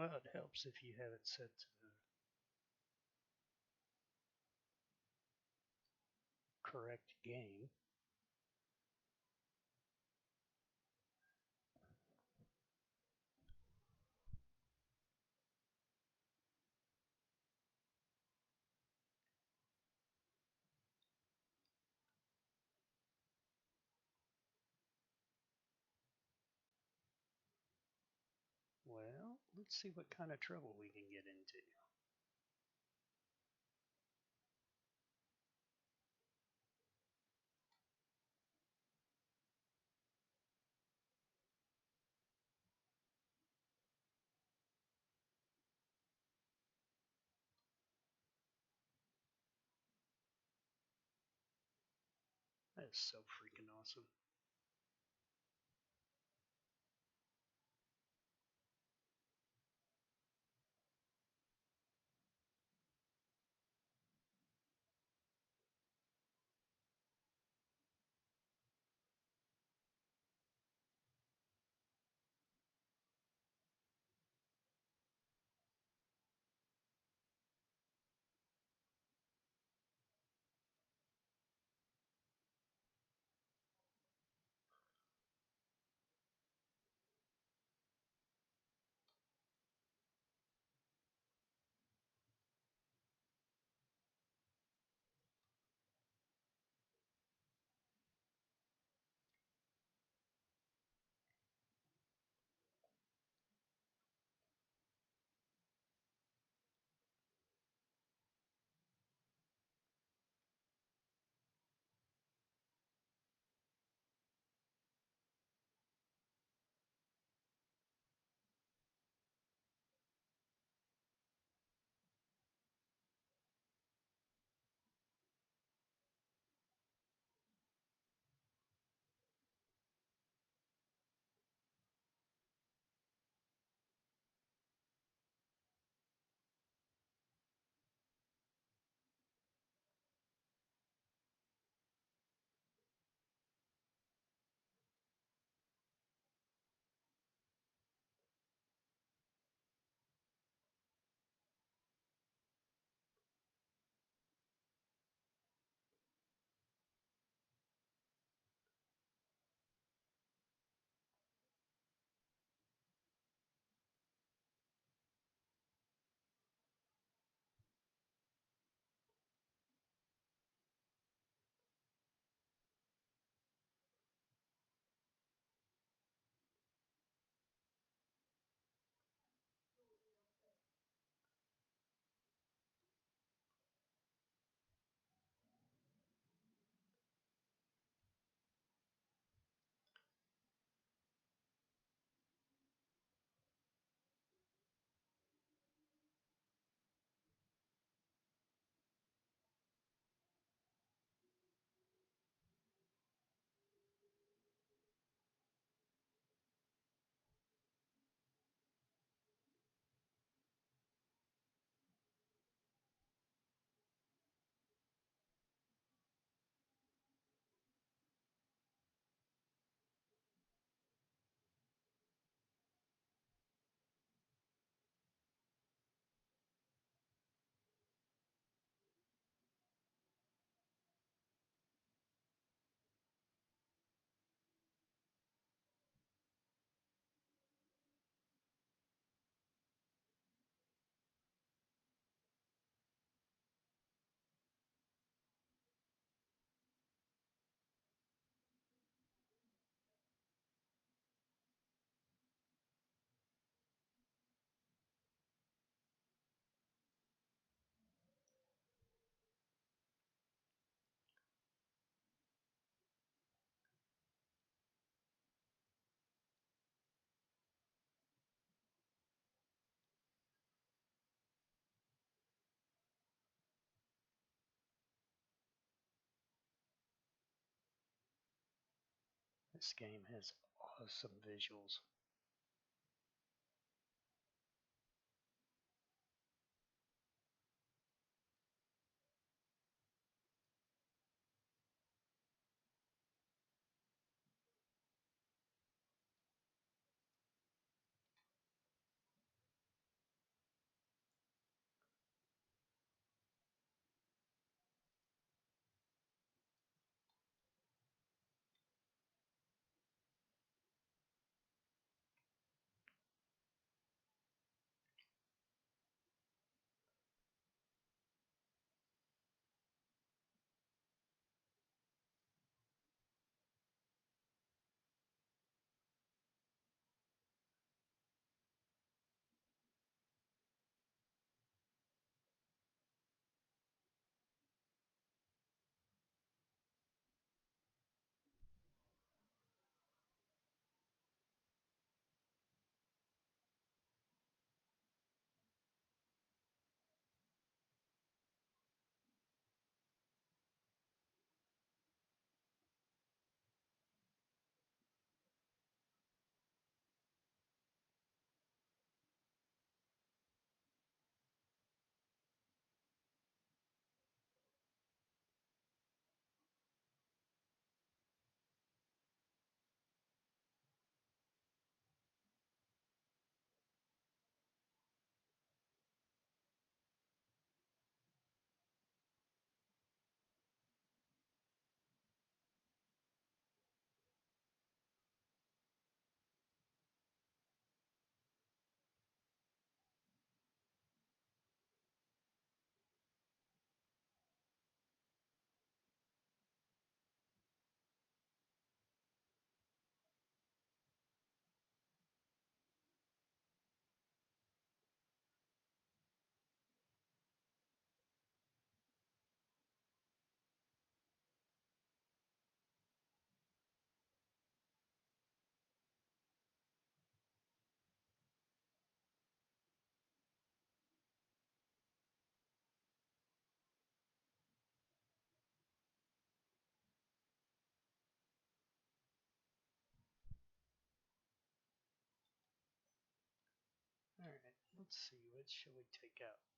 Well, it helps if you have it set to the correct game. Well, let's see what kind of trouble we can get into. That is so freaking awesome. This game has awesome visuals. Let's see, what should we take out?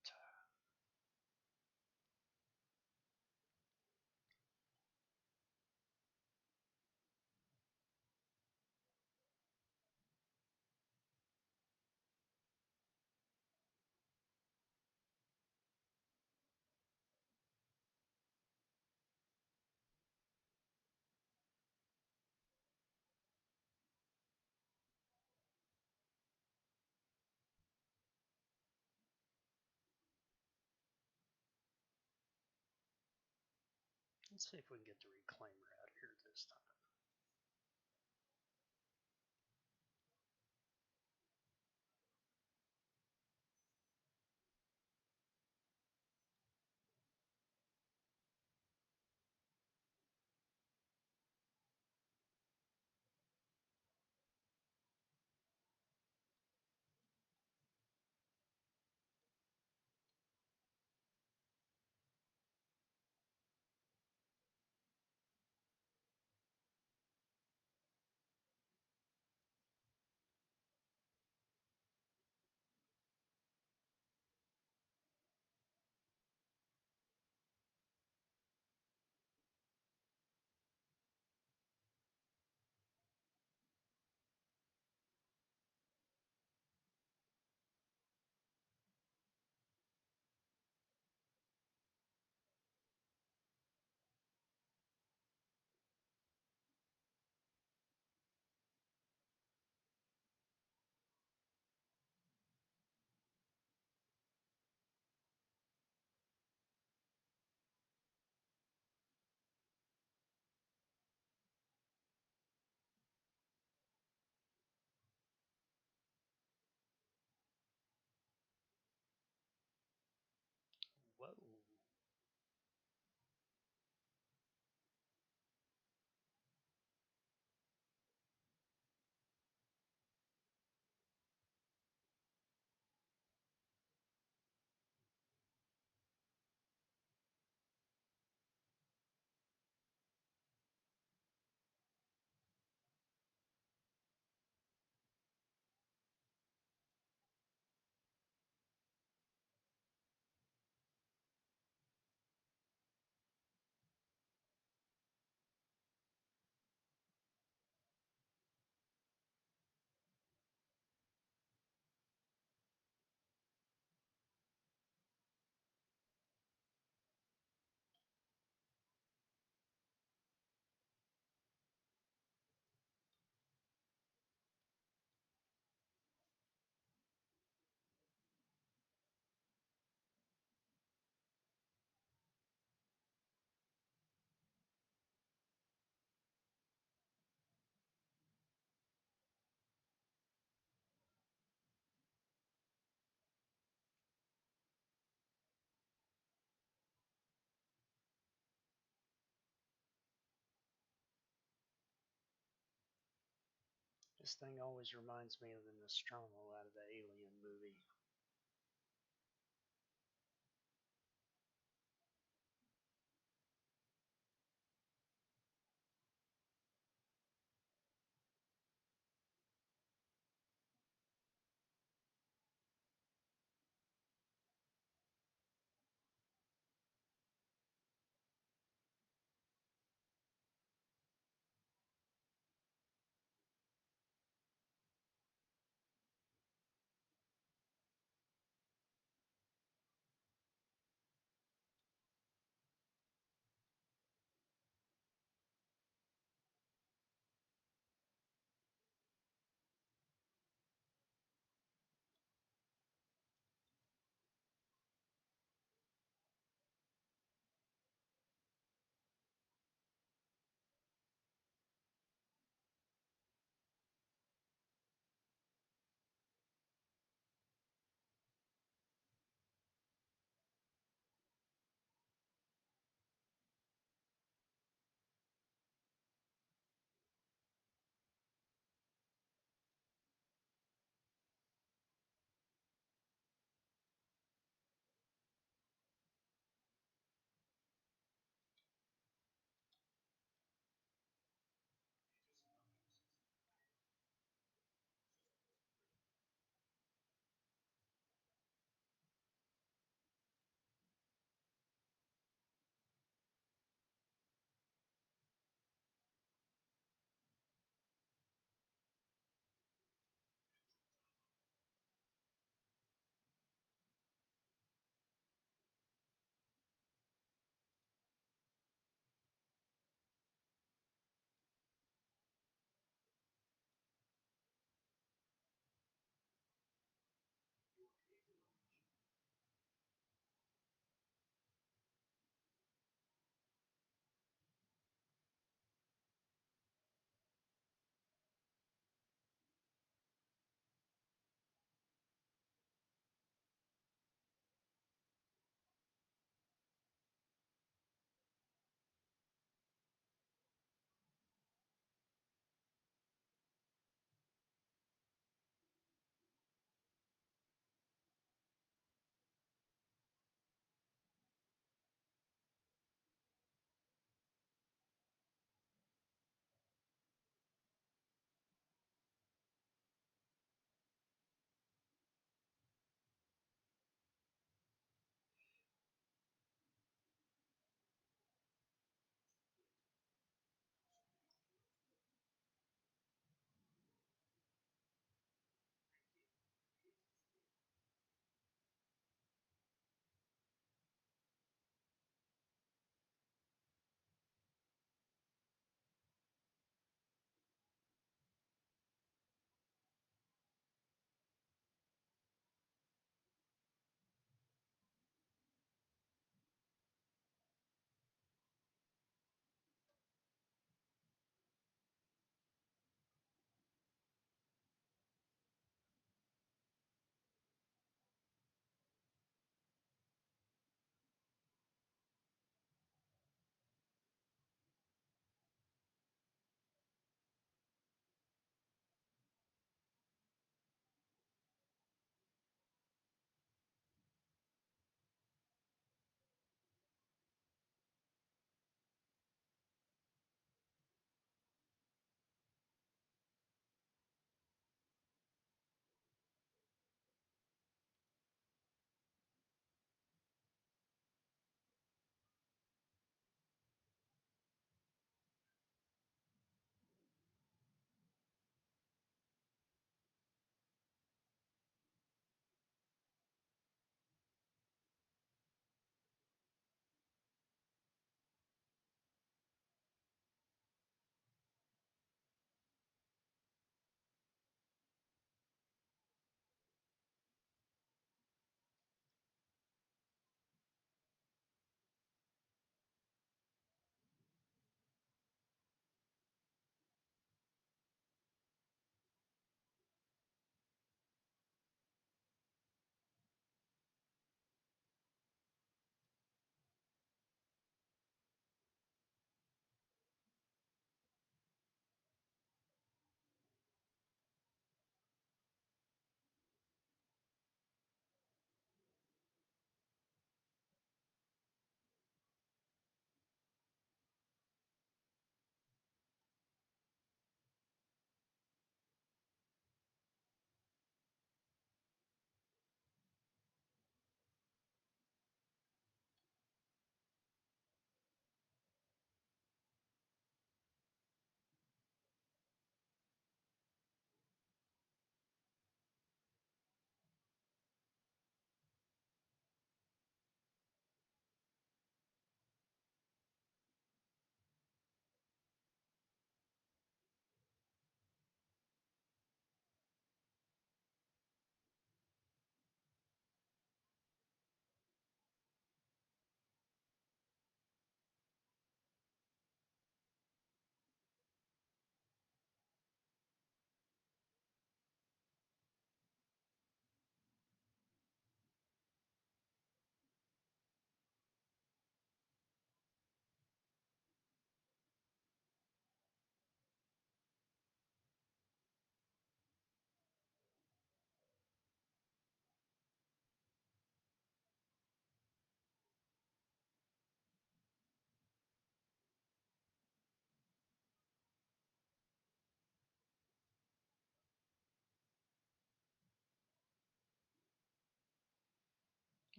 Let's see if we can get the reclaimer out here this time. Whoa. This thing always reminds me of the Nostromo out of the Alien movie.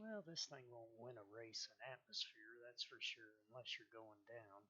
Well, this thing won't win a race in atmosphere, that's for sure, unless you're going down.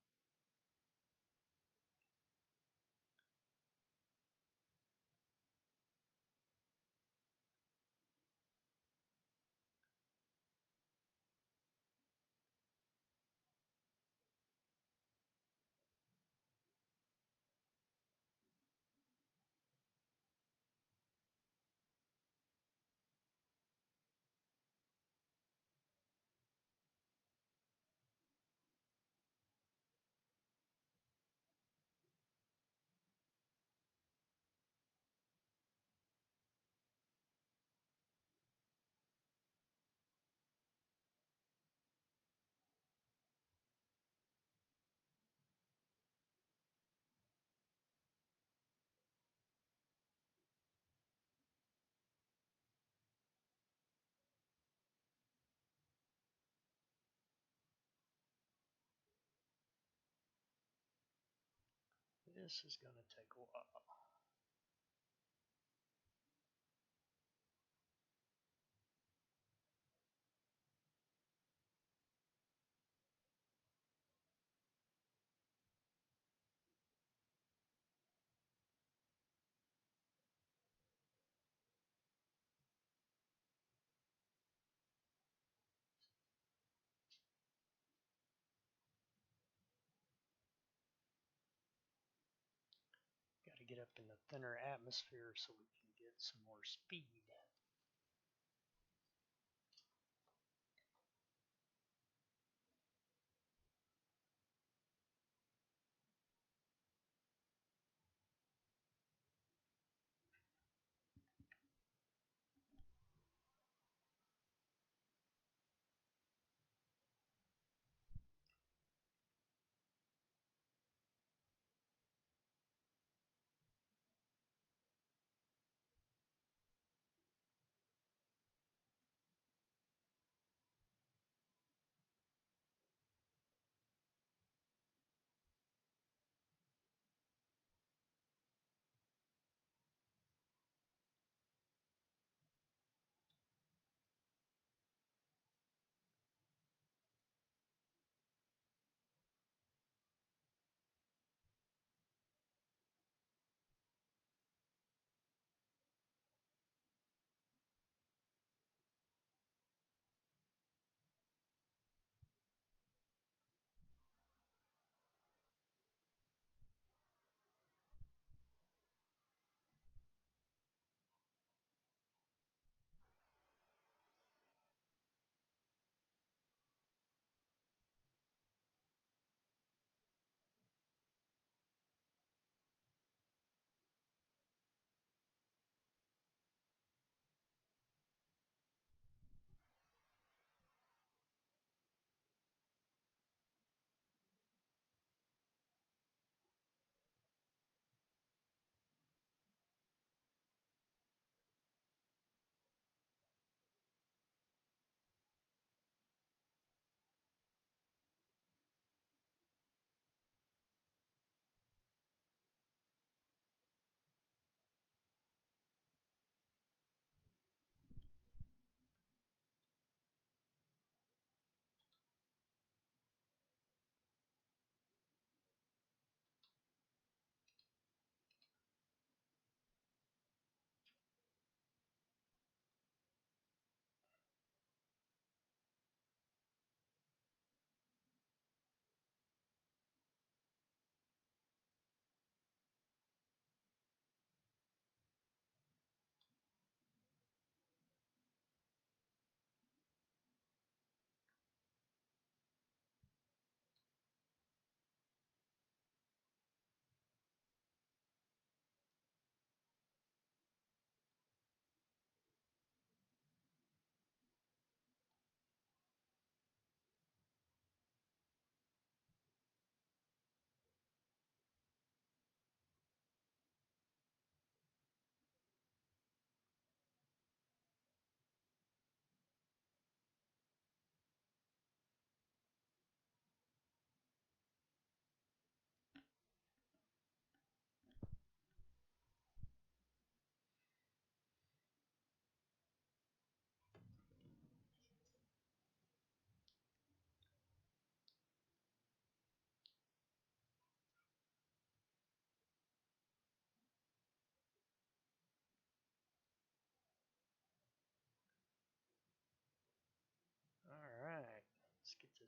This is going to take a while. Got to get up in the thinner atmosphere so we can get some more speed.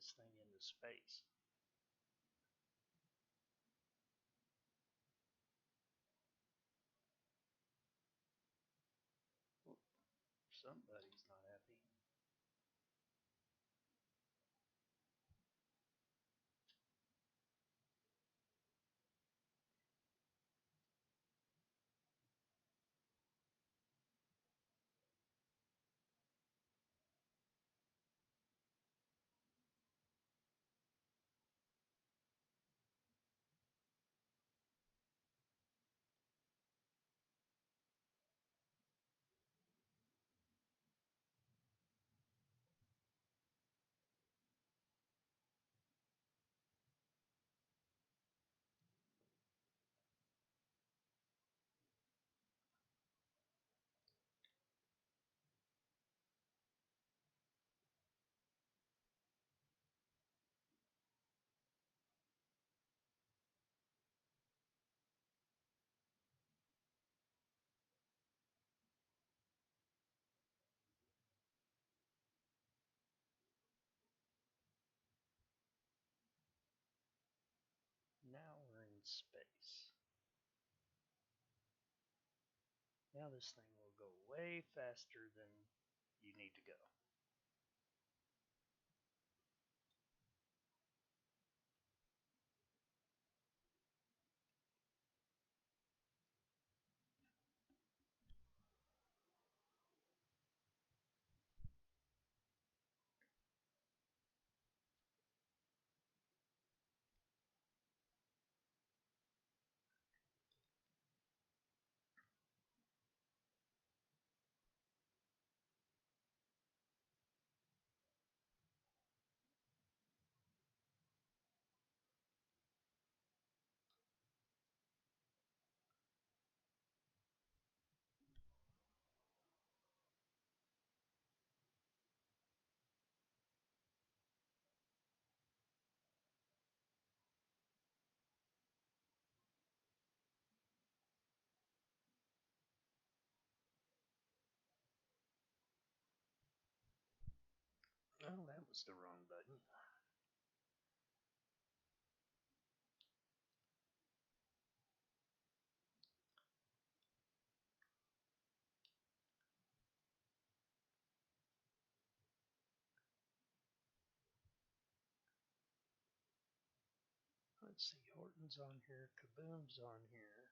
this thing into space. Oop, somebody's not happy. Now we're in space. Now this thing will go way faster than you need to go. Oh, that was the wrong button. Let's see, Horton's on here, Kaboom's on here.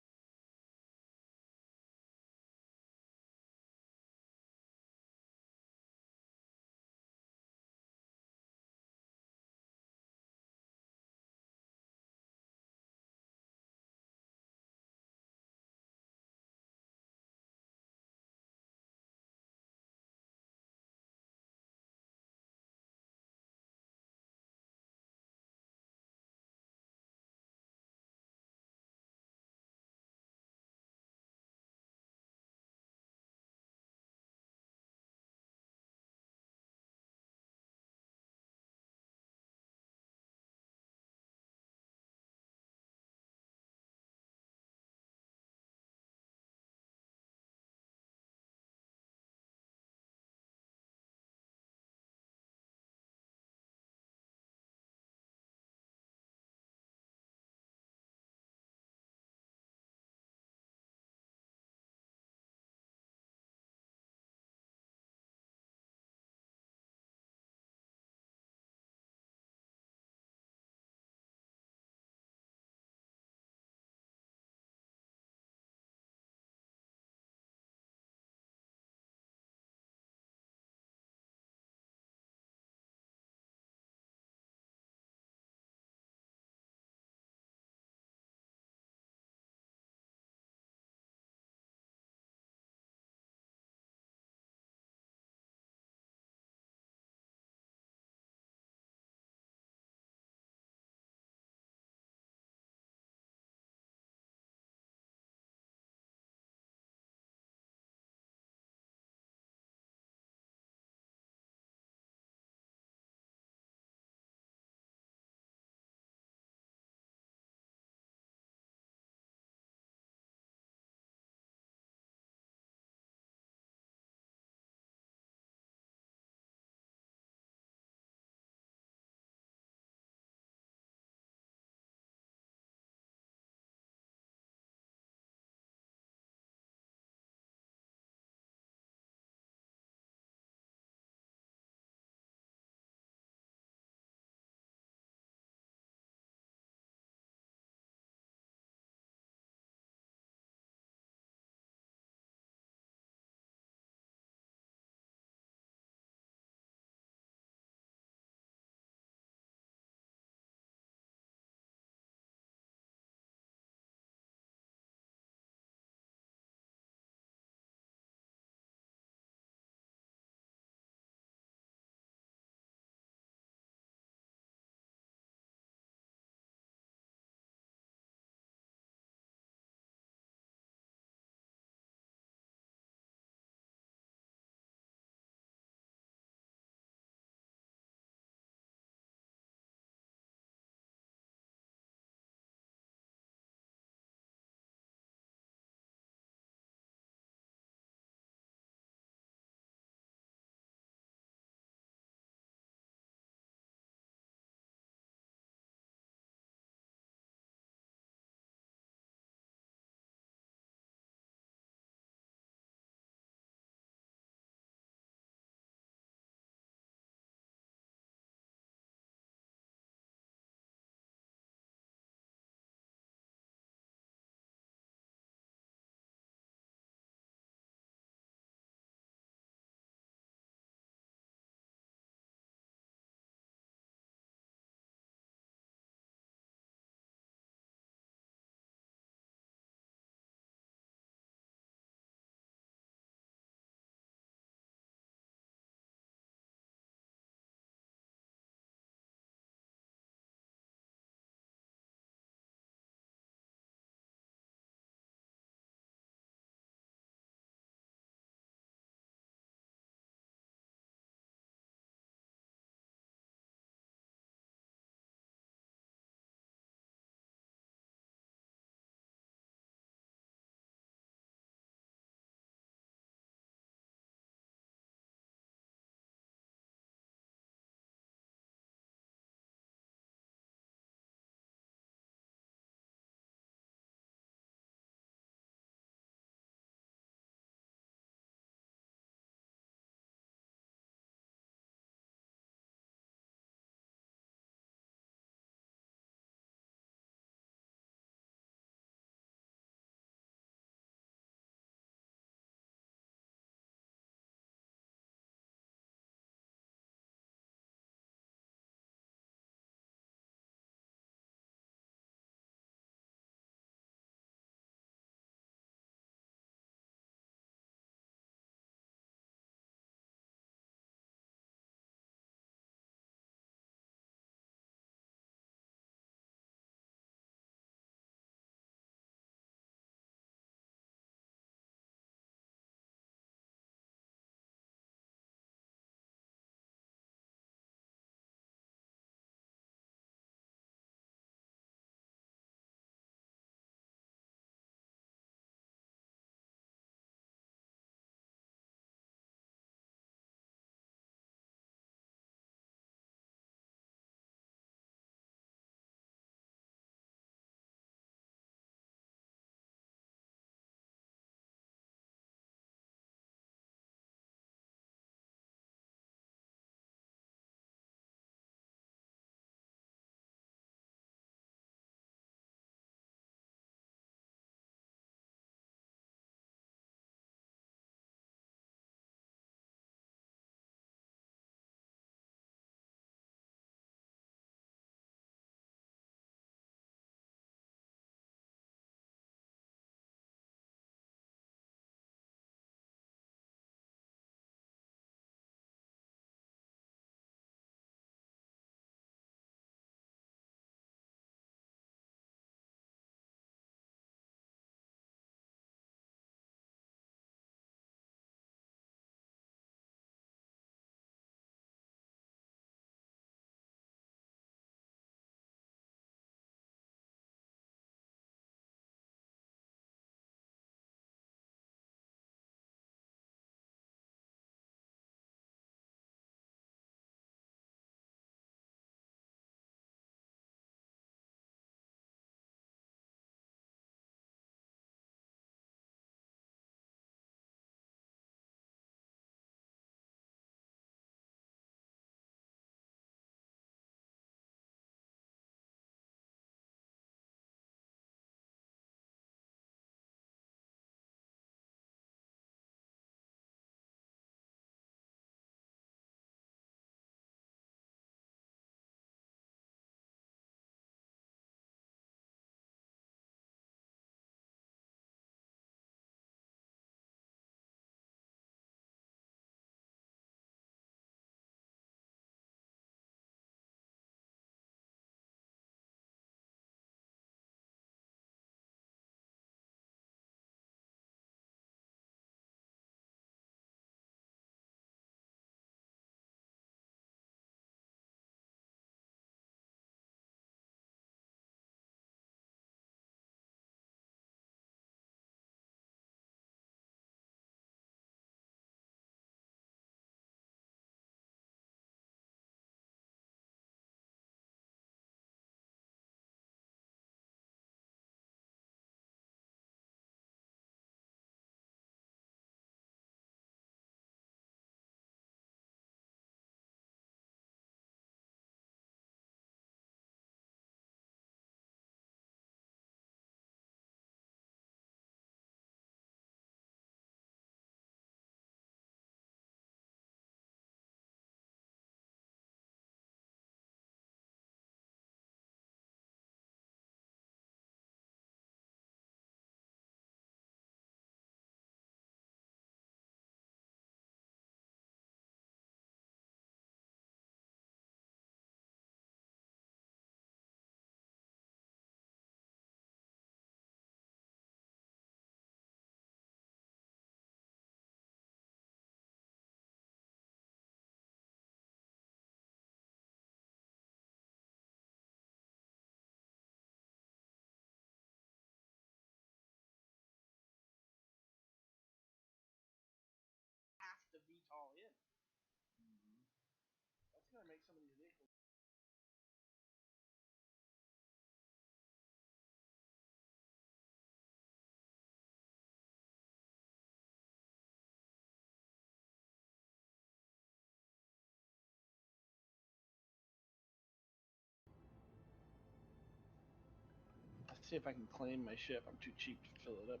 Let's see if I can claim my ship. I'm too cheap to fill it up.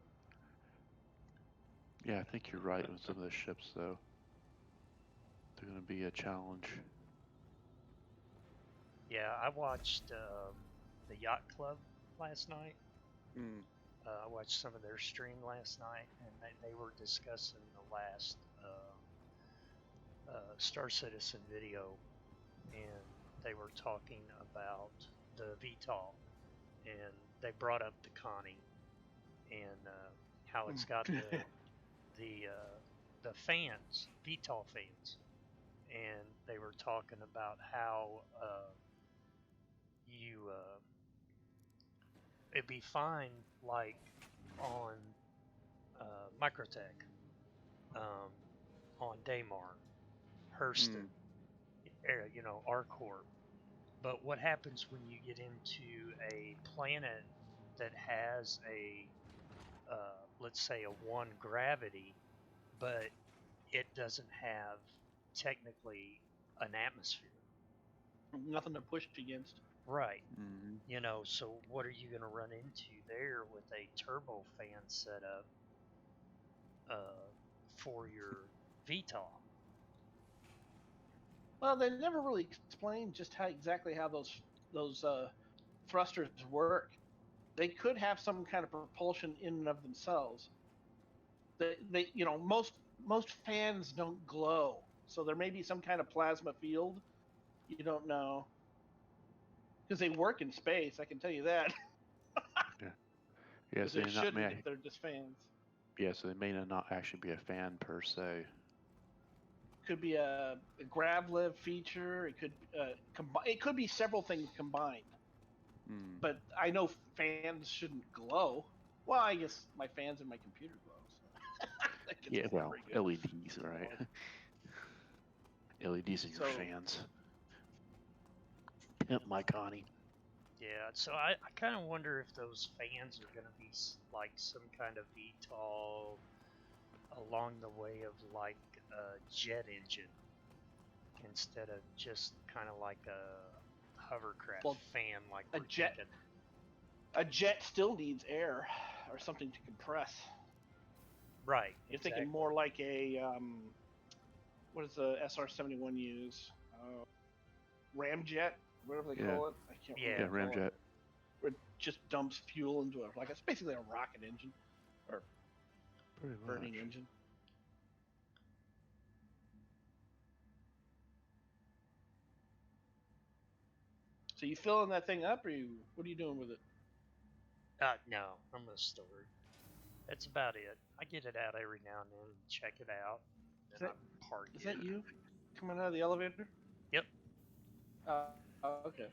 Yeah, I think you're right with some of the ships, though. They're going to be a challenge. Yeah, I watched the Yacht Club last night. I watched some of their stream last night, and they were discussing the last Star Citizen video, and they were talking about the VTOL, and they brought up the Connie and how it's got the fans, VTOL fans, and they were talking about how you it'd be fine like on Microtech, on Daymar, Hurston, R-Corp. But what happens when you get into a planet that has a, let's say, a 1 gravity, but it doesn't have technically an atmosphere? Nothing to push against. Right. So what are you going to run into there with a turbofan setup for your VTOL? Well, they never really explained just exactly how those thrusters work. They could have some kind of propulsion in and of themselves. They most fans don't glow, so there may be some kind of plasma field. You don't know, because they work in space. I can tell you that. Yeah, so they shouldn't if they're just fans. Yeah, so they may not actually be a fan per se. Could be a grav-liv feature. It could it could be several things combined. But I know fans shouldn't glow. Well, I guess my fans in my computer glow. So. Yeah, well, LEDs, right? LEDs in your fans. Pimp my Connie. Yeah, so I kind of wonder if those fans are going to be like some kind of VTOL along the way of like a jet engine instead of just kind of like a hovercraft fan like a jet. Thinking. A jet still needs air or something to compress. Right. You're thinking more like a what does the SR-71 use? Ramjet, whatever they call it. I can't remember. Yeah, Ramjet. Where it just dumps fuel into it's basically a rocket engine or burning engine. So you filling that thing up, or what are you doing with it? No, I'm gonna store it. That's about it. I get it out every now and then and check it out. And I park it. Is that you coming out of the elevator? Yep. Okay.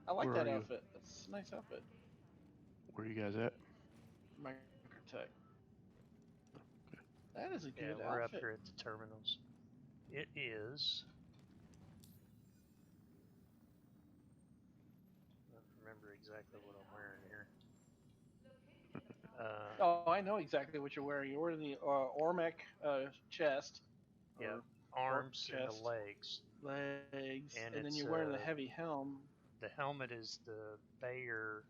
I like that outfit. That's a nice outfit. Where are you guys at? Microtech. That is a good outfit. Yeah, we're up here at the terminals. It is. I don't remember exactly what I'm wearing here. I know exactly what you're wearing. You're wearing the Ormec chest. Yeah, arms and the legs. Legs. And then you're wearing the heavy helm. The helmet is the Bayer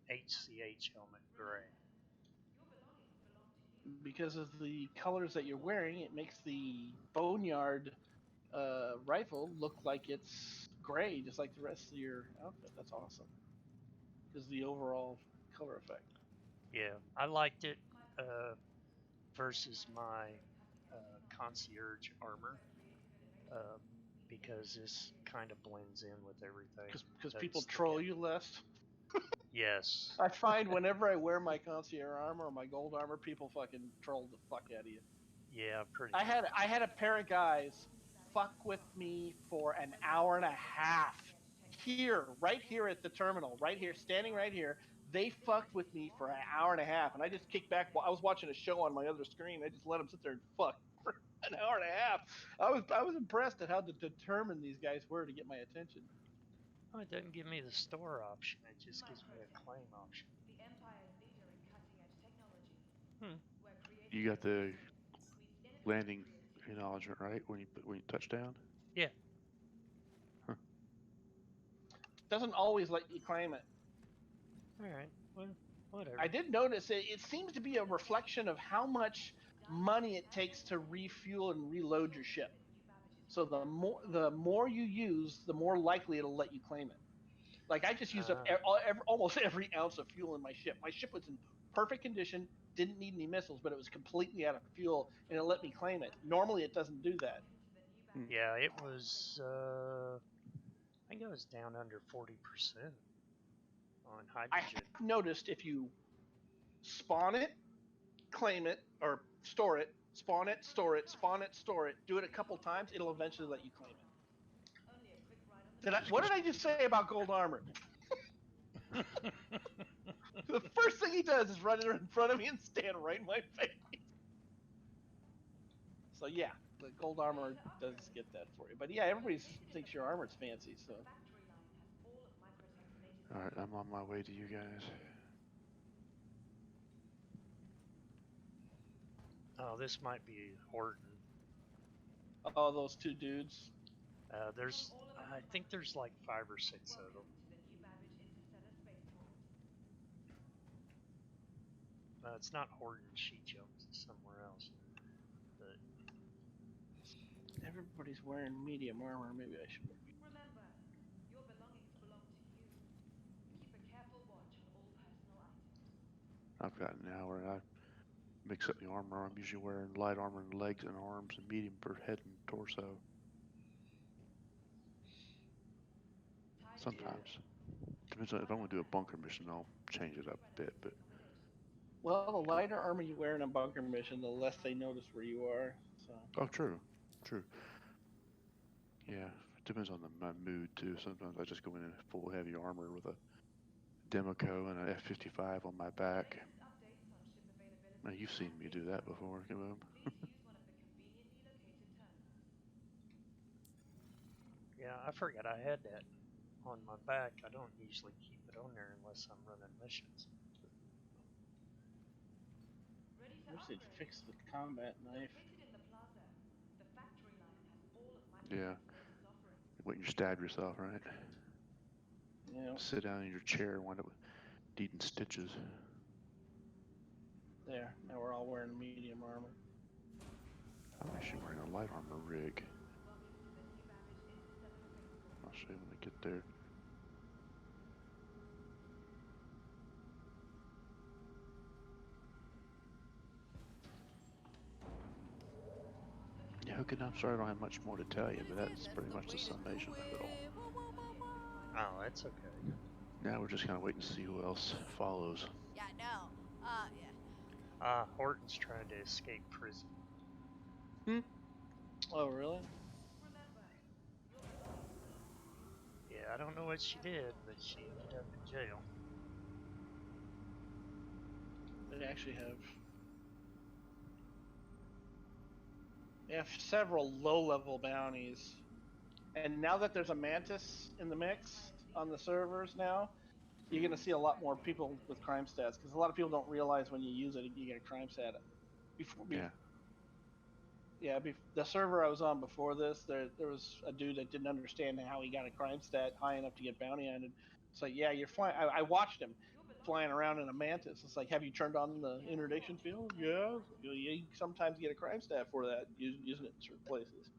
HCH helmet gray. Because of the colors that you're wearing, it makes the Boneyard rifle look like it's gray, just like the rest of your outfit. That's awesome. Because the overall color effect. Yeah, I liked it versus my concierge armor because this kind of blends in with everything. Because people troll you less. Yes. I find whenever I wear my concierge armor or my gold armor, people fucking troll the fuck out of you. Yeah, pretty. I had a pair of guys fuck with me for an hour and a half. Right here at the terminal, right here, standing right here. They fucked with me for an hour and a half, and I just kicked back while I was watching a show on my other screen. I just let them sit there and fuck for an hour and a half. I was impressed at how determined these guys were to get my attention. Oh, it doesn't give me the store option. It just gives me a claim option. The Empire's leader in cutting-edge technology. Where creative You got the meets innovative landing creativity. acknowledgement, right? When you touch down? Yeah. Huh. Doesn't always let you claim it. All right. Well, whatever. I did notice it seems to be a reflection of how much money it takes to refuel and reload your ship. So the more you use, the more likely it'll let you claim it. Like I just used up almost every ounce of fuel in my ship. My ship was in perfect condition, didn't need any missiles, but it was completely out of fuel, and it let me claim it. Normally, it doesn't do that. Yeah, it was. I think it was down under 40% on hydrogen. I noticed if you spawn it, claim it, or store it, spawn it, store it, spawn it, store it, do it a couple times, it'll eventually let you claim it. What did I just say about gold armor? The first thing he does is run in front of me and stand right in my face. So yeah, the gold armor does get that for you. But yeah, everybody thinks your armor's fancy, so. Alright, I'm on my way to you guys. Oh, this might be Horton. Oh, those two dudes. I think there's like 5 or 6 of them. It's not Horton. She jumps somewhere else. But everybody's wearing medium armor. Maybe I should. Remember, your belongings belong to you. Keep a careful watch on all personal items. I've got now where I mix up the armor. I'm usually wearing light armor in legs and arms, and medium for head and torso. Sometimes. Depends on if I'm going to do a bunker mission, I'll change it up a bit. But well, the lighter armor you wear in a bunker mission, the less they notice where you are. So. Oh, true. Yeah, it depends on my mood too. Sometimes I just go in full heavy armor with a Democo and an F-55 on my back. Now, you've seen me do that before, Kaboom. yeah, I forgot I had that on my back. I don't usually keep it on there unless I'm running missions. I wish they'd fix the combat knife. Yeah. When you stab yourself, right? Yeah. Sit down in your chair and wind up needing stitches. There. Now we're all wearing medium armor. I'm actually wearing a light armor rig. I'll show you when I get there. Yeah, okay, I'm sorry I don't have much more to tell you, but that's pretty much the summation of it all. Oh, that's okay. Now we're just kind of waiting to see who else follows. Yeah, no. Horton's trying to escape prison. Oh, really? Yeah, I don't know what she did, but she ended up in jail. They actually have several low-level bounties. And now that there's a Mantis in the mix on the servers now, you're going to see a lot more people with crime stats, because a lot of people don't realize when you use it, you get a crime stat. The server I was on before this, there was a dude that didn't understand how he got a crime stat high enough to get bounty hunted. It's like, yeah, you're flying. I watched him flying around in a Mantis. It's like, have you turned on the interdiction field? Yeah. You sometimes get a crime stat for that, using it in certain places.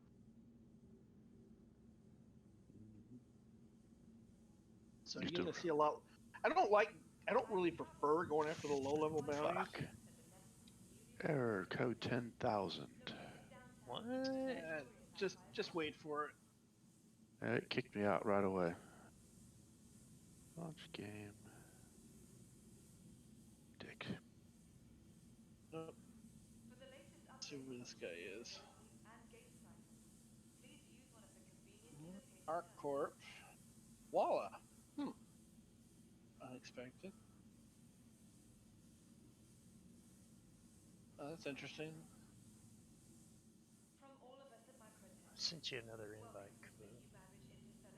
So you're going to see a lot. I don't really prefer going after the low-level bounties. Fuck. Error code 10,000. What? Just wait for it. It kicked me out right away. Launch game. Dick. Let's see where this guy is. ArcCorp. Walla. Unexpected. Oh, that's interesting. Sent you another invite, Camille.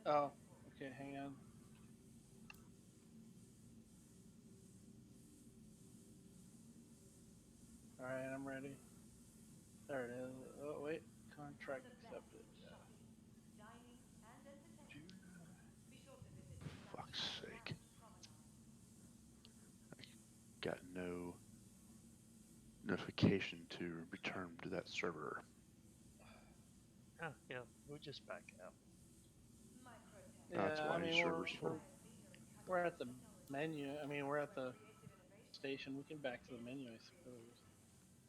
Oh, okay, hang on. All right, I'm ready. There it is. Oh wait, contract accepted. Yeah. Fuck's sake. Got no notification to return to that server. Oh, yeah, we'll just back out. That's Yeah, why I mean his server's full. we're at the menu. I mean we're at the station. We can back to the menu, I suppose.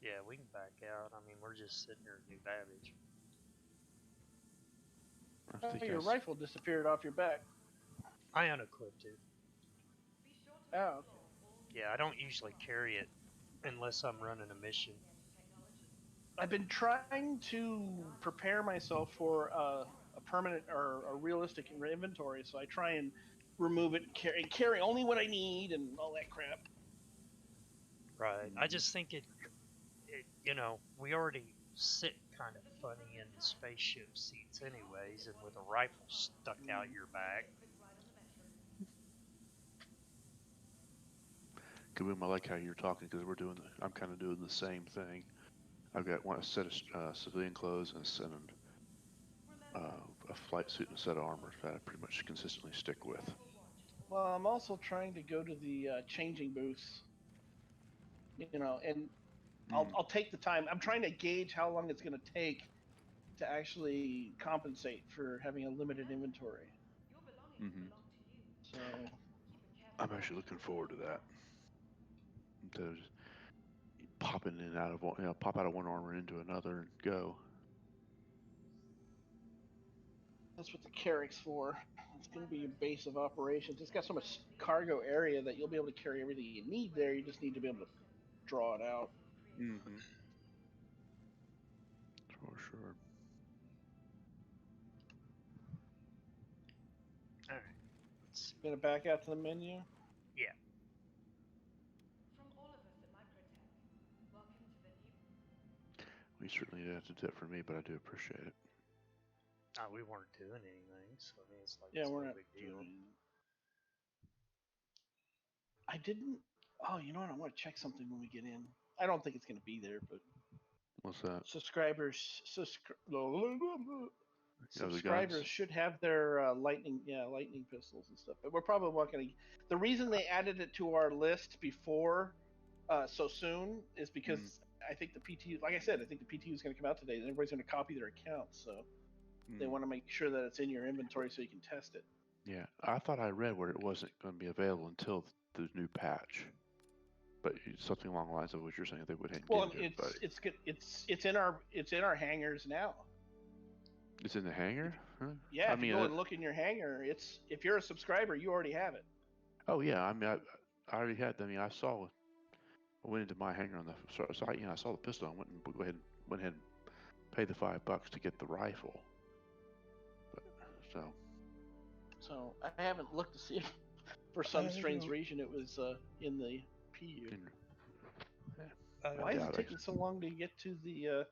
Yeah, we can back out. I mean, we're just sitting here at New Babbage. I Oh, think your rifle disappeared off your back. I unequipped it. Oh, okay. Yeah, I don't usually carry it unless I'm running a mission. I've been trying to prepare myself for a permanent or a realistic inventory, so I try and remove it and carry only what I need and all that crap. Right. I just think it, you know, we already sit kind of funny in the spaceship seats anyways, and with a rifle stuck out your back. Kaboom, I like how you're talking because I'm kind of doing the same thing. I've got a set of civilian clothes and a flight suit and a set of armor that I pretty much consistently stick with. Well, I'm also trying to go to the changing booths, you know, and I'll take the time. I'm trying to gauge how long it's going to take to actually compensate for having a limited inventory. Mm-hmm. So I'm actually looking forward to that. To just popping in and out of one, pop out of one armor into another and go. that's what the Carrick's for. It's going to be your base of operations. It's got so much cargo area that you'll be able to carry everything you need there. You just need to be able to draw it out. Mm-hmm. For sure. All right. Let's, Gonna back out to the menu. yeah. We certainly didn't have to do it for me, but I do appreciate it. We weren't doing anything, so I mean, it's like Yeah, it's we're no not big deal. doing. I didn't. Oh, you know what? I want to check something when we get in. I don't think it's gonna be there, but What's that? subscribers Oh, the subscribers guns? should have their lightning pistols and stuff. But we're probably not gonna. The reason they added it to our list before so soon is because I think the PTU, like I said, I think the PTU is going to come out today, and everybody's going to copy their accounts. So they want to make sure that it's in your inventory so you can test it. Yeah, I thought I read where it wasn't going to be available until the new patch. But something along the lines of what you're saying, they would hand Well, give it to everybody. it's good. It's in our hangars now. It's in the hangar? Huh? Yeah, I if mean, you go and look in your hangar, it's if you're a subscriber, you already have it. oh yeah, I mean, I already had. I mean, I went into my hangar on the site. I saw the pistol. I went ahead and paid the $5 to get the rifle. But, So I haven't looked to see if, for some strange reason, it was in the PU. Why is it taking so long to get to the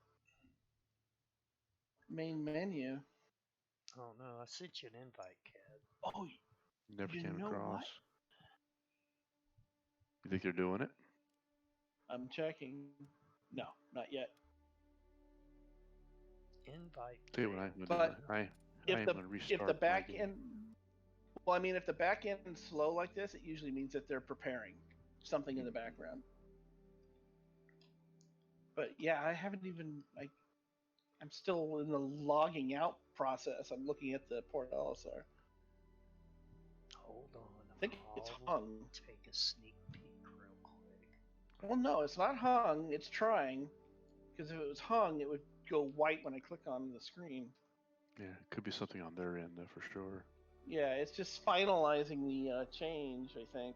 main menu? Oh no, I sent you an invite, Cad. Oh, never you came know across. what? You think they're doing it? I'm checking. No, not yet. Invite. Tell you what I'm But going to do. I am going to restart if the back my game. end, well, I mean, if the back end is slow like this, it usually means that they're preparing something in the background. But yeah, I haven't even. I'm still in the logging out process. I'm looking at the port LSR. Hold on. I think it's hung. Take a sneak peek real quick. Well, no, it's not hung. It's trying. Because if it was hung, it would go white when I click on the screen. Yeah, could be something on their end, though, for sure. Yeah, it's just finalizing the change, I think.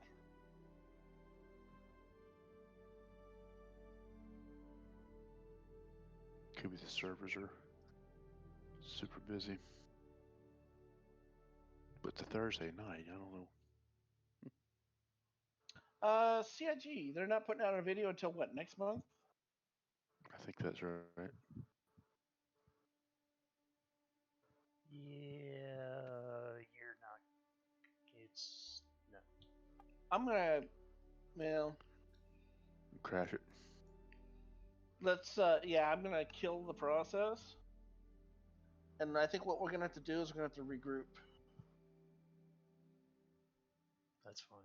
Could be the servers are super busy. But it's a Thursday night. I don't know. CIG, they're not putting out a video until what, next month? I think that's right. Yeah, you're not. It's no. I'm gonna, well, Crash it. let's, yeah, I'm gonna kill the process. And I think what we're gonna have to do is we're gonna have to regroup. That's fine.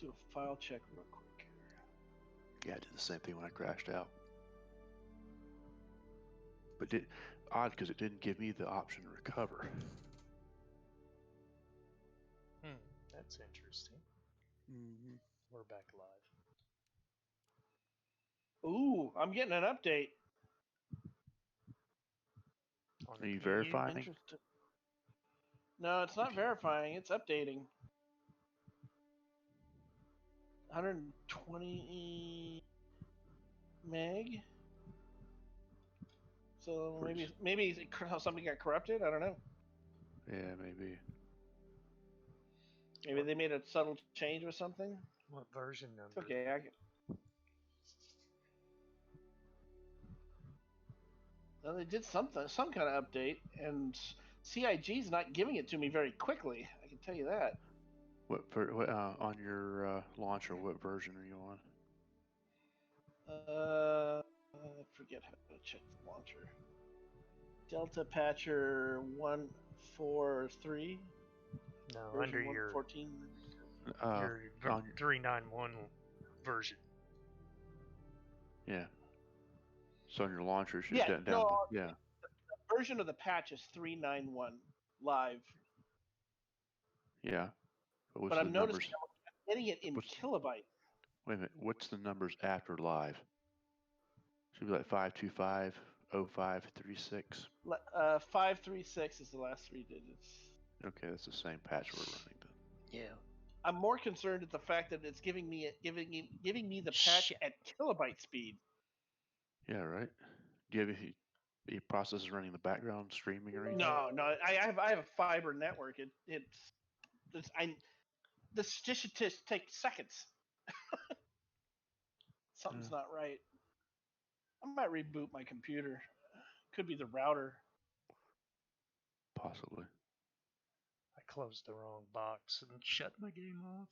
Do a file check real quick. Yeah, I did the same thing when I crashed out. But odd because it didn't give me the option to recover. That's interesting. Mm-hmm. We're back live. Ooh, I'm getting an update. On Are the you PU? verifying? Interesting. No, it's not verifying. It's updating. 120 meg. So maybe something got corrupted. I don't know. Yeah, maybe. Maybe they made a subtle change or something. What version number? It's okay. Well, they did some kind of update, and CIG's not giving it to me very quickly. I can tell you that. What on your launcher? What version are you on? I forget how to check the launcher. Delta Patcher 143. No, Version under your 114. your on 391 version. Yeah. So on your launcher, should Yeah, down no, the, yeah. the version of the patch is 391 live. Yeah. But But I'm noticing I'm getting it in kilobytes. Wait a minute. What's the numbers after live? Should be like 525 0536. 536 is the last three digits. Okay, that's the same patch we're running then. Yeah. I'm more concerned at the fact that it's giving me the patch Shit. at kilobyte speed. Yeah, right. Do you have any processes running in the background, streaming or anything? No, I have a fiber network. The statistics take seconds. Something's not right. I might reboot my computer. Could be the router. Possibly. I closed the wrong box and shut my game off.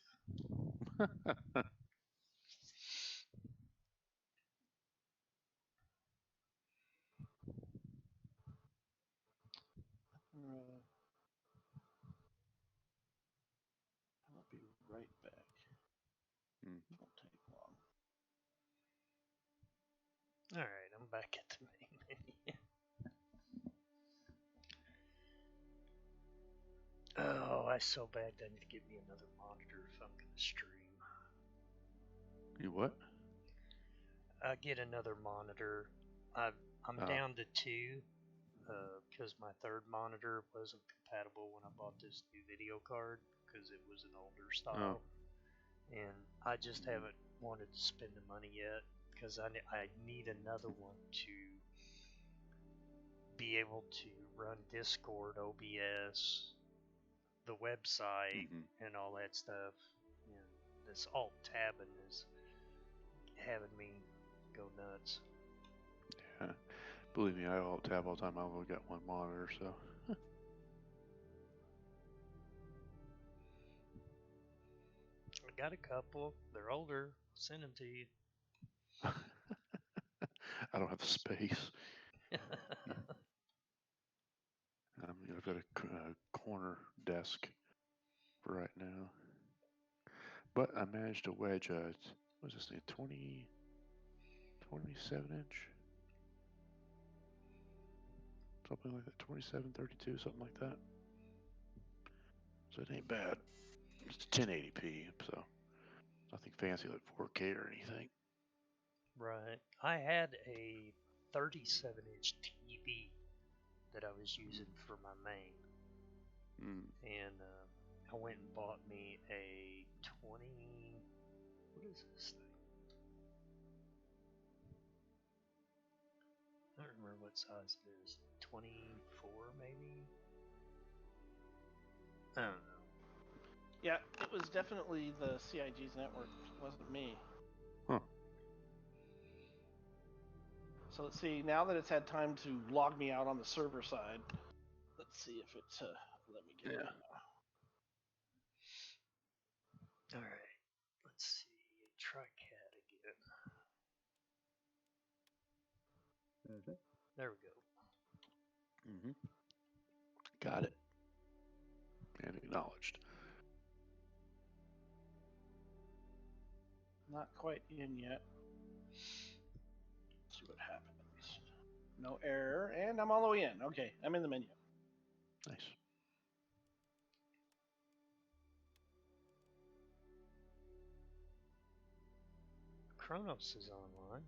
I'll be right back. Mhm. Won't take long. All right, I'm back at the main menu. Oh, I so bad I need to get me another monitor if I'm gonna stream. You what? I get another monitor. I'm down to two because my third monitor wasn't compatible when I bought this new video card because it was an older style, and I just haven't wanted to spend the money yet because I need another one to be able to run Discord, OBS, the website, and all that stuff. And this alt tabbing is having me go nuts. Yeah. Believe me, I alt tab all the time. I've only got one monitor, so. I got a couple. They're older. I'll send them to you. I don't have the space. I've got a corner desk for right now. But I managed to wedge a, what was this thing, 27 inch? Something like that, 27, 32, something like that. So it ain't bad. It's 1080p, so nothing fancy like 4K or anything. Right. I had a 37-inch TV that I was using for my main. And I went and bought me a 20. What is this thing? I don't remember what size it is. 24 maybe? I don't know. Yeah, it was definitely the CIG's network. It wasn't me. Huh. So let's see. Now that it's had time to log me out on the server side, let's see if it's let me get it. All right. Let's see. Try cat again. There we go. Got it. And acknowledged. Not quite in yet. Let's see what happens. No error, and I'm all the way in. Okay, I'm in the menu. Nice. Kronos is online.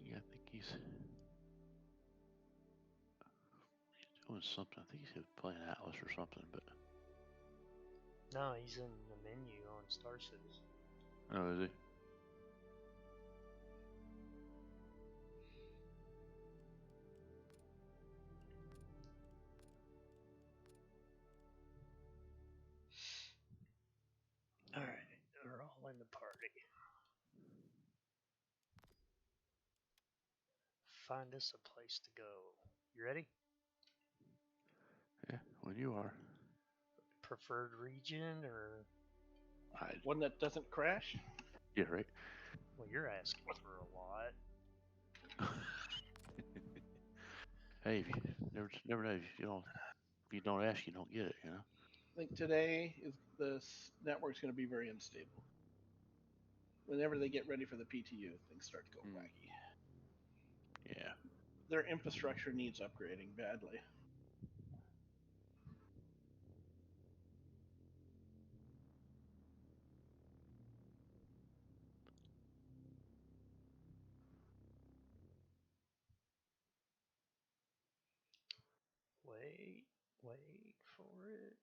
Yeah, I think he's doing something. I think he's playing Atlas or something, but. No, he's in the menu on Star Citizen. Oh, is he? Alright, they're all in the party. Find us a place to go. You ready? Yeah, when you are. Preferred region or one that doesn't crash? Yeah, right. Well, you're asking for a lot. Hey, if you never know. If you don't ask, you don't get it. You know. I think today is the network's going to be very unstable. Whenever they get ready for the PTU, things start to go wacky. Yeah. Their infrastructure needs upgrading badly. Wait for it.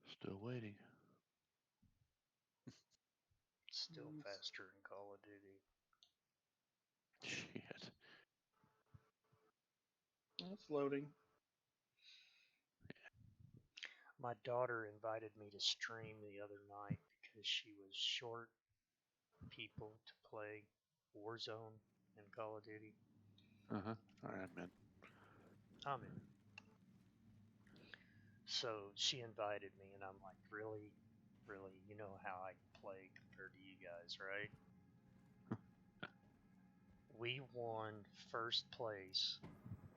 Still waiting. Still faster in Call of Duty. Shit. It's loading. My daughter invited me to stream the other night because she was short people to play Warzone and Call of Duty. All right, man. I'm in. So she invited me, and I'm like, really? Really? You know how I play compared to you guys, right? We won first place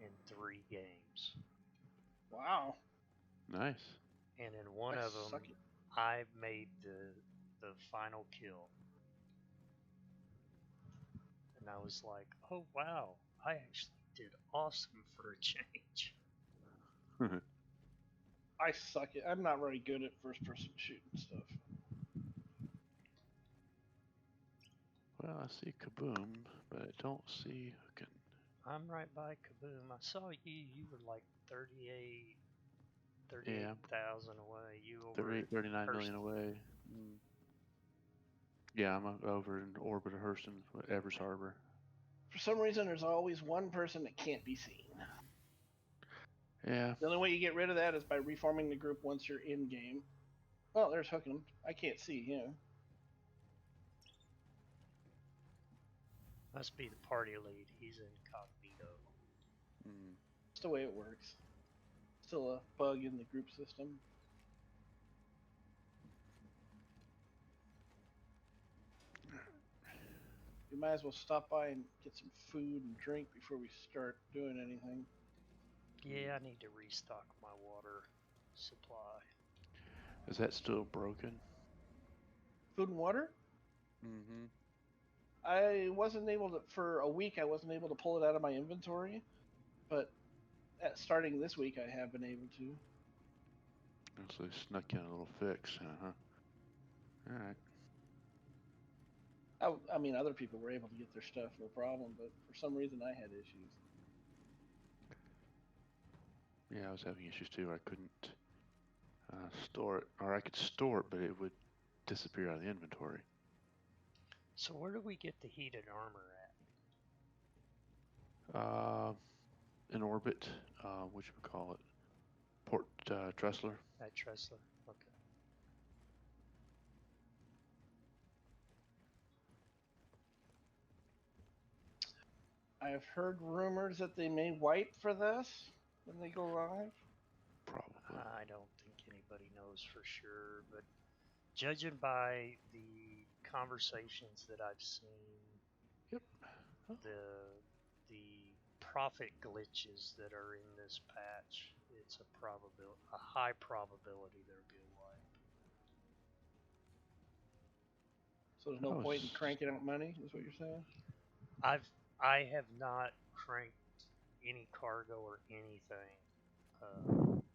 in 3 games. Wow. Nice. And in one I of them, suck it. I made the final kill. And I was like, oh wow, I actually did awesome for a change. I suck it. I'm not very good at first-person shooting stuff. Well, I see Kaboom, but I don't see Hookin. I'm right by Kaboom. I saw you. You were like 38, Yeah, 38,000 away. You over 38, at 39 million Hurston. away. Yeah, I'm over in orbit of Hurston, Evers Harbor. For some reason, there's always one person that can't be seen. Yeah. The only way you get rid of that is by reforming the group once you're in game. Oh, there's Hookin. I can't see him. Must be the party lead. He's incognito. That's the way it works. Still a bug in the group system. We might as well stop by and get some food and drink before we start doing anything. Yeah, I need to restock my water supply. Is that still broken? Food and water? Mm-hmm. I wasn't able to, for a week, I wasn't able to pull it out of my inventory, but starting this week, I have been able to. So they snuck in a little fix, huh? All right. I mean, other people were able to get their stuff, no problem, but for some reason, I had issues. Yeah, I was having issues too. I couldn't store it, or I could store it, but it would disappear out of the inventory. So where do we get the heated armor at? In orbit, what you would call it, Port Tressler. At Tressler? Okay. I've heard rumors that they may wipe for this when they go live. Probably. I don't think anybody knows for sure, but judging by the conversations that I've seen, Yep. the profit glitches that are in this patch, it's a high probability there'll be a wipe. So there's no point in cranking out money, is what you're saying? I have not cranked any cargo or anything,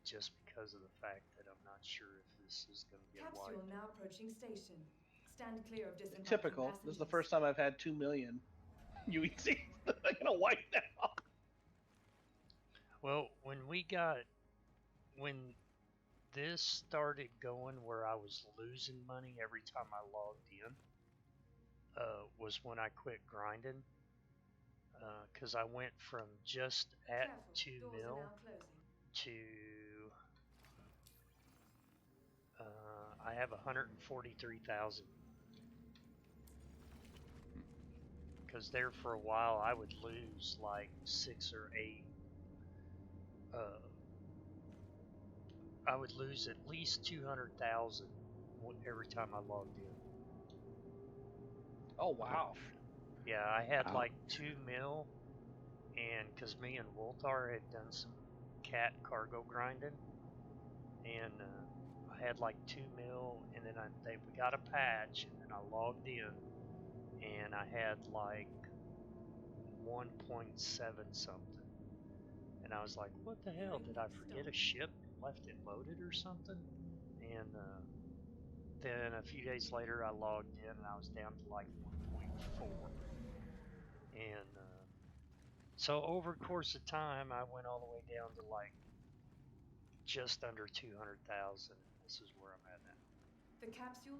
just because of the fact that I'm not sure if this is going to get Capsule wiped. now approaching station. Stand clear of disembarking Typical. passengers. This is the first time I've had 2 million UEC. I'm gonna wipe that off. Well, when this started going where I was losing money every time I logged in, was when I quit grinding. Because I went from just at Careful, 2 doors mil are now closing. to I have 143,000. Because there for a while I would lose like 6 or 8. I would lose at least 200,000 every time I logged in. Oh wow. Yeah, I had Ouch. like 2 mil, and because me and Woltar had done some cat cargo grinding, and I had like 2 mil, and then we got a patch, and then I logged in, and I had like 1.7 something, and I was like, what the hell, did I forget a ship and left it loaded or something? And then a few days later I logged in, and I was down to like 1.4, and so over the course of time I went all the way down to like just under 200,000, and this is where I'm at now. The capsule.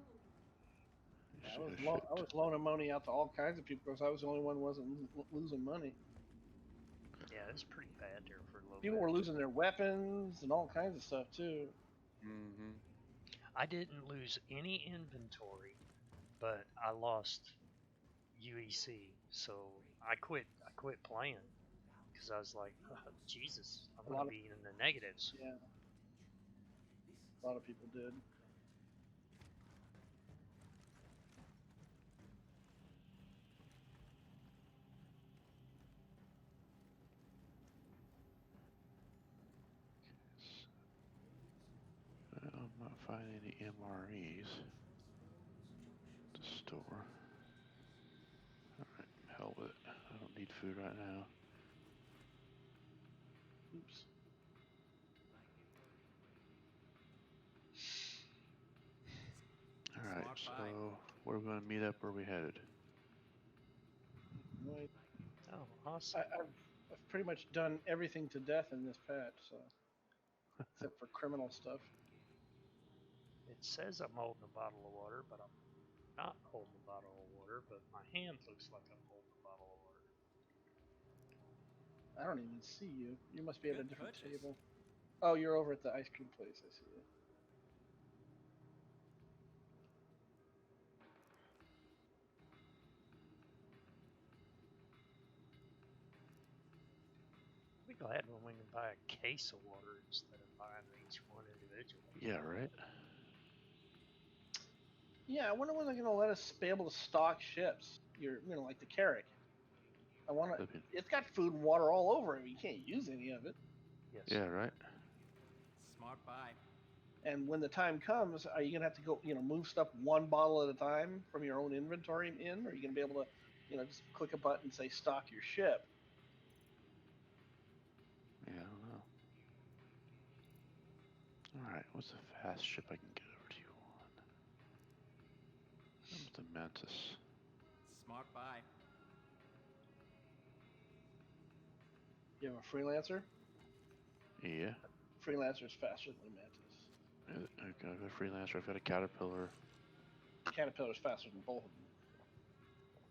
I was loaning money out to all kinds of people because I was the only one who wasn't losing money. Yeah, it's pretty bad there for a little People bit. were losing their weapons and all kinds of stuff too. Mm-hmm. I didn't lose any inventory, but I lost UEC, so I quit. I quit playing because I was like, oh, Jesus, I'm A going lot to of be in the negatives. yeah, a lot of people did. I'm not finding any MREs to store. Alright, hell with it. I don't need food right now. Oops. Alright, Smart buy. so we're going to meet up where we headed. Wait, Oh, awesome. I've pretty much done everything to death in this patch, so except for criminal stuff. It says I'm holding a bottle of water, but I'm not holding a bottle of water, but my hand looks like I'm holding a bottle of water. I don't even see you. You must be at a Good different purchase. table. Oh, you're over at the ice cream place. I see you. I'll be glad when we can buy a case of water instead of buying each one individually. Yeah, right? Yeah, I wonder when they're gonna let us be able to stock ships. Like the Carrack. I want to. Flipping. It's got food and water all over it. But you can't use any of it. Yes. Yeah, right? Smart buy. And when the time comes, are you gonna have to go, move stuff one bottle at a time from your own inventory in, or are you gonna be able to, just click a button and say stock your ship? Yeah, I don't know. Alright, what's the fast ship I can get over to you on? Comes the Mantis. Smart buy. You have a freelancer. Yeah. Freelancer's faster than a Mantis. I've got a freelancer, I've got a Caterpillar. Caterpillar's faster than both of them.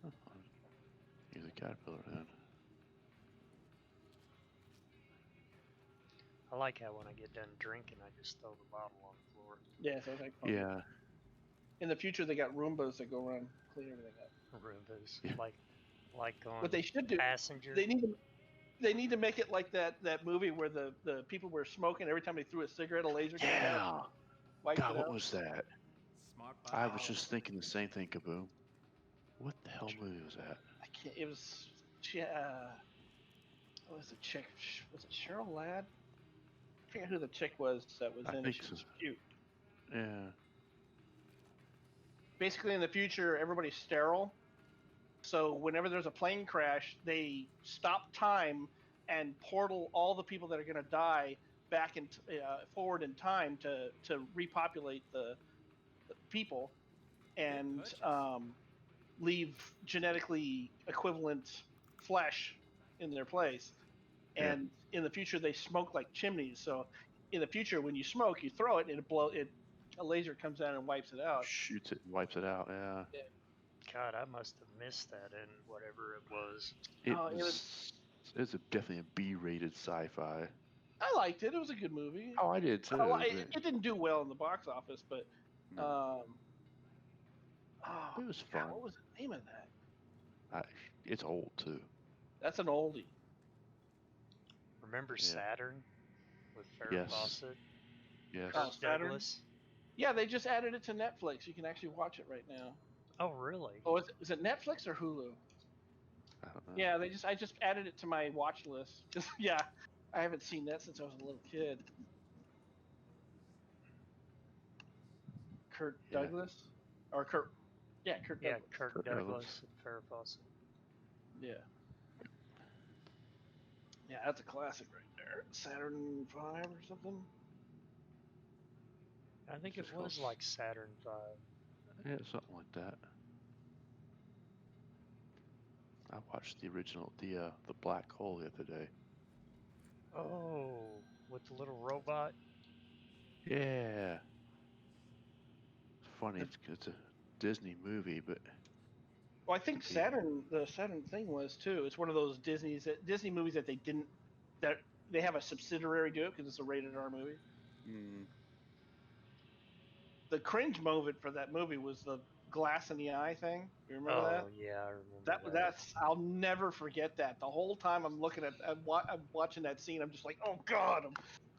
Oh, I'll use a Caterpillar then. I like how when I get done drinking, I just throw the bottle on the floor. Yeah, so it's like Yeah. in the future they got Roombas that go around clean everything up. Roombas, Yeah. like on What they should do, Passenger. they need to make it like that movie where the people were smoking every time they threw a cigarette, a laser came out, Yeah. wiped God, it what out. was that? Smart buy. I was just thinking the same thing, Kaboom. What the hell movie was that? I can't. It was. What was the chick? Was it Cheryl Ladd? I forget who the chick was that was I in it. think She so. was cute. Yeah. Basically, in the future, everybody's sterile. So whenever there's a plane crash, they stop time and portal all the people that are going to die back and forward in time to repopulate the people and leave genetically equivalent flesh in their place. Yeah. And in the future, they smoke like chimneys. So in the future, when you smoke, you throw it and a laser comes down and wipes it out. Shoots it and wipes it out, yeah. God, I must have missed that in whatever it was. It's definitely a B-rated sci-fi. I liked it. It was a good movie. Oh, I did too. It didn't do well in the box office, but No. It was God, fun. what was the name of that? It's old too. That's an oldie. Remember Yeah. Saturn with Farrah Yes. Fawcett? Yes. Oh, Kirk Saturn? Douglas? Yeah, they just added it to Netflix. You can actually watch it right now. Oh, really? Oh, is it Netflix or Hulu? I don't know. Yeah, I just added it to my watch list. Yeah, I haven't seen that since I was a little kid. Kirk Yeah. Douglas, or Kirk? Yeah, Kirk Yeah, Douglas. Kirk Kirk Douglas Douglas. and Farrah Fawcett. Yeah. Yeah, that's a classic right there. Saturn V or something. I think it Just was called- like Saturn V. Yeah, something like that. I watched the original, the Black Hole the other day. Oh, with the little robot? Yeah. It's funny. It's a Disney movie, but Well, I think Yeah. the Saturn thing was too. It's one of those Disney movies that that they have a subsidiary do it because it's a rated R movie. the cringe moment for that movie was the glass in the eye thing. You remember that? Oh yeah, I remember that. That's I'll never forget that. The whole time I'm looking at I'm watching that scene, I'm just like, oh god,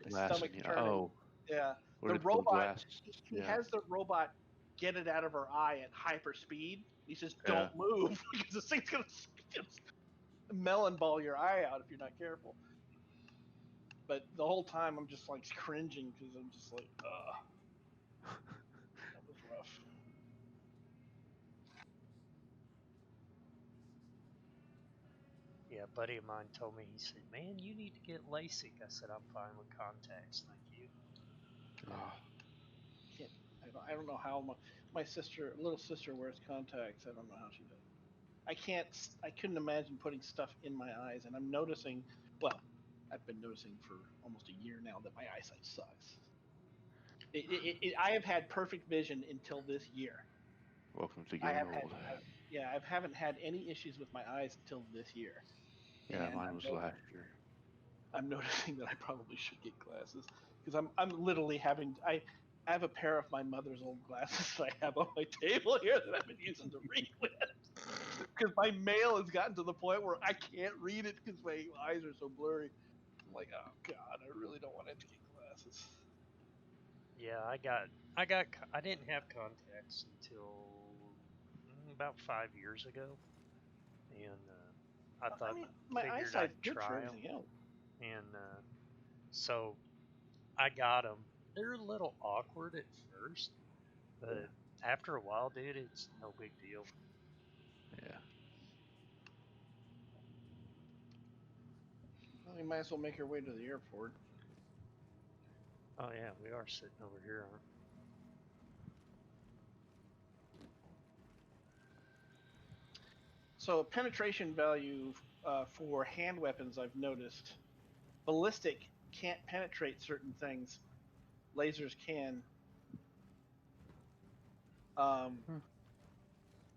my Glass stomach's in the turning. oh, Yeah, where the did the robot. glass? He Yeah, has the robot get it out of her eye at hyper speed. He says, Yeah. "Don't move because this thing's gonna just melon ball your eye out if you're not careful." But the whole time I'm just like cringing because I'm just like, that was rough. Yeah, a buddy of mine told me, he said, "Man, you need to get LASIK." I said, "I'm fine with contacts, thank you." Can't, I don't know how my little sister wears contacts. I don't know how she does. I couldn't imagine putting stuff in my eyes, and I'm noticing. Well, I've been noticing for almost a year now that my eyesight sucks. I have had perfect vision until this year. welcome to I getting have old. I haven't had any issues with my eyes until this year. Yeah, And mine was last year. I'm noticing that I probably should get glasses because I'm literally having I have a pair of my mother's old glasses that I have on my table here that I've been using to read with. Because my mail has gotten to the point where I can't read it because my eyes are so blurry. I'm like, oh god, I really don't want to have to get glasses. Yeah, I didn't have contacts until about 5 years ago, and I thought I mean, my figured eyesight's I'd good for try them, everything else. and so I got them. They're a little awkward at first, but after a while, dude, it's no big deal. Yeah. Well, we might as well make our way to the airport. Oh yeah, we are sitting over here, aren't So penetration value for hand weapons, I've noticed, ballistic can't penetrate certain things. Lasers can. Hmm.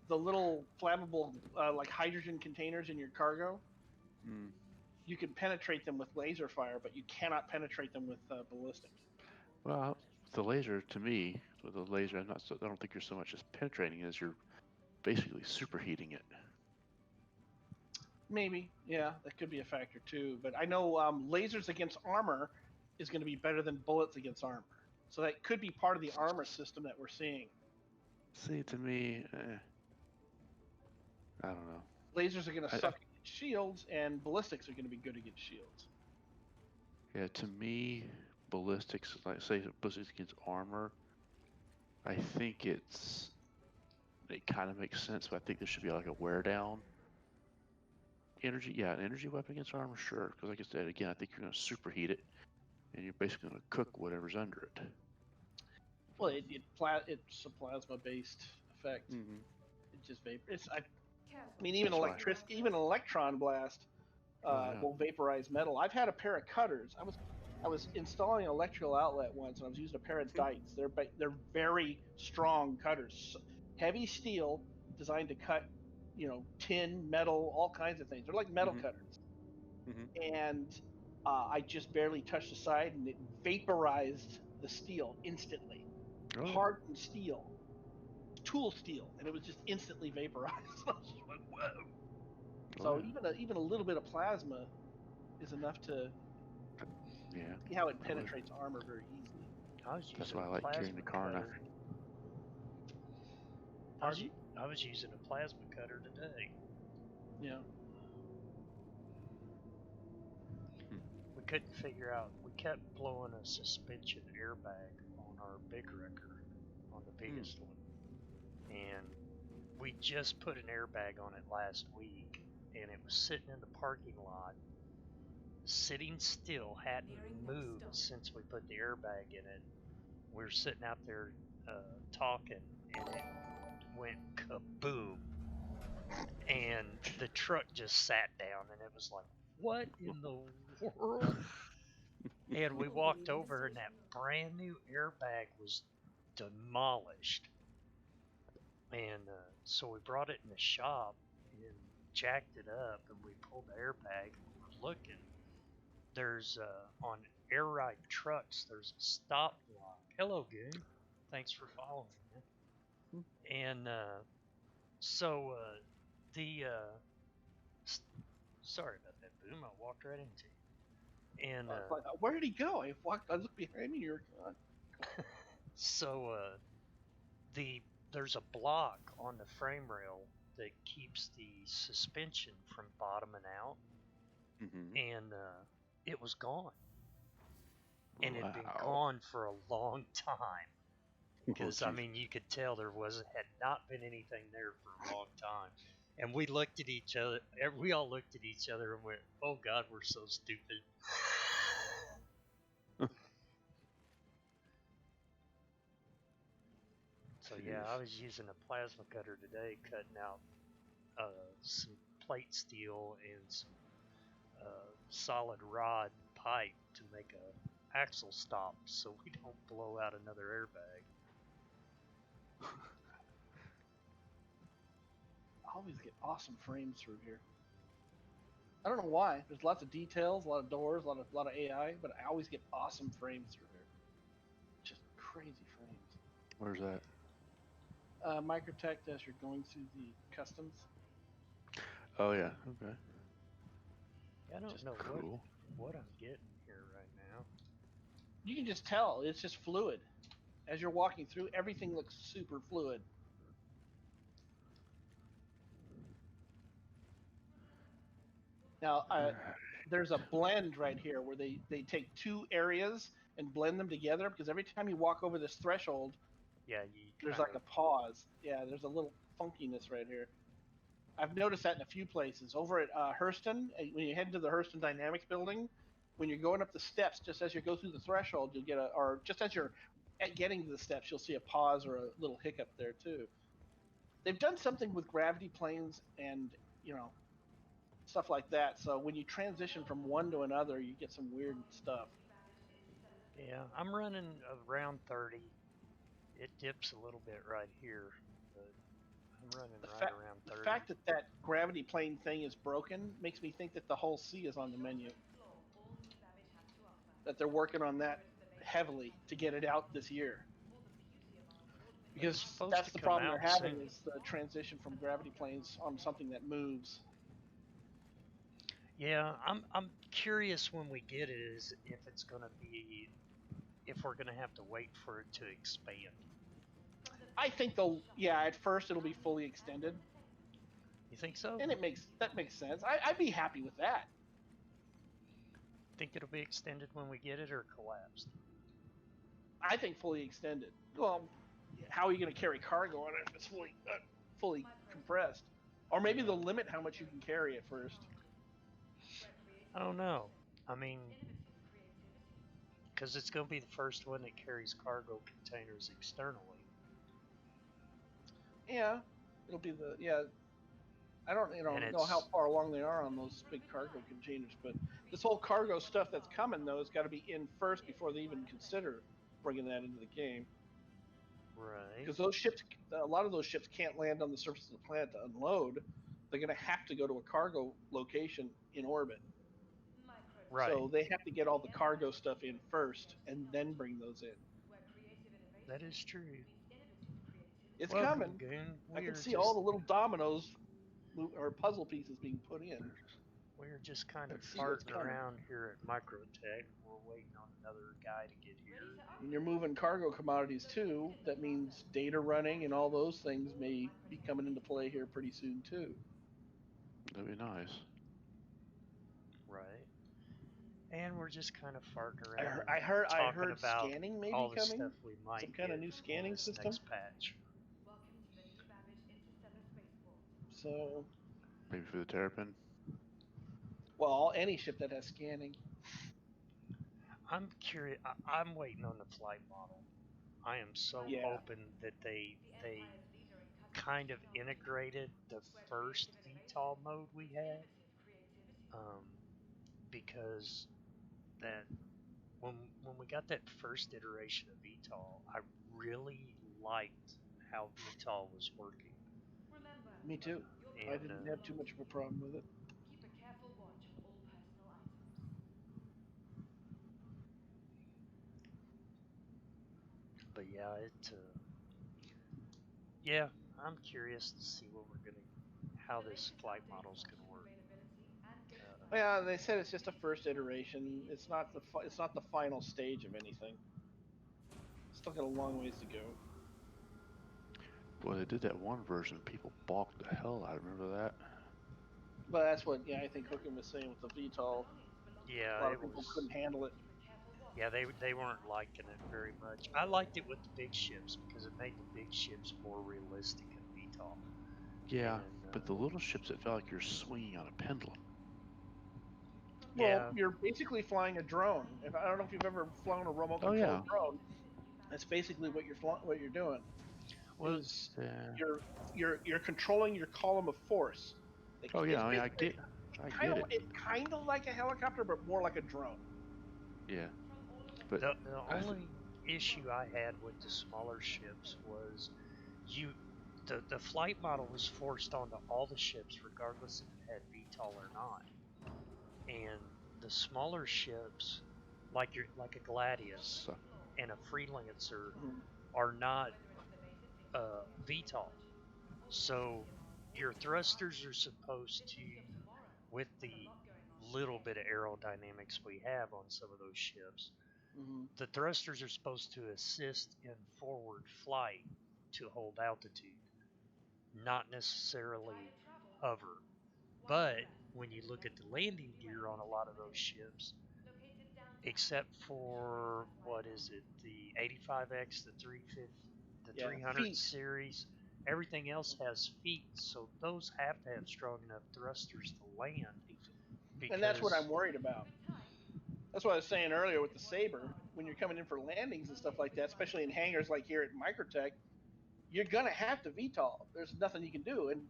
The little flammable like hydrogen containers in your cargo, Mm. you can penetrate them with laser fire, but you cannot penetrate them with ballistic. Well, the laser to me, with the laser, I don't think you're so much as penetrating as you're basically superheating it. Maybe, yeah, that could be a factor too. But I know lasers against armor is going to be better than bullets against armor. So that could be part of the armor system that we're seeing. See, to me, I don't know. Lasers are going to I, suck against shields, and ballistics are going to be good against shields. yeah, to me, ballistics, like say ballistics against armor, I think it kind of makes sense, but I think there should be like a wear down. Energy, yeah, an energy weapon against armor, sure. Because like I said, again, I think you're going to superheat it, and you're basically going to cook whatever's under it. Well, it's a plasma-based effect. Mm-hmm. It just vapor. I Careful. mean, even That's why. even an electron blast Yeah. will vaporize metal. I've had a pair of cutters. I was installing an electrical outlet once, and I was using a pair of dites. They're very strong cutters, heavy steel, designed to cut, tin, metal, all kinds of things. They're like metal Mhm. cutters. Mhm. And I just barely touched the side, and it vaporized the steel instantly. Oh. Hardened steel, tool steel, and it was just instantly vaporized. I was just like, whoa. So even a little bit of plasma is enough to see how it penetrates armor very easily. That's why I like carrying the car now. I was using a plasma cutter today. Yeah. We couldn't figure out. We kept blowing a suspension airbag on our big wrecker, on the biggest one, and we just put an airbag on it last week, and it was sitting in the parking lot, sitting still, hadn't moved since we put the airbag in it. We were sitting out there talking, and it went kaboom, and the truck just sat down, and it was like, what in the world? And we walked over, and that brand new airbag was demolished. And so we brought it in the shop and jacked it up, and we pulled the airbag, and we were looking. There's on air ride trucks, there's a stop block. Hello, Goon. Thanks for following, man. Hmm. And so the s- sorry about that, Boom. I walked right into you. And It's like, where did he go? I looked behind me. You're gone. so there's a block on the frame rail that keeps the suspension from bottoming out, Mm-hmm. and it was gone, and it had been Wow. gone for a long time. Oh, Because I geez. mean, you could tell there had not been anything there for a long time, and we looked at each other. We all looked at each other and went, "Oh God, we're so stupid." So yeah, I Jeez. was using a plasma cutter today, cutting out some plate steel and some solid rod pipe to make a axle stop, so we don't blow out another airbag. I always get awesome frames through here. I don't know why. There's lots of details, a lot of doors, a lot of AI, but I always get awesome frames through here. Just crazy frames. Where's that? Microtech as you're going through the customs. Oh yeah. Okay. I don't Just know Cool. what I'm getting here right now. You can just tell it's just fluid. As you're walking through, everything looks super fluid. Now, there's a blend right here where they take two areas and blend them together because every time you walk over this threshold, Yeah, there's like a pause. Yeah, there's a little funkiness right here. I've noticed that in a few places. Over at Hurston, when you head into the Hurston Dynamics building, when you're going up the steps, just as you go through the threshold, you'll get or just as you're getting to the steps, you'll see a pause or a little hiccup there too. They've done something with gravity planes and, stuff like that. So when you transition from one to another, you get some weird stuff. Yeah, I'm running around 30. It dips a little bit right here, but I'm running right around The 30. fact that that gravity plane thing is broken makes me think that the whole sea is on the menu. That they're working on that heavily to get it out this year. It's Because supposed that's to the come problem they're out having soon. is the transition from gravity planes on something that moves. Yeah, I'm curious when we get it is if it's gonna be if we're gonna have to wait for it to expand. I think they'll, yeah, at first it'll be fully extended, You think so? and that makes sense. I'd be happy with that. Think it'll be extended when we get it or collapsed? I think fully extended. Well, how are you going to carry cargo on it if it's fully compressed? Or maybe they'll limit how much you can carry at first. I don't know. I mean, because it's gonna be the first one that carries cargo containers externally. Yeah, it'll be yeah. I don't And know how it's far along they are on those big cargo containers, but this whole cargo stuff that's coming though has got to be in first before they even consider bringing that into the game. right. Because those ships, a lot of those ships can't land on the surface of the planet to unload. They're going to have to go to a cargo location in orbit. Right. So they have to get all the cargo stuff in first and then bring those in. That is true. It's Welcome, coming. Goon. I can We're see just all the little dominoes or puzzle pieces being put in. we're just kind of Let's see what's farting coming. around here at Microtech. We're waiting on another guy to get here. When you're moving cargo commodities too, that means data running and all those things may be coming into play here pretty soon too. That'd be nice. Right. And we're just kind of farting I around. heard talking about scanning may all be the coming. stuff we might Some kind of get new in scanning this system. next patch. So, Maybe for the Terrapin. well, any ship that has scanning. I'm curious. I'm waiting on the flight model. I am so Yeah. hoping that they kind of integrated the first VTOL mode we had, because that when we got that first iteration of VTOL, I really liked how VTOL was working. Me too. And, I didn't have too much of a problem with it. Keep a careful watch on all personal items. But yeah, yeah, I'm curious to see what we're gonna, how this flight model's gonna work. Yeah, they said it's just a first iteration. It's not the final stage of anything. Still got a long ways to go. Well, they did that one version. People balked the hell out. Remember that? But that's what I think Hookham was saying with the VTOL. Yeah, A lot it of people was. couldn't handle it. Yeah, they weren't liking it very much. I liked it with the big ships because it made the big ships more realistic in VTOL. Yeah, And, but the little ships, it felt like you're swinging on a pendulum. Well, yeah, you're basically flying a drone. I don't know if you've ever flown a remote Oh, controlled yeah. drone. That's basically what you're doing. well, Is Yeah. you're controlling your column of force. Oh, yeah. I mean, I basically get it. It's kind of like a helicopter, but more like a drone. Yeah. But the I only issue I had with the smaller ships was you, the flight model was forced onto all the ships regardless if it had VTOL or not. And the smaller ships, like a Gladius so, and a Freelancer, Mhm. are not VTOL. So your thrusters are supposed to, with the little bit of aerodynamics we have on some of those ships, Mhm. the thrusters are supposed to assist in forward flight to hold altitude, not necessarily hover. But when you look at the landing gear on a lot of those ships, except for what is it, the 85X, the 350, the Yeah, 300 feet. series, everything else has feet, so those have to have strong enough thrusters to land. And that's what Because I'm worried about. That's what I was saying earlier with the Saber. When you're coming in for landings and stuff like that, especially in hangars like here at Microtech, you're gonna have to VTOL. There's nothing you can do, and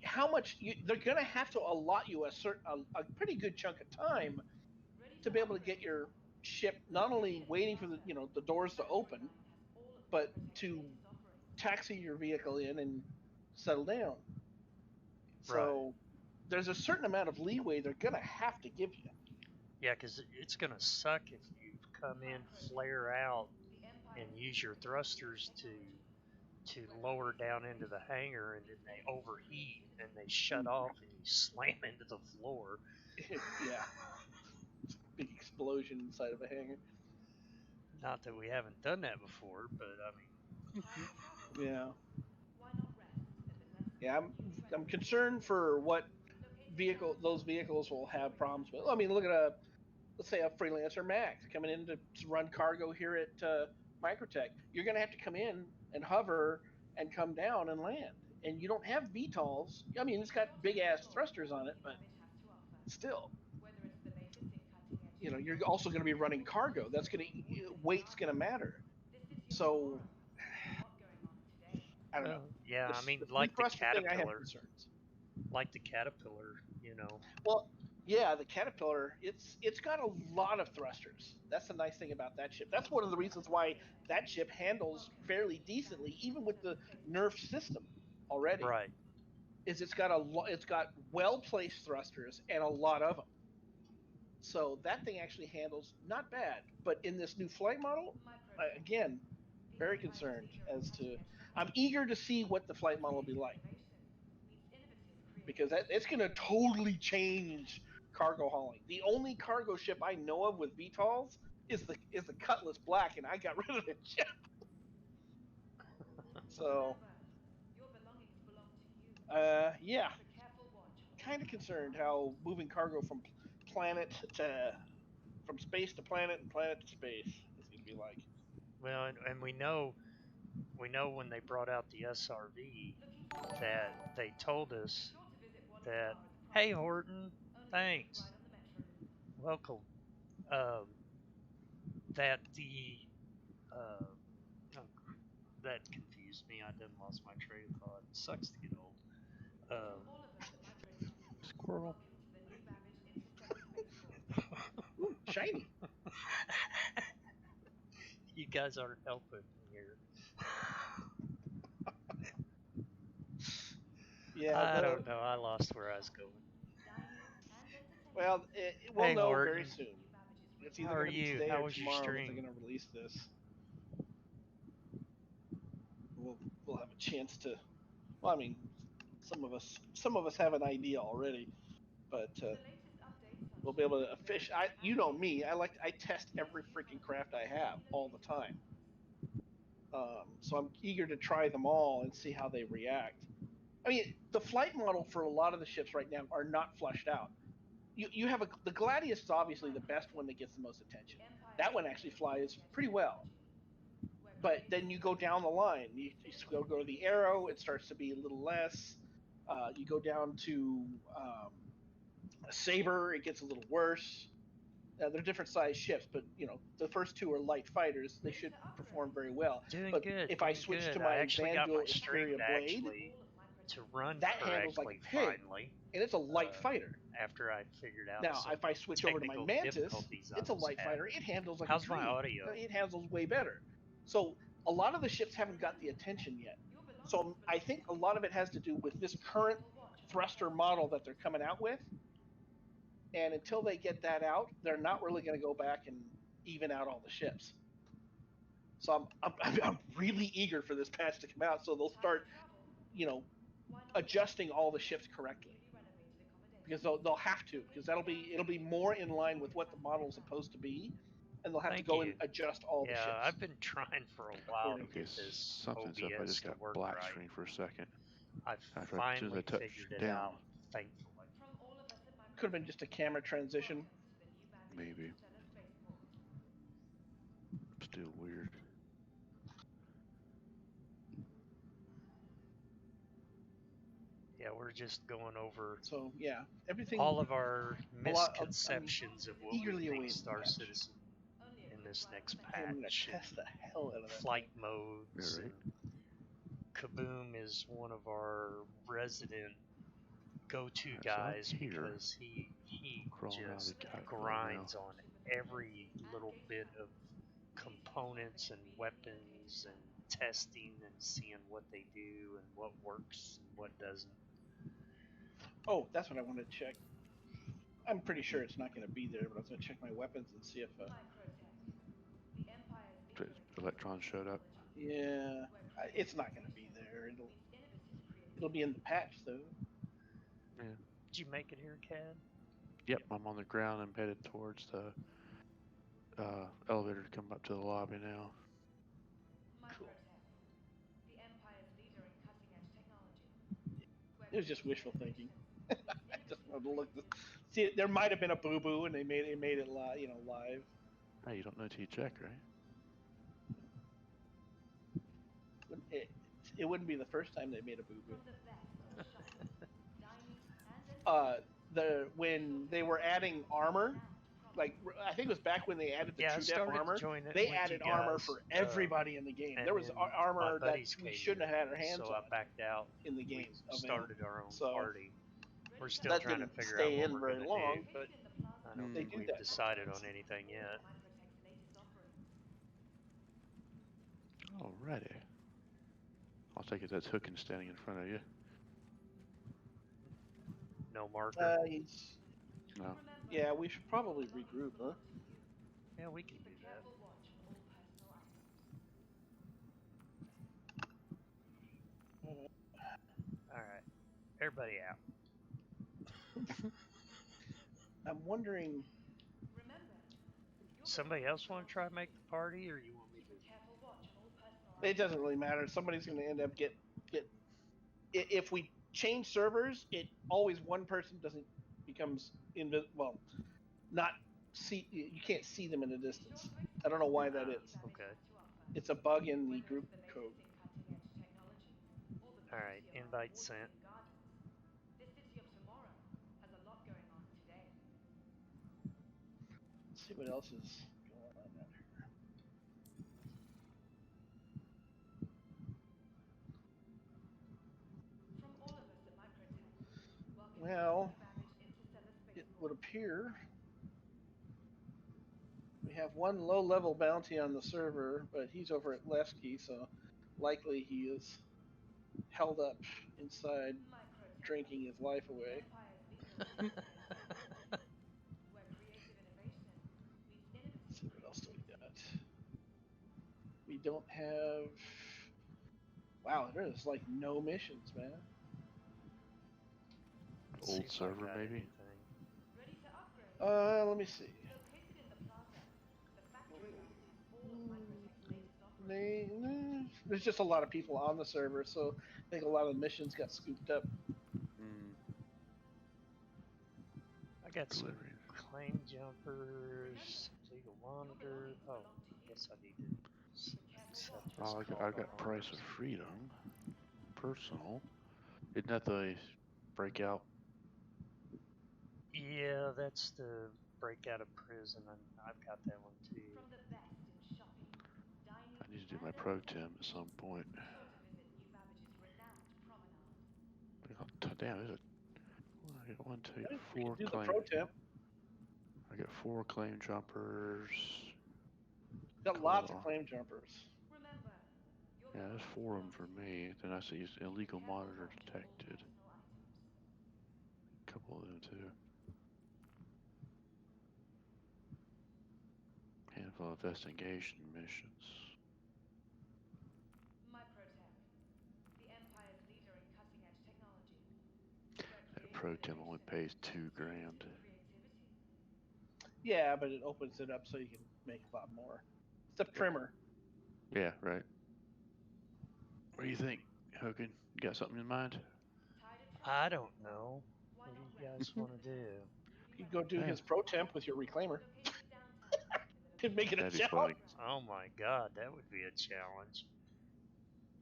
how much they're gonna have to allot you a pretty good chunk of time to be able to get your ship not only waiting for the doors to open, but to taxi your vehicle in and settle down. right, So there's a certain amount of leeway they're gonna have to give you. yeah, because it's gonna suck if you come in, flare out, and use your thrusters to lower down into the hangar, and then they overheat and they shut off, and you slam into the floor. Yeah, big explosion inside of a hangar. Not that we haven't done that before, but I mean, Yeah, yeah. I'm concerned for what those vehicles will have problems with. I mean, look at let's say a Freelancer Max coming in to run cargo here at Microtech. You're going to have to come in and hover and come down and land, and you don't have VTOLs. I mean, it's got big ass thrusters on it, but still, you're also going to be running cargo. That's going to weight's going to matter. So I don't know. well, yeah, I mean, The free thruster thing, I have concerns. like the Caterpillar, you know. Well, yeah, the Caterpillar, it's got a lot of thrusters. That's the nice thing about that ship. That's one of the reasons why that ship handles fairly decently, even with the Nerf system already. Right. Is it's got well placed thrusters and a lot of them. So that thing actually handles not bad. But in this new flight model, again, very concerned as to. I'm eager to see what the flight model will be like, because it's going to totally change cargo hauling. The only cargo ship I know of with VTOLs is the Cutlass Black, and I got rid of the ship. So, yeah, kind of concerned how moving cargo from planet to from space to planet and planet to space is going to be like. Well, and we know when they brought out the SRV that they told us that, hey Horton, thanks, welcome. Um, that the uh, oh, that confused me. I done lost my train of thought. It sucks to get old. squirrel. Ooh, shiny. You guys aren't helping here. Yeah, I don't know. I lost where I was going. well, we'll Hey know very Horton, soon. It's how either are going to be you? today How or was your tomorrow that they're stream? going to release this. we'll have a chance to. Well, I mean, some of us have an idea already, but The latest updates on we'll be able to ships fish. and You know me. I test every freaking craft I have all the time. So I'm eager to try them all and see how they react. I mean, the flight model for a lot of the ships right now are not fleshed out. You have the Gladius is obviously the best one that gets the most attention. That one actually flies pretty well. But then you go down the line. You go to the Arrow, it starts to be a little less. You go down to a Saber, it gets a little worse. They're different size ships, but the first two are light fighters. They should perform very well. Doing But good. if I doing switch good. to my I actually got Evangel my stream Asperia to Blade, actually to run that handles like correctly a pig, finally. and it's a light fighter. After I figured out Now, some if I switch over to my technical Mantis, difficulties I it's a was light fighter. having. It handles like How's a dream. my audio? It handles way better. So a lot of the ships haven't got the attention yet. So I think a lot of it has to do with this current thruster model that they're coming out with. And until they get that out, they're not really going to go back and even out all the ships. So I'm really eager for this patch to come out, so they'll start, adjusting all the ships correctly. Because they'll have to, because it'll be more in line with what the model is supposed to be, and they'll have to go and adjust all the ships. Yeah, I've been trying for a while to Okay, get this something's up. I OBS just to got work black right. screen for a second. I've As soon as finally I touched figured it down. out, thankfully. Could have been just a camera transition. Maybe. Still weird. Yeah, we're just going over So yeah, everything. all of our a lot of- misconceptions of what eagerly we think awaited Star patch. Citizen in this next I'm gonna patch. test the hell out of that. Flight modes. Yeah, right. And Kaboom is one of our resident go-to Alright, so I'm guys here. because he Crawling out of just the cockpit grinds now. on every little bit of components and weapons and testing and seeing what they do and what works and what doesn't. Oh, that's what I wanted to check. I'm pretty sure it's not going to be there, but I was going to check my weapons and see if. Electron showed up. Yeah, it's not going to be there. It'll be in the patch though. Yeah. Did you make it here, Cad? Yep, I'm on the ground. I'm headed towards the elevator to come up to the lobby now. Cool. It was just wishful thinking. I just wanted to look. See, there might have been a boo boo, and they made it live. Hey, you don't know till you check, right? It wouldn't be the first time they made a boo boo. When they were adding armor, like I think it was back when they added the True Depth armor, they added armor for everybody in the game. There was armor that we shouldn't have had our hands so on. I backed out. In the game, we started our own so party. We're still that trying to didn't figure stay out in what we're very gonna long, do. but I don't they think do we've that. decided on anything yet. Alrighty. I'll take it that's Hookin standing in front of you. No marker. No. Yeah, we should probably regroup, huh? Yeah, we can do that. Alright. Everybody out. I'm wondering. Somebody else want to try to make the party, or you want me to? It doesn't really matter. Somebody's going to end up get. If we change servers, it always one person becomes invisible. Well, not see. You can't see them in a distance. I don't know why that is. Okay. It's a bug in the group code. Alright, invite sent. Let's see what else is going on out here. Well, it would appear we have one low-level bounty on the server, but he's over at Lefsky, so likely he is held up inside, drinking his life away. Let's see what else do we got. We don't have. Wow, there's like no missions, man. Let's see Old if I server, got maybe? anything. Ready to upgrade? Let me see. Located in the plaza, the factory contains all of Microtech's latest offerings. There's just a lot of people on the server, so I think a lot of the missions got scooped up. Mm, I got some delivery. claim jumpers, legal monitor. Oh, I guess I need to accept this Oh, call I to got Price of arms. Freedom. Personal. Isn't that the breakout? Yeah, that's the breakout of prison, and I've got that one too. From the best in shopping, dining, I need to do my and pro entertainment, temp at some point. be sure to visit New Babbage's renowned promenade. Oh, damn, there's a. I got one, two, I think we four could do the claim. pro temp. I got 4 claim jumpers. Got lots of Cool. claim jumpers. Remember, your Yeah, there's belongings 4 of them belong for to you. me. Then I see illegal Careful monitor watch all detected. personal items. A couple of them too. Handful of investigation missions. Microtech, the Empire's leader in cutting-edge technology. Where That creative pro temp only innovation pays meets 2 grand. intuitive creativity. Yeah, but it opens it up so you can make a lot more. It's a primer. Yeah, right. What do you think, Hogan? You got something in mind? Tired of I trying? don't know. Why What do not you rest guys in want to the do? New You could go do Yeah. his pro temp with your reclaimer. Located downtown in the Could make it a That'd be challenge. funny. Oh my god, that would be a challenge.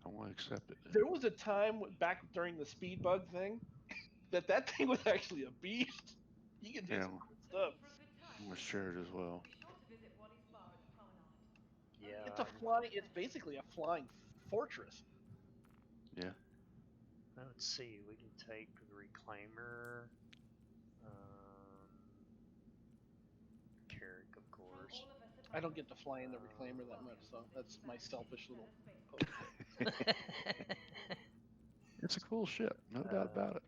I want to accept it. There was a time back during the speed bug thing that thing was actually a beast. You can do Yeah, some cool stuff. Looking for a good I'm time? gonna share it as well. Be sure to visit Wally's bar at the promenade. Yeah, It's a flying. It's basically a flying fortress. Yeah. let's see. We can take the reclaimer. Carrick, of From course. all of us at I don't get to Microtech, fly in the reclaimer that much, so welcome to that's New my Babbage's selfish little interstellar post. It's a cool ship, no doubt about it.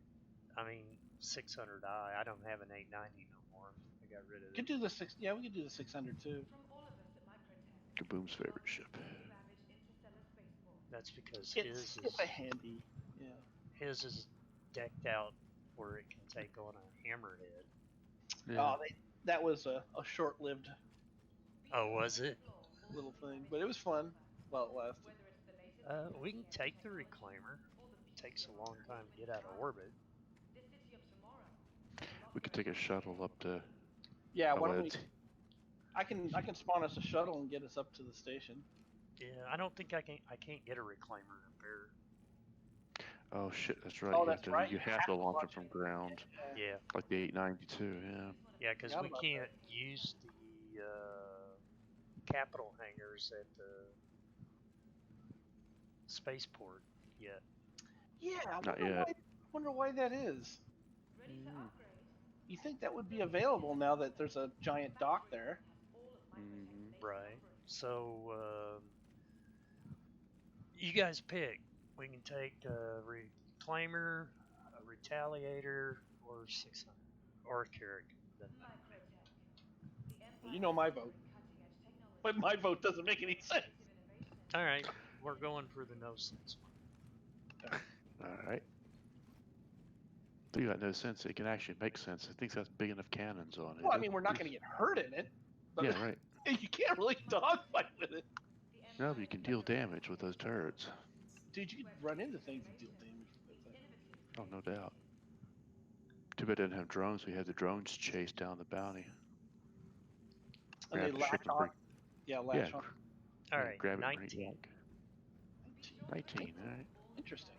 I mean, 600i. I don't have an 890 no more. I got rid of We could it. do the six. Yeah, we could do the 600 too. From all of us at Microtech, Kaboom's favorite welcome ship. to New Babbage Interstellar Spaceport. That's because It's a handy. Yeah. his is decked out where it can take on a hammerhead. Yeah. Oh, that was a short-lived Be Oh, sure to was it? explore all little of thing, Babbage's but it was fun offer. while it lasted. Whether it's the latest We can cutting-edge take the technology reclaimer. or the beauty Takes a of long time to get out of orbit. The city of tomorrow. We could take a shuttle up to Yeah, why don't we? Aled. I can spawn us a shuttle and get us up to the station. Yeah, I don't think I can't get a reclaimer up there. Oh shit, that's right. Oh, you that's have to, right. You have to launch it from ground, Yeah, like the 892. Yeah. yeah, because Forgot we about can't use the capital hangars at the spaceport yet. Yeah, I Not wonder yet. wonder why that is. Ready to Mm. upgrade? You think that would be available now that there's a giant dock there? Has all of Microtech's Mhm. latest Right. offerings. So you guys pick. We can take a reclaimer, a retaliator, or 600, or a Carrick. Doesn't matter. Microtech. The Empire's You know my leader vote. in cutting-edge technology. But my vote doesn't make any sense. Creative innovation. All right, we're going for the no sense one. All right. You got no sense. It can actually make sense. I think that's big enough cannons on it. Well, I mean, we're not going to get hurt in it. But Yeah, right. you can't really dogfight with it. The No, but you can deal damage with those turrets. Dude, you could run into things and deal damage with that thing. Oh, no doubt. Too bad it didn't have drones. We had the drones chase down the bounty. And they Grab the ship latch and on. bring. Yeah, latch Yeah. on. All Yeah, right, grab it and bring 19. it back. 19, all right. Interesting.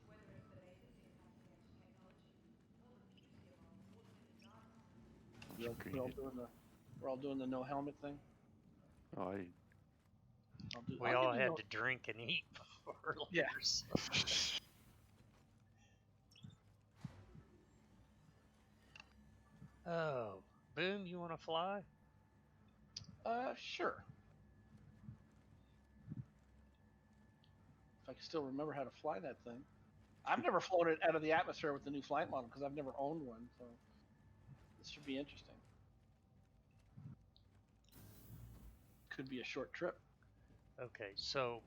Whether it's the latest in cutting-edge technology or the beauty of our award-winning gardens. We're all doing the no helmet thing. Oh, We I'll all give you had no- to drink and eat before Yeah. later, so. Oh, Boom, you want to fly? Sure. If I can still remember how to fly that thing. I've never flown it out of the atmosphere with the new flight model because I've never owned one, so this should be interesting. Could be a short trip. Okay, so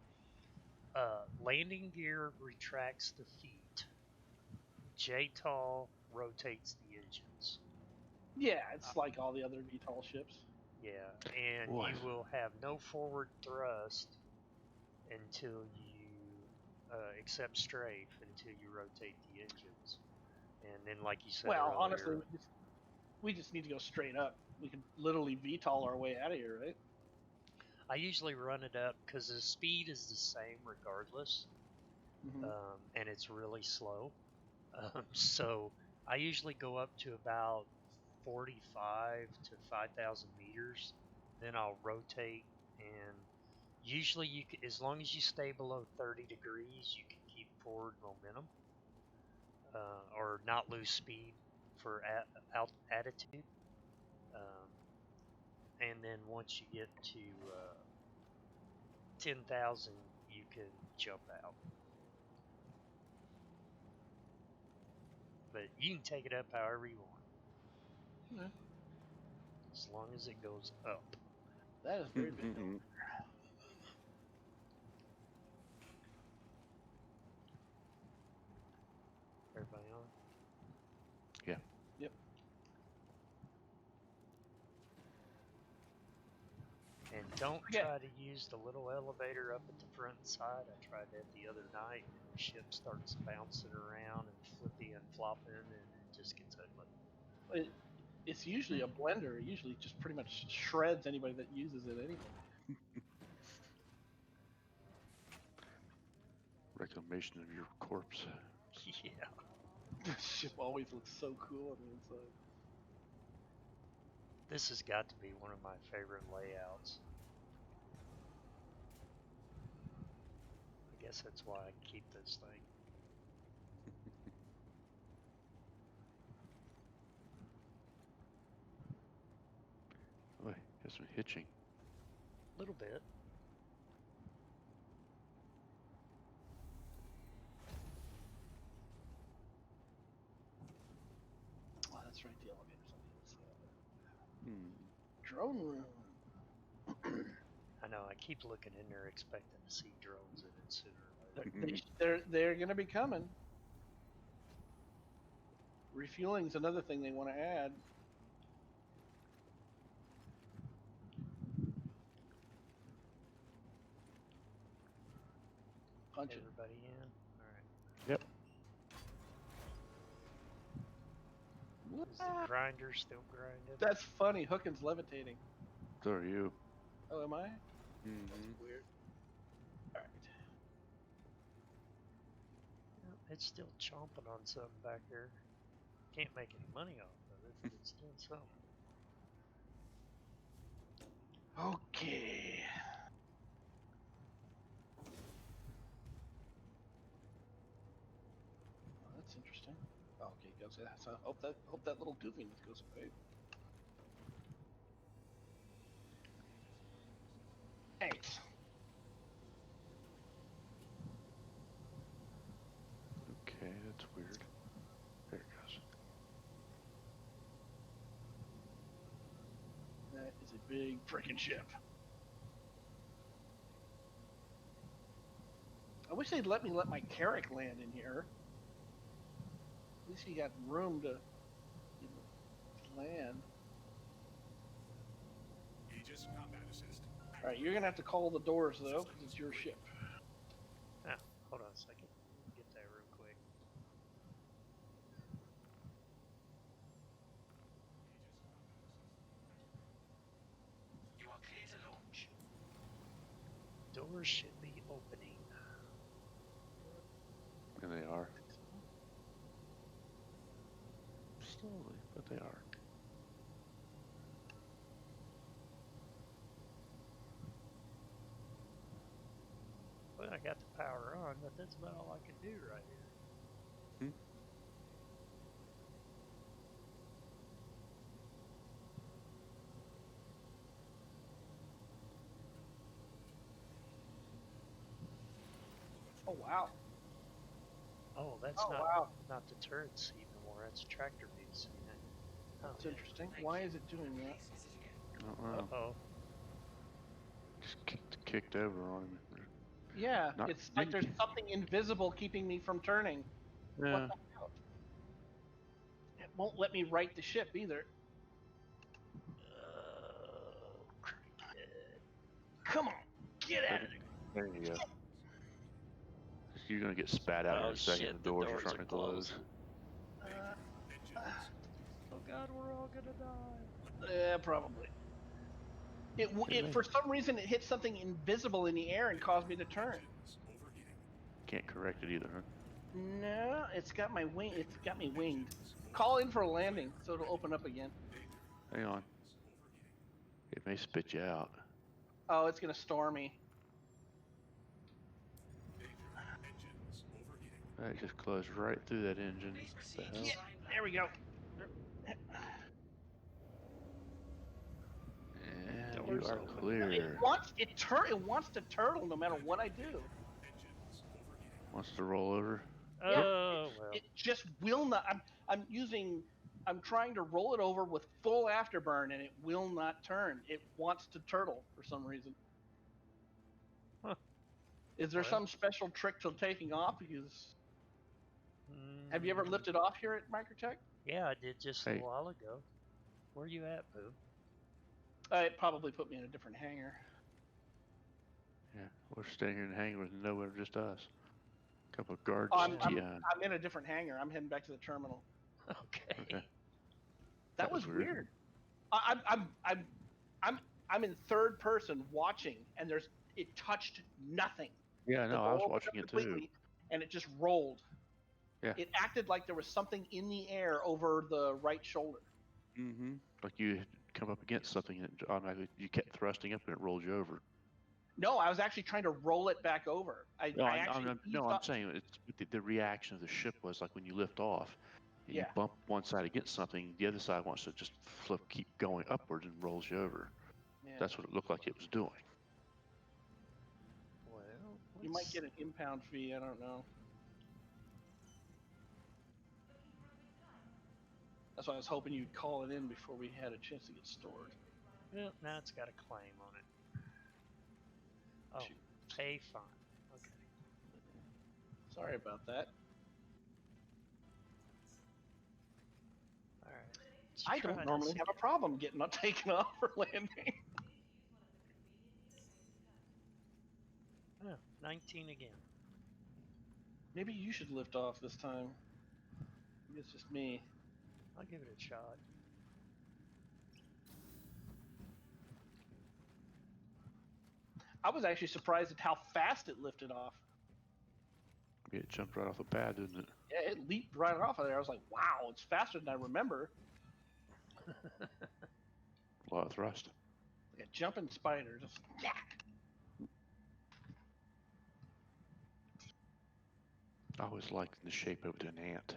Landing gear retracts the feet. JTOL rotates the engines. Yeah, it's like all the other VTOL ships. Yeah, and Boy. you will have no forward thrust until you accept strafe until you rotate the engines. And then, like you said Well, earlier, honestly, we just need to go straight up. We could literally VTOL our way out of here, right? I usually run it up because the speed is the same regardless, Mm-hmm. and it's really slow. So I usually go up to about 45 to 5,000 meters. Then I'll rotate, and usually you can, as long as you stay below 30 degrees, you can keep forward momentum or not lose speed for attitude. And then once you get to 10,000, you can jump out. But you can take it up however you want. Yeah. As long as it goes up. That is very big. Everybody on? Yeah. Yep. And don't Yeah. try to use the little elevator up at the front and side. I tried that the other night, and the ship starts bouncing around and flipping and flopping, and it just gets ugly. It's usually a blender. It usually just pretty much shreds anybody that uses it anyway. Reclamation of your corpse. Yeah. The ship always looks so cool on the inside. This has got to be one of my favorite layouts. I guess that's why I keep this thing. Boy, got some hitching. A little bit. Oh, that's right, the elevator's on the inside. Hmm. Drone room. I know, I keep looking in there expecting to see drones in it sooner or later. They're going to be coming. Refueling's another thing they want to add. Punch it. Everybody in? Alright. Yep. Is the grinder still grinding? That's funny. Hookin's levitating. So are you. Oh, am I? Mm-hmm. That's weird. Alright. Yep, it's still chomping on something back there. Can't make any money off of it, but it's doing something. Okay. Oh, that's interesting. Oh, okay, goes. So I hope that little goofiness goes away. Thanks. Okay, that's weird. There it goes. That is a big freaking ship. I wish they'd let my Carrack land in here. At least you got room to land. Aegis combat assist. Alright, you're gonna have to call the doors though, because it's your ship. Ah, hold on a second. Get that real quick. You are clear to launch. Doors should be opening. And they are. Slowly, but they are. Well, I got the power on, but that's about all I can do right here. Oh wow. Oh, that's Oh, not wow. not the turret seat anymore. That's tractor beam seat. That's interesting. Why is it doing that? I don't know. Oh, Just kicked over on him. Yeah, Not- it's like there's something invisible keeping me from turning. Yeah. What the hell? It won't let me right the ship either. Come on, get out of there. There you go. You're gonna get spat out in Oh, a second. shit, The doors are doors starting are to close. closing. Oh god, we're all gonna die. Yeah, probably. It may. for some reason it hit something invisible in the air and caused me to turn. Can't correct it either, huh? No, it's got my wing. It's got me winged. Call in for a landing so it'll open up again. Hang on. It may spit you out. Oh, it's gonna storm me. That just closed right through that engine. What the hell? Yeah, there we go. And you Doors are open. clear. It wants to turtle no matter what I do. Wants to roll over. Oh well. It just will not. I'm trying to roll it over with full afterburn and it will not turn. It wants to turtle for some reason. Huh. Is there Well. some special trick to taking off? Because have you ever lifted off here at Microtech? Yeah, I did just Hey. a while ago. Where you at, Boo? It probably put me in a different hangar. Yeah, we're staying here in the hangar with nowhere, just us. A couple of guards. Oh, I'm yeah. in a different hangar. I'm heading back to the terminal. Okay. Okay. That was weird. I'm in third person watching, and it touched nothing. Yeah, The no, I was door watching opened it up too. completely, and it just rolled. Yeah. It acted like there was something in the air over the right shoulder. Mm-hmm. Like you had come up against something and it automatically you kept thrusting up and it rolled you over. No, I was actually trying to roll it back over. I'm saying it's the reaction of the ship was like when you lift off, and you Yeah. bump one side against something, the other side wants to just keep going upwards and rolls you over. Yeah. That's what it looked like it was doing. Well, You might get an impound fee. I don't know. That's why I was hoping you'd call it in before we had a chance to get stored. Well, now it's got a claim on it. Oh, Shoot. pay fine. Okay. Sorry about that. All right. I don't normally have a problem getting taken off for landing. Oh, 19 again. Maybe you should lift off this time. Maybe it's just me. I'll give it a shot. I was actually surprised at how fast it lifted off. It jumped right off the pad, didn't it? Yeah, it leaped right off of there. I was like, wow, it's faster than I remember. A lot of thrust. Like a jumping spider. Just yeah. I always liked the shape of an ant.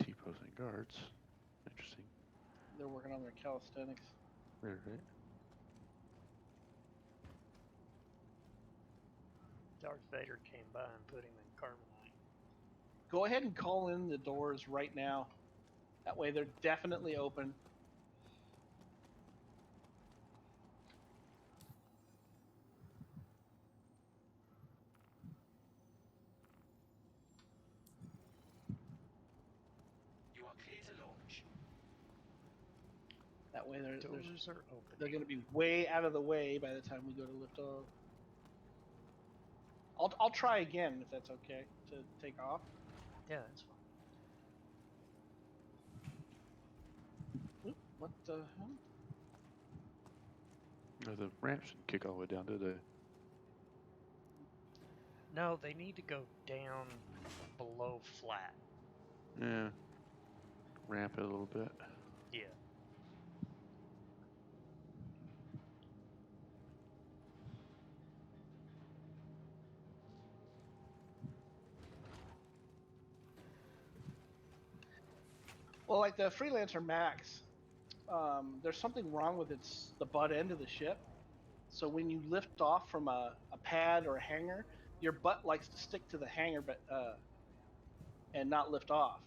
T-posing guards. Interesting. They're working on their calisthenics. There, right? Darth Vader came by and put him in carbonite. Go ahead and call in the doors right now. That way they're definitely open. You are clear to launch. That way Doors are open. they're going to be way out of the way by the time we go to lift off. I'll try again if that's okay to take off. Yeah, that's fine. Oop, what the hell? No, the ramps didn't kick all the way down, did they? No, they need to go down below flat. Yeah. Ramp it a little bit. Yeah. Well, like the Freelancer Max, there's something wrong with the butt end of the ship. So when you lift off from a pad or a hangar, your butt likes to stick to the hangar, but and not lift off.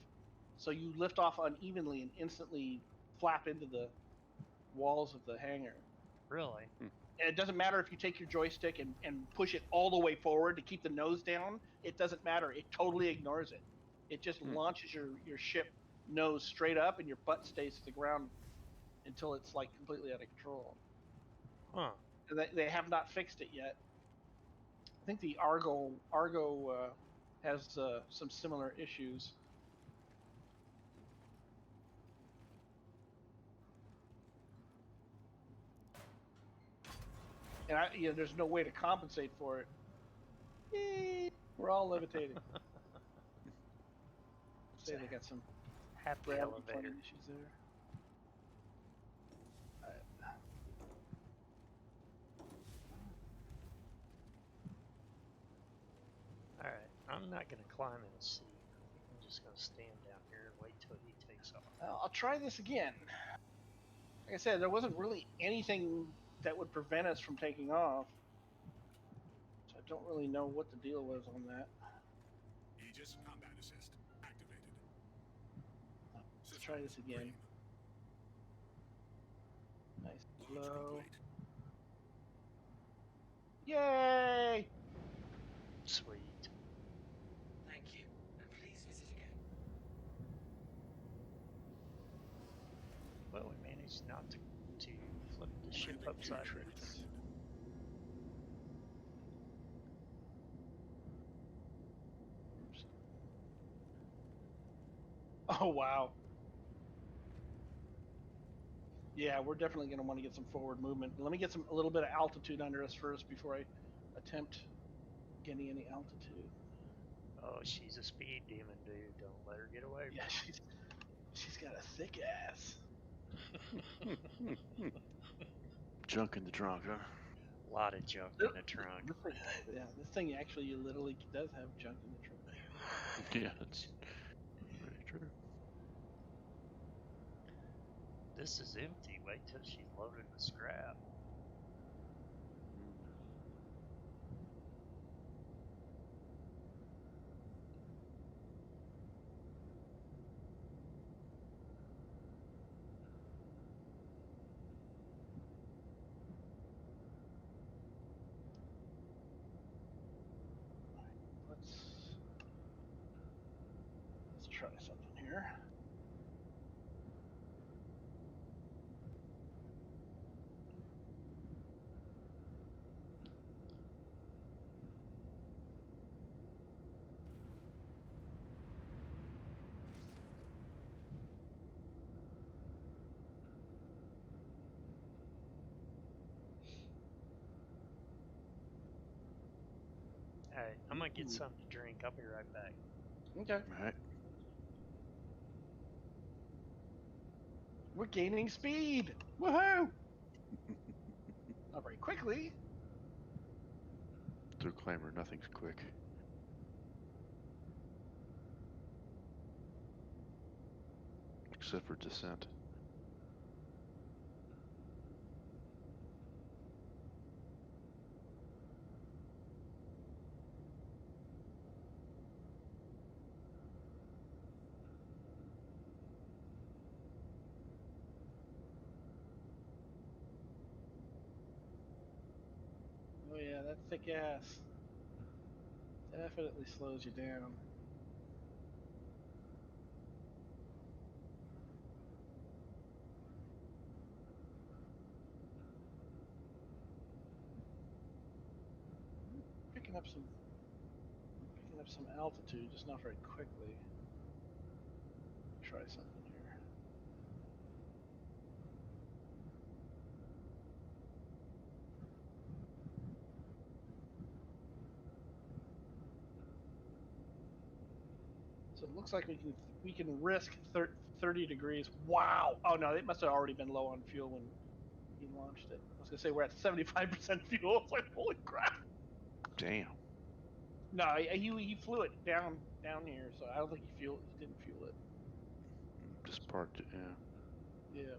so you lift off unevenly and instantly flap into the walls of the hangar. Really? And it doesn't matter if you take your joystick and push it all the way forward to keep the nose down. It doesn't matter. It totally ignores it. It just launches your ship nose straight up, and your butt stays to the ground until it's like completely out of control. Huh. And they have not fixed it yet. I think the Argo has some similar issues. And there's no way to compensate for it. Yay, we're all levitating. Say they got some Happy gravity elevator. plane issues there. All right, I'm not gonna climb in a seat. I'm just gonna stand down here and wait till he takes off. I'll try this again. Like I said, there wasn't really anything that would prevent us from taking off. So I don't really know what the deal was on that. Aegis combat assist activated. Let's try this again. Nice low. Yay! Sweet. Thank you, and please visit again. Well, we managed not to flip the ship upside down. Oh wow. Yeah, we're definitely going to want to get some forward movement. Let me get a little bit of altitude under us first before I attempt getting any altitude. Oh, she's a speed demon, dude. Don't let her get away. Yeah, she's got a thick ass. Junk in the trunk, huh? A lot of junk in the trunk. This thing actually literally does have junk in the trunk. Yeah, it's very true. This is empty. Wait till she's loaded with scrap. Let's try something here. Alright, I'm gonna get something to drink. I'll be right back. Okay. All right. We're gaining speed. Woohoo! Not very quickly. Through Claimer, nothing's quick. Except for descent. Oh yeah, that thick ass definitely slows you down. Picking up some altitude, just not very quickly. Try something here. So it looks like we can risk 30 degrees. Wow! Oh no, it must have already been low on fuel when he launched it. I was gonna say we're at 75% fuel. It's like holy crap! Damn. No, he flew it down here, so I don't think he didn't fuel it. Just parked it, yeah. Yeah.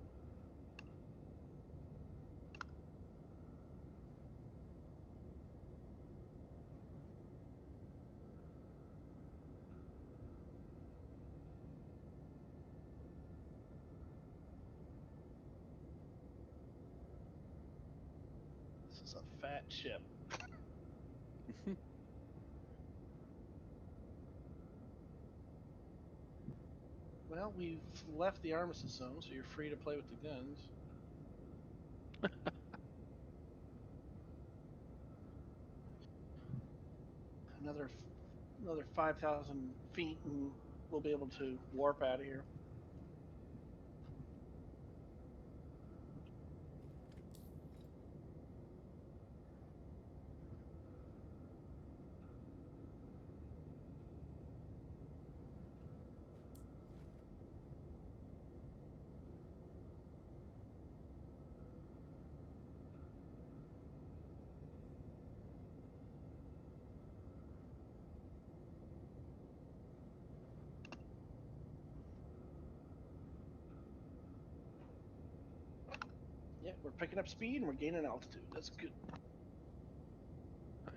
fat ship. Well, we've left the armistice zone, so you're free to play with the guns. Another 5,000 feet, and we'll be able to warp out of here. Yeah, we're picking up speed and we're gaining altitude. That's good. Nice.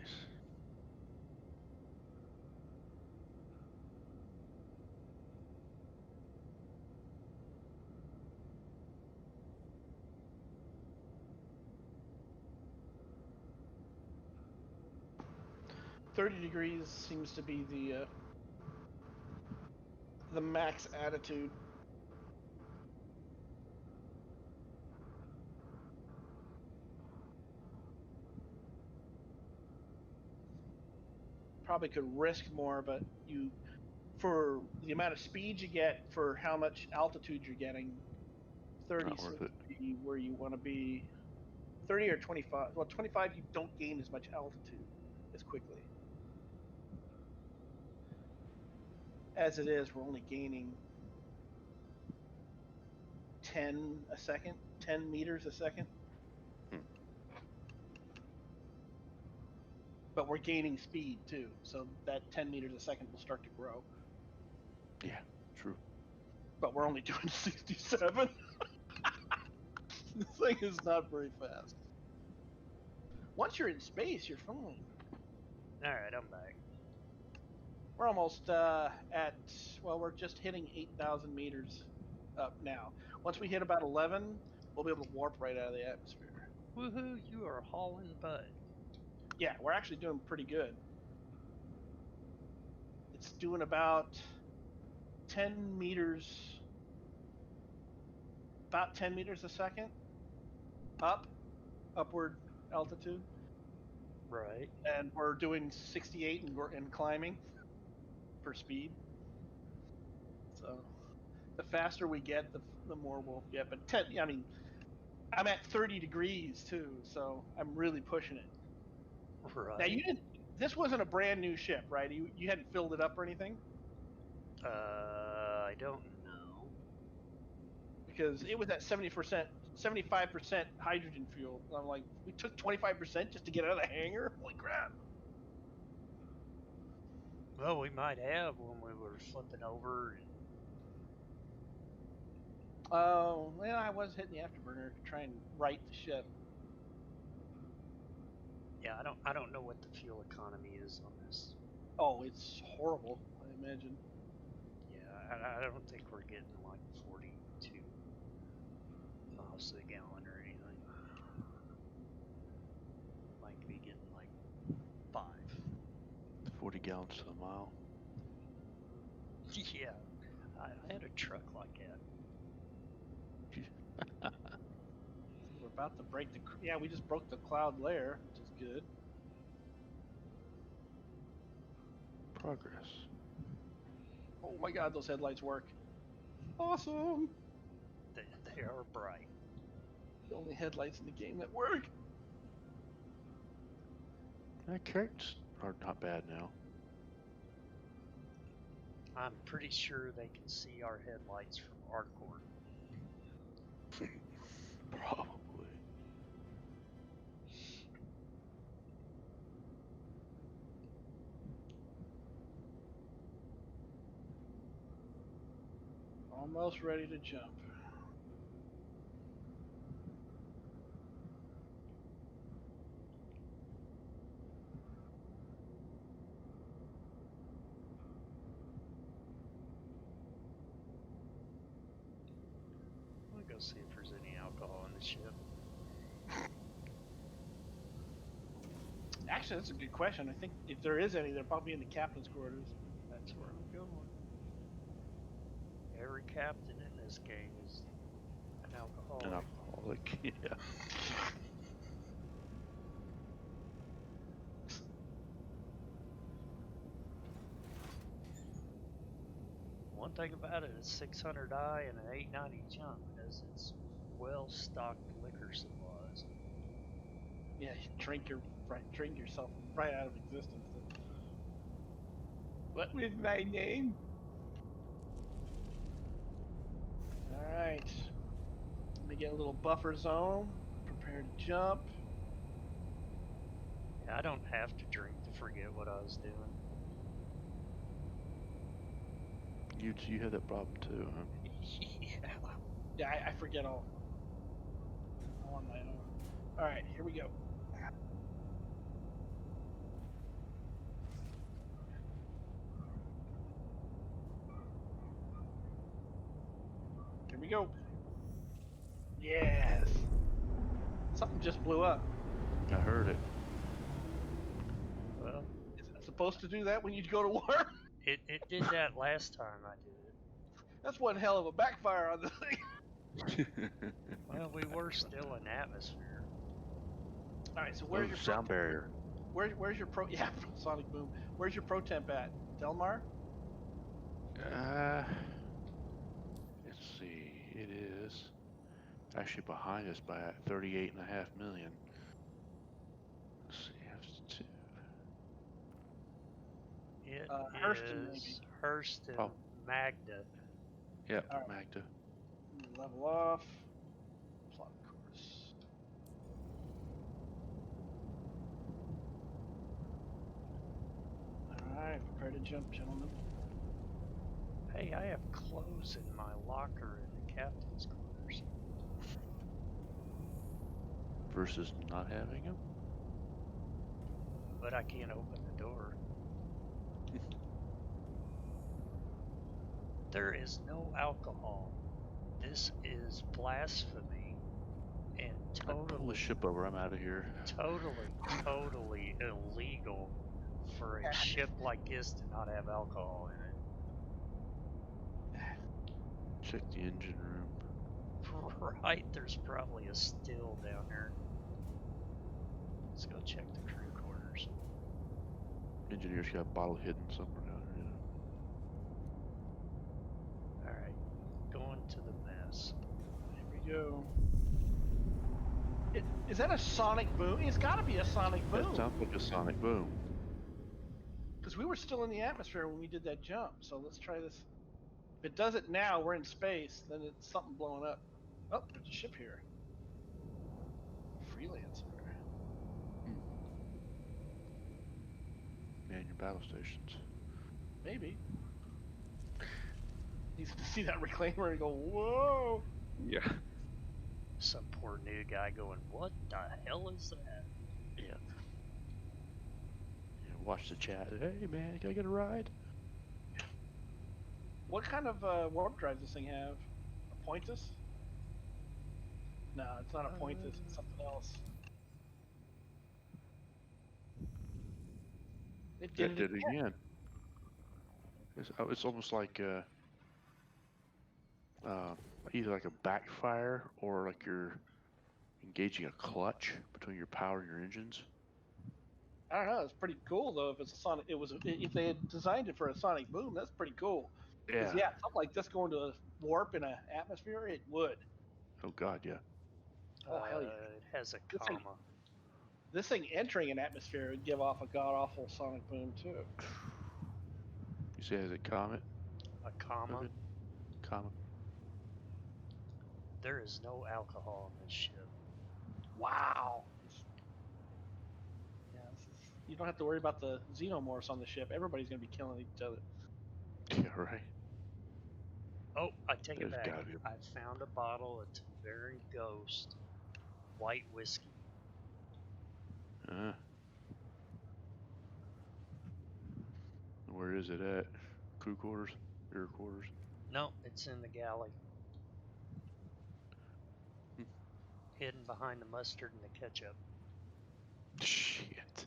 .30 degrees seems to be the max attitude. Probably could risk more, but for the amount of speed you get for how much altitude you're getting, 30 Not seems worth to it. be where you want to be. 30 or 25. Well, 25 you don't gain as much altitude as quickly. As it is, we're only gaining 10 a second, 10 meters a second. But we're gaining speed too, so that 10 meters a second will start to grow. Yeah, true. But we're only doing 67. This thing is not very fast. Once you're in space, you're fine. Alright, I'm back. We're almost well, we're just hitting 8,000 meters up now. Once we hit about 11, we'll be able to warp right out of the atmosphere. Woohoo, you are hauling butt. Yeah, we're actually doing pretty good. It's doing about 10 meters a second upward altitude. Right. And we're doing 68 and climbing for speed. So the faster we get, the more we'll get. But I mean, I'm at 30 degrees too, so I'm really pushing it. Right. Now this wasn't a brand new ship, right? You hadn't filled it up or anything? I don't know. Because it was at 75% hydrogen fuel. And I'm like, we took 25% just to get out of the hangar? Holy crap. Well, we might have when we were flipping over. Oh, well, I was hitting the afterburner to try and right the ship. Yeah, I don't know what the fuel economy is on this. Oh, it's horrible, I imagine. Yeah, I don't think we're getting like 42 miles to the gallon or anything. Might be getting like 5. 40 gallons to the mile. Yeah, I had a truck like that. We're about to break we just broke the cloud layer, which is good. Progress. Oh my god, those headlights work. Awesome! They are bright. The only headlights in the game that work. Carrots are not bad now. I'm pretty sure they can see our headlights from Arcord. Probably. Almost ready to jump. I'll go see if there's any alcohol in the ship. Actually, that's a good question. I think if there is any, they're probably in the captain's quarters. That's where I'm going. Every captain in this game is an alcoholic. An alcoholic. Yeah. One thing about it is 600 I and an 890 jump, as it's well-stocked liquor supplies. Yeah, you drink yourself right out of existence. What was my name? All right. Let me get a little buffer zone. Prepare to jump. Yeah, I don't have to drink to forget what I was doing. You had that problem too, huh? Yeah. Yeah, I forget all on my own. All right, here we go. Here we go. Yes. Something just blew up. I heard it. Well, Is it supposed to do that when you go to war? it did that last time I did it. That's one hell of a backfire on the thing. Well, we were still in atmosphere. All right, so where's your sound barrier? Where's your pro? Yeah, sonic boom. Where's your pro temp at? Delmar? Let's see. It is actually behind us by 38.5 million. Let's see. It Hurston, maybe. is Hurston, Oh. Magda. Yep, All right. Magda. Level off. Plot course. Alright, prepare to jump, gentlemen. Hey, I have clothes in my locker in the captain's quarters. Versus not having him. But I can't open the door. There is no alcohol. This is blasphemy and I'd pull the totally, ship over. I'm out of here. totally illegal for a ship like this to not have alcohol in Check the engine room. it. Right, there's probably a still down there. Let's go check the crew quarters. Engineer's got a bottle hidden somewhere down here. Alright, going to the mess. Here we go. Is that a sonic boom? It's got to be a sonic That boom. sounds like a sonic boom. Because we were still in the atmosphere when we did that jump. So let's try this. If it does it now, we're in space, then it's something blowing up. Oh, there's a ship here. Freelancer. Man, your battle stations. Maybe. Needs to see that reclaimer and go, whoa! Yeah. Some poor new guy going, what the hell is that? Yeah. Yeah. Watch the chat. Hey man, can I get a ride? What kind of warp drive does this thing have? A Pointus? No, it's not a Pointus, it's something else. It That did it again. again. It's almost like either like a backfire or like you're engaging a clutch between your power and your engines. I don't know. It's pretty cool though. If it's a sonic, if they had designed it for a sonic boom, that's pretty cool. Yeah. Yeah, something like this going to a warp in an atmosphere, it would. Oh god, yeah. Oh hell yeah! It has a This thing- comma. This thing entering an atmosphere would give off a god awful sonic boom too. You say it has a comet? A comma. Okay. Comet. There is no alcohol in this ship. Wow. Yeah, you don't have to worry about the xenomorphs on the ship. Everybody's gonna be killing each other. Yeah, right. Oh, I take it There's back. gotta be I found a bottle of Tavern Ghost white whiskey. Where is it at? Crew quarters? Rear quarters? No, it's in the galley. Hmm. Hidden behind the mustard and the ketchup. Shit.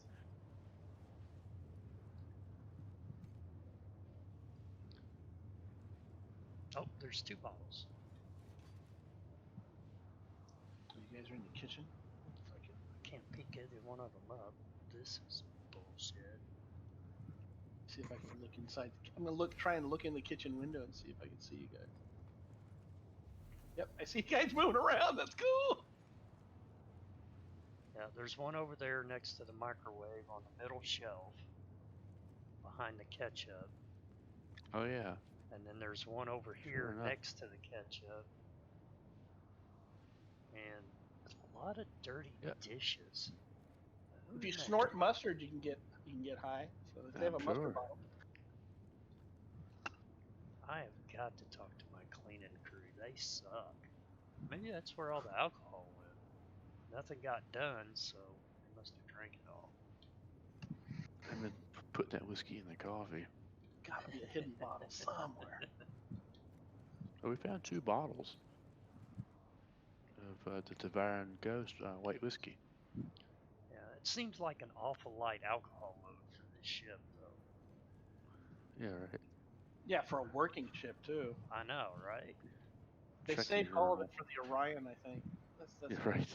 there's 2 bottles. You guys are in the kitchen. I can't pick either one of them up. This is bullshit. See if I can look inside. I'm gonna try and look in the kitchen window and see if I can see you guys. Yep, I see you guys moving around. That's cool. Yeah, there's one over there next to the microwave on the middle shelf behind the ketchup. Oh yeah. And then there's one over Sure here enough. next to the ketchup. And a lot of dirty Yep. dishes. If you snort mustard, you can get high. So if they have a I'm mustard sure. bottle. I have got to talk to my cleaning crew. They suck. Maybe that's where all the alcohol went. Nothing got done, so they must have drank it all. I've been putting that whiskey in the coffee. Gotta be a hidden bottle somewhere. Oh, we found 2 bottles of the Tavarin Ghost white whiskey. Yeah, it seems like an awful light alcohol load for this ship, though. Yeah, right. Yeah, for a working ship too. I know, right? They Check saved your, all of it for the Orion, I think. That's Yeah, right.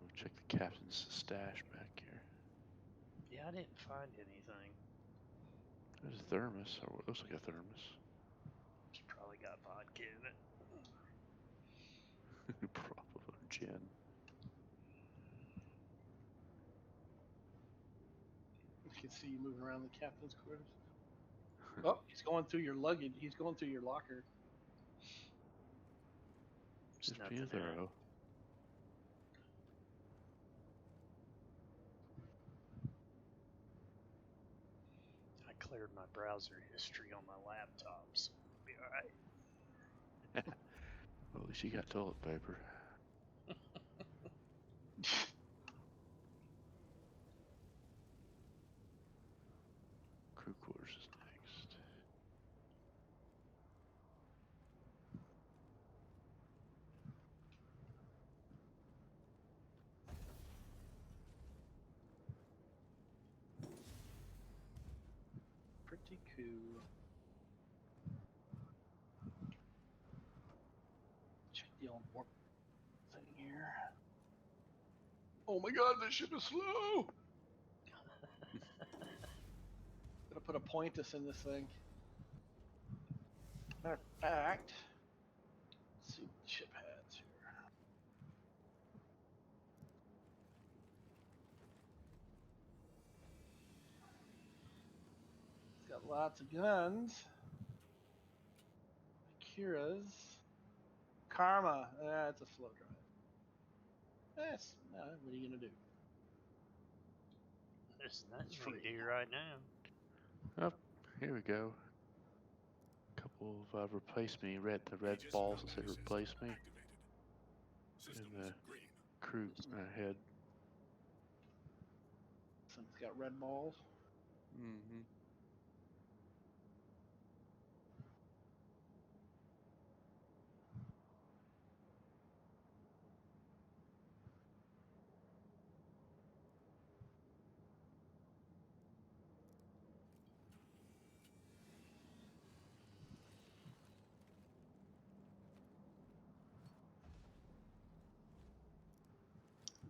We'll check the captain's stash back here. Yeah, I didn't find anything. There's a thermos, or what looks like a thermos. It's probably got vodka in it. Probably gin. I can see you moving around the captain's quarters. Oh, he's going through your luggage. He's going through your locker. There's Just nothing be in it. thorough. I cleared my browser history on my laptop, so it'll be alright. Well, at least you got toilet paper. Crew quarters is next. Pretty cool. Check the old warp thing here. Oh my god, this ship is slow! Gotta put a pointus in this thing. Matter of fact, let's see what the ship has here. It's got lots of guns. Akira's. Karma. It's a slow drive. That's what are you gonna do? There's nothing It's you can free. do right now. Oh, here we go. Couple of replace me, the red Aegis balls that combat say assist replace me, activated. and the Systems green. crew head. Something's got red balls. Mm-hmm.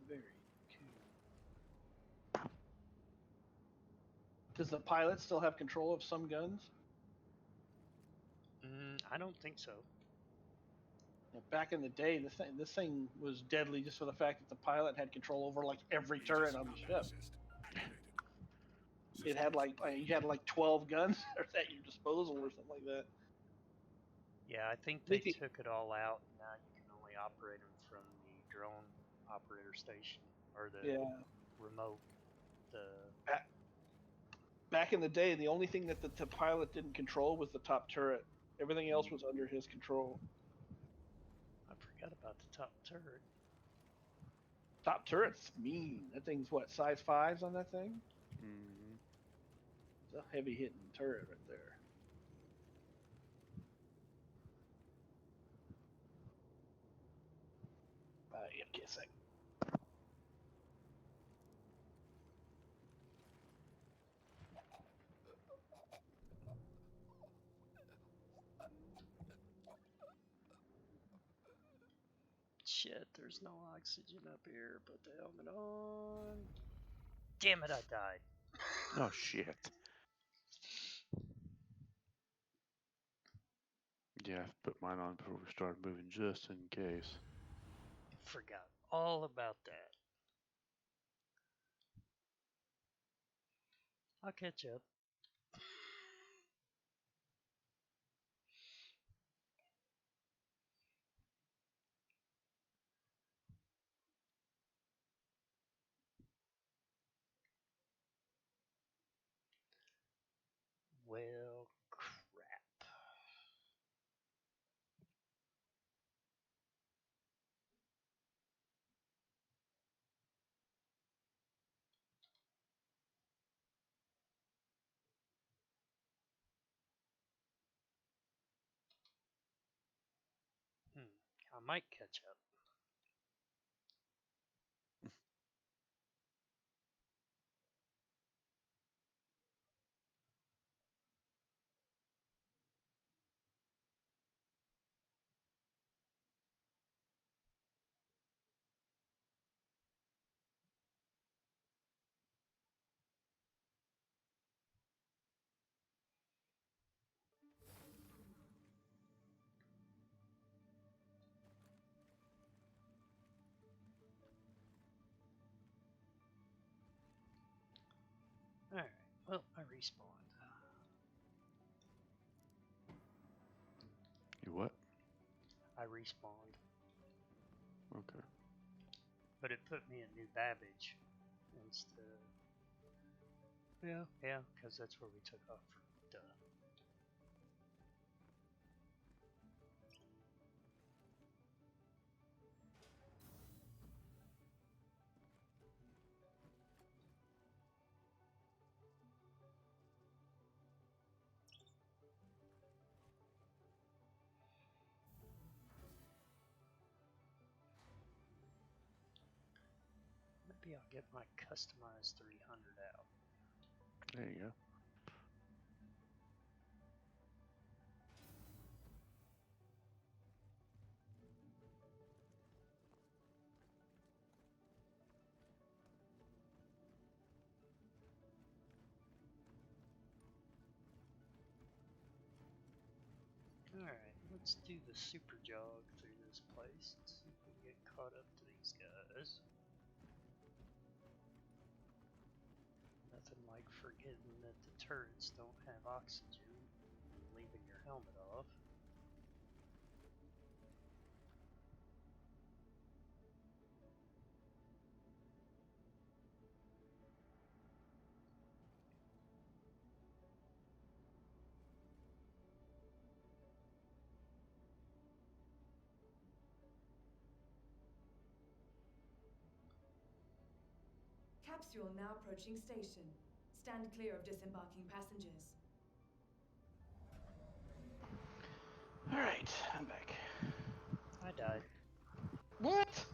Very cool. Does the pilot still have control of some guns? I don't think so. Back in the day, this thing was deadly just for the fact that the pilot had control over like every Aegis turret on the combat ship. assist activated. It had like you had like 12 guns at your disposal or something like that. Yeah, I think they Maybe- took it all out. Now you can only operate them from the drone operator station or the Yeah. remote. The Back in the day, the only thing that the pilot didn't control was the top turret. Everything else was under his control. I forgot about the top turret. Top turret's mean. That thing's what, size 5s on that thing? Mm-hmm. It's a heavy hitting turret right there. Okay, a sec. shit, there's no oxygen up here. Put the helmet on. Damn it, I died. Oh shit. Yeah, I put mine on before we started moving just in case. Forgot all about that. I'll catch up. Well, crap. I might catch up. Alright, well, I respawned. You what? I respawned. Okay. But it put me in New Babbage instead. Yeah, because that's where we took off from. Duh. Maybe I'll get my customized 300 out. There you go. Alright, let's do the super jog through this place and see if we can get caught up to these guys. Nothing like forgetting that the turrets don't have oxygen and leaving your helmet off. Capsule now approaching station. Stand clear of disembarking passengers. All right, I'm back. I died. What?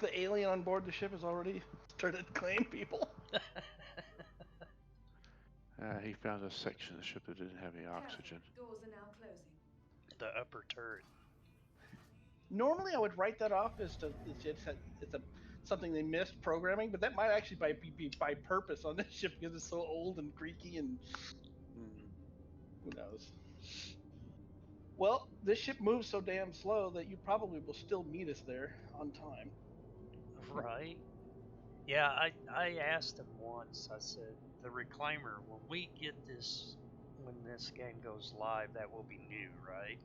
The alien on board the ship has already started to claim people. He found a section of the ship that didn't have any oxygen. Careful, doors are now closing. The upper turret. Normally, I would write that off as something they missed programming, but that might actually be by purpose on this ship because it's so old and creaky and who knows. Well, this ship moves so damn slow that you probably will still meet us there on time. Right? Yeah, I asked him once, I said, the reclaimer, when we get this, when this game goes live, that will be new, right?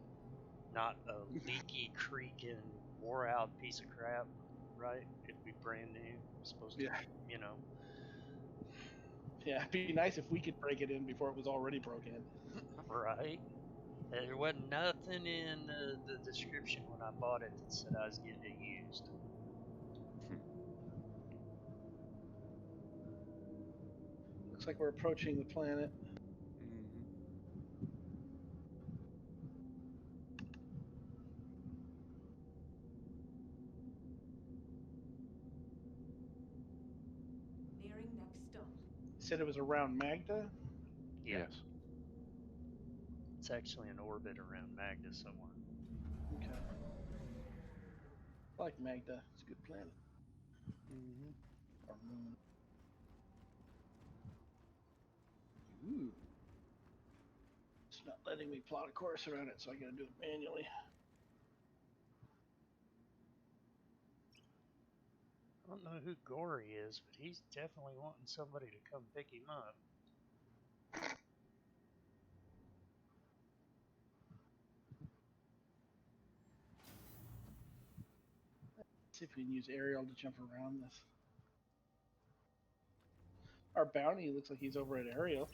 Not a leaky, creaking, wore out piece of crap, right? It'd be brand new, supposed to, Yeah. you know. Yeah, it'd be nice if we could break it in before it was already broken in. Right? There wasn't nothing in the description when I bought it that said I was getting it used. Looks like we're approaching the planet. Nearing next stop. You said it was around Magda? Yeah. Yes. It's actually in orbit around Magda somewhere. Okay. I like Magda. It's a good planet. Mm-hmm. Or moon. Ooh. It's not letting me plot a course around it, so I gotta do it manually. I don't know who Gory is, but he's definitely wanting somebody to come pick him up. See if we can use aerial to jump around this. Our bounty looks like he's over at aerial.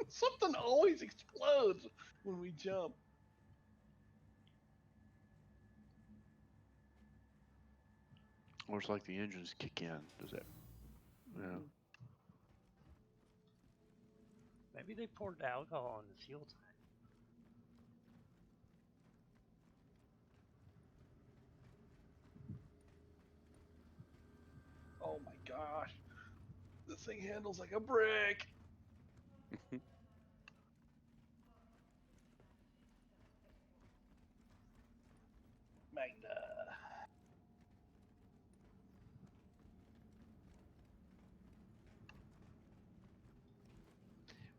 Something always explodes when we jump. Or it's like the engines kick in. Does that? Yeah. Maybe they poured alcohol in the fuel tank. Oh my gosh. This thing handles like a brick. Magda.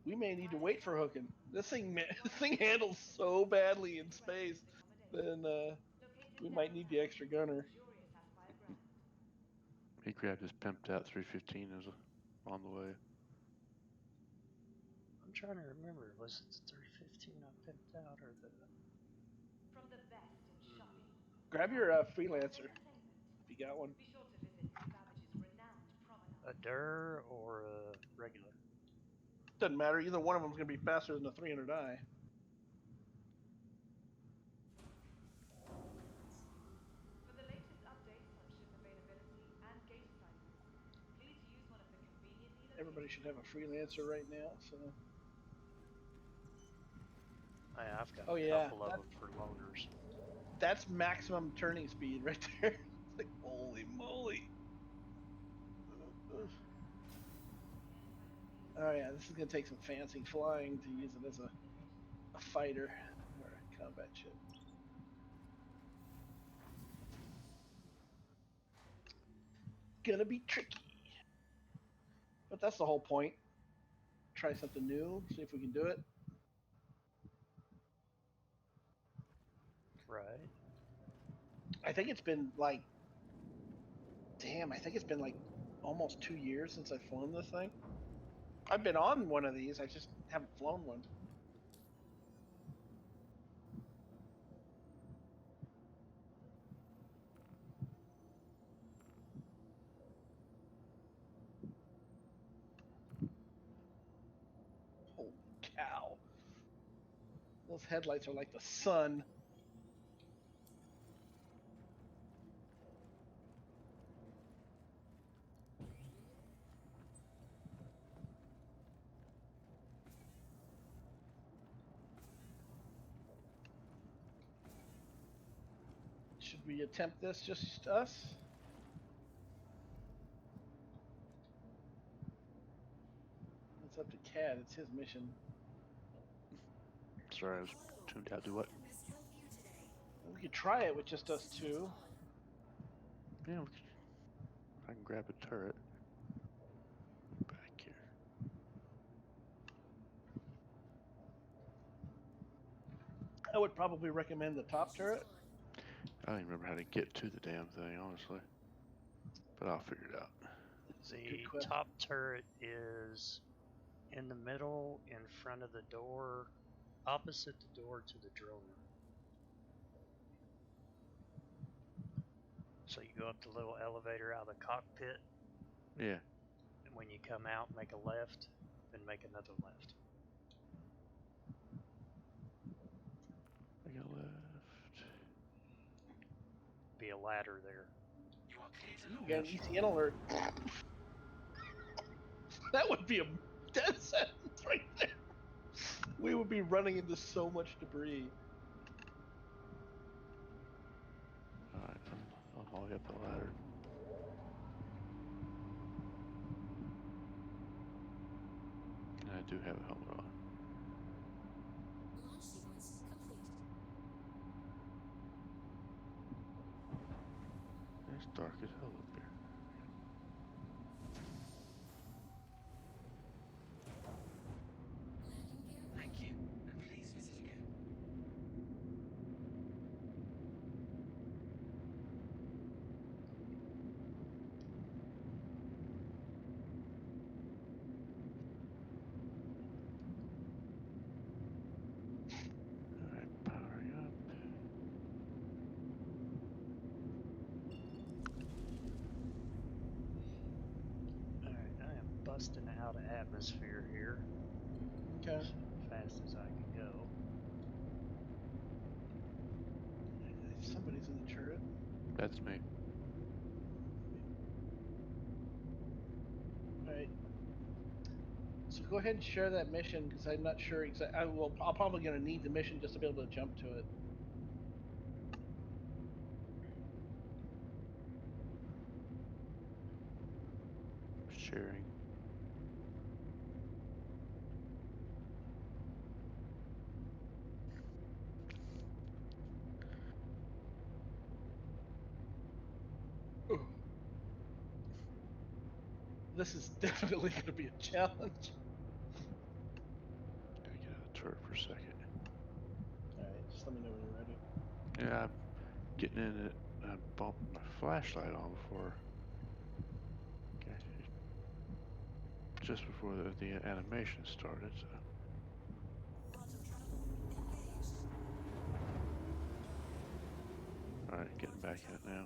We may need to wait for hooking. This thing handles so badly in space. Then we might need the extra gunner. He grabbed his pimped out 315 as on the way. I'm trying to remember, was it the 315 I picked out or the... From the best in shopping. Grab your freelancer if you got one. Be sure to visit Miss Babbage's renowned promenade. A DUR or a regular? Doesn't matter. Either one of them's gonna be faster than the 300i. For the latest updates on ship availability and gauge sizes, please use one of the conveniently located... Everybody should have a freelancer right now. So. I've got Oh, a yeah, couple of them for loaners. That's maximum turning speed right there. It's like, holy moly. Oh yeah, this is gonna take some fancy flying to use it as a fighter or a combat ship. Gonna be tricky. But that's the whole point. Try something new, see if we can do it. Right. I think it's been like, damn, I think it's been like almost 2 years since I've flown this thing. I've been on one of these, I just haven't flown one. Holy cow. Those headlights are like the sun. Should we attempt this, just us? It's up to Cad, it's his mission. Sorry, I was tuned out. Do what? We could try it with just us two. Yeah, I can grab a turret. Back here. I would probably recommend the top turret. I don't even remember how to get to the damn thing, honestly. But I'll figure it out. The top turret is in the middle, in front of the door, opposite the door to the drone room. So you go up the little elevator out of the cockpit. Yeah. And when you come out, make a left, then make another left. Make a left. Be a ladder there. You are clear to You got an ECN alert. That would be a death sentence right there. We would be running into so much debris. Alright, I'm all the way up the ladder. And I do have a helmet on. dark as hell up here. Thank you, and please visit again. Alright, powering up. Alright, I am busting out of atmosphere here Okay. as fast as I can go. Somebody's in the turret. That's me. Alright. So go ahead and share that mission because I'm not sure exactly. I'm probably going to need the mission just to be able to jump to it. Sharing. This is definitely going to be a challenge. Gotta get out of the turret for a second. Alright, just let me know when you're ready. Yeah, I'm getting in it. I bumped my flashlight on before. Okay. Just before the animation started, so. Alright, getting back in it now.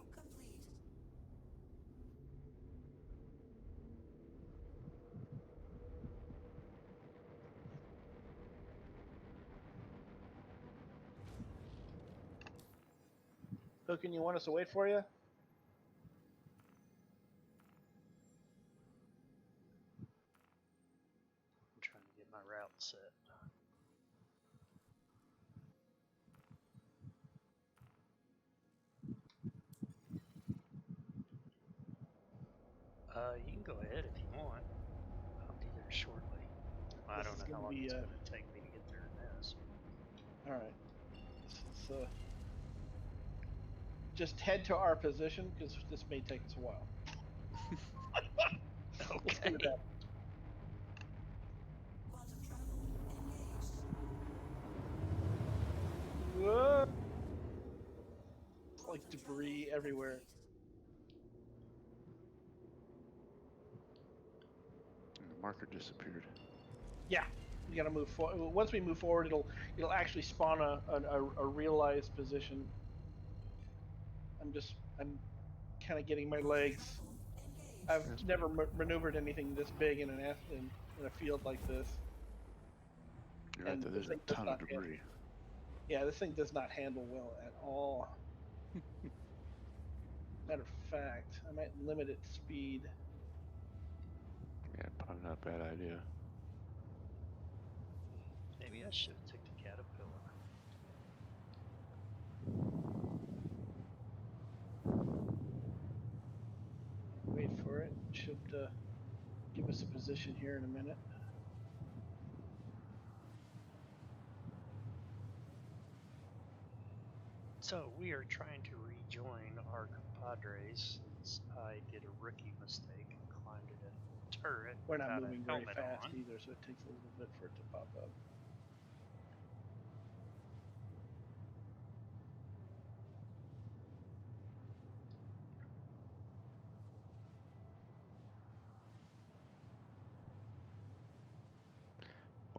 Hookin, you want us to wait for you? I'm trying to get my route set. You can go ahead if you want. I'll be there shortly. Well, I This don't is know how gonna long be, it's going to take me to get there in this. Alright. So just head to our position because this may take us a while. Let's do Okay. that. Whoa! It's like debris everywhere. And the marker disappeared. Yeah, we gotta move forward. Once we move forward, it'll actually spawn a realized position. I'm kind of getting my legs. I've That's never maneuvered anything this big in in a field like this. You're right And there. this There's a thing does ton not of debris. Yeah, this thing does not handle well at all. Matter of fact, I might limit its speed. Yeah, probably not a bad idea. Maybe I should have took the caterpillar. Wait for it. It should give us a position here in a minute. So we are trying to rejoin our compadres since I did a rookie mistake and climbed in a turret We're not without a moving very helmet fast on. either, so it takes a little bit for it to pop up.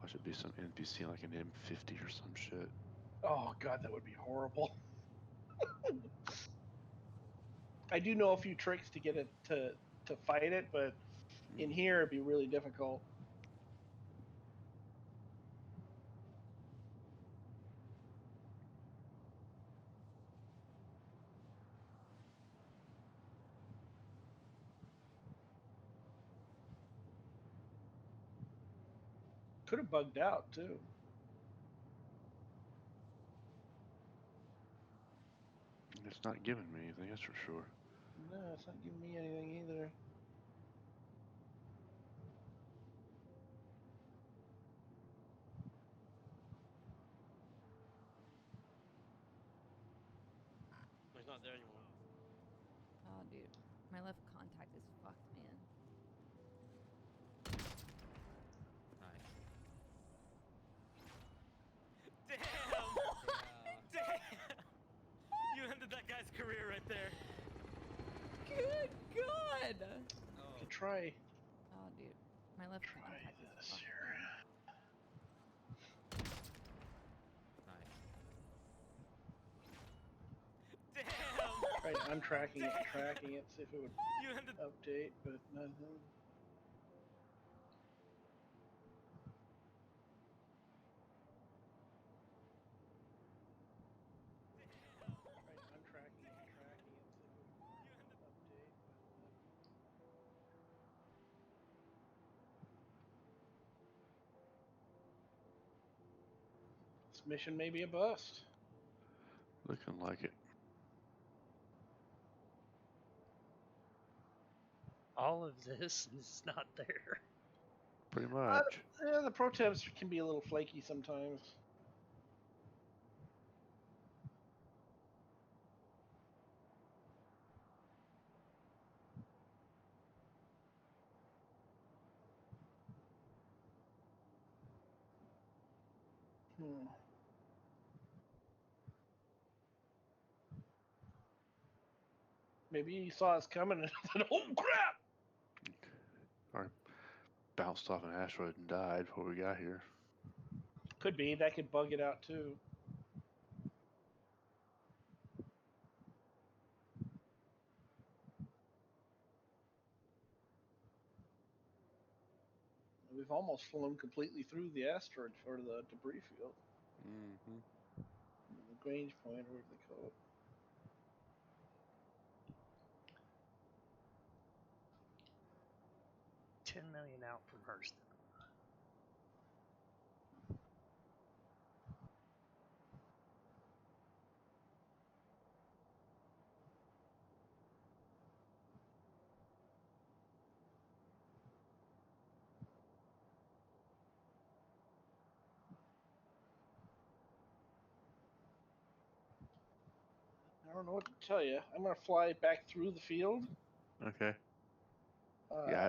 Watch it be some NPC like an M50 or some shit. Oh god, that would be horrible. I do know a few tricks to get it to fight it, but in here it'd be really difficult. Could have bugged out too. It's not giving me anything, that's for sure. No, it's not giving me anything either. He's not there anymore. Oh, dude. My left contact is fucked, man. Nice. Damn! Damn! You ended that guy's career right there. Good God! Oh. To try. Oh, dude. My left Try contact is this fucked, here. man. Nice. Damn! Right, I'm tracking it, see if it would You ended. update, but nothing. Right, I'm tracking it, see if it would update, but this mission may be a bust. Looking like it. All of this is not there. Pretty much. Yeah, the pro tabs can be a little flaky sometimes. Maybe he saw us coming and said, "Oh crap!" Or bounced off an asteroid and died before we got here. Could be. That could bug it out too. We've almost flown completely through the asteroid for the debris field. Mm-hmm. The Grange point, or whatever they call it. $10 million out from Hurston. I don't know what to tell you. I'm gonna fly back through the field. Okay. Yeah.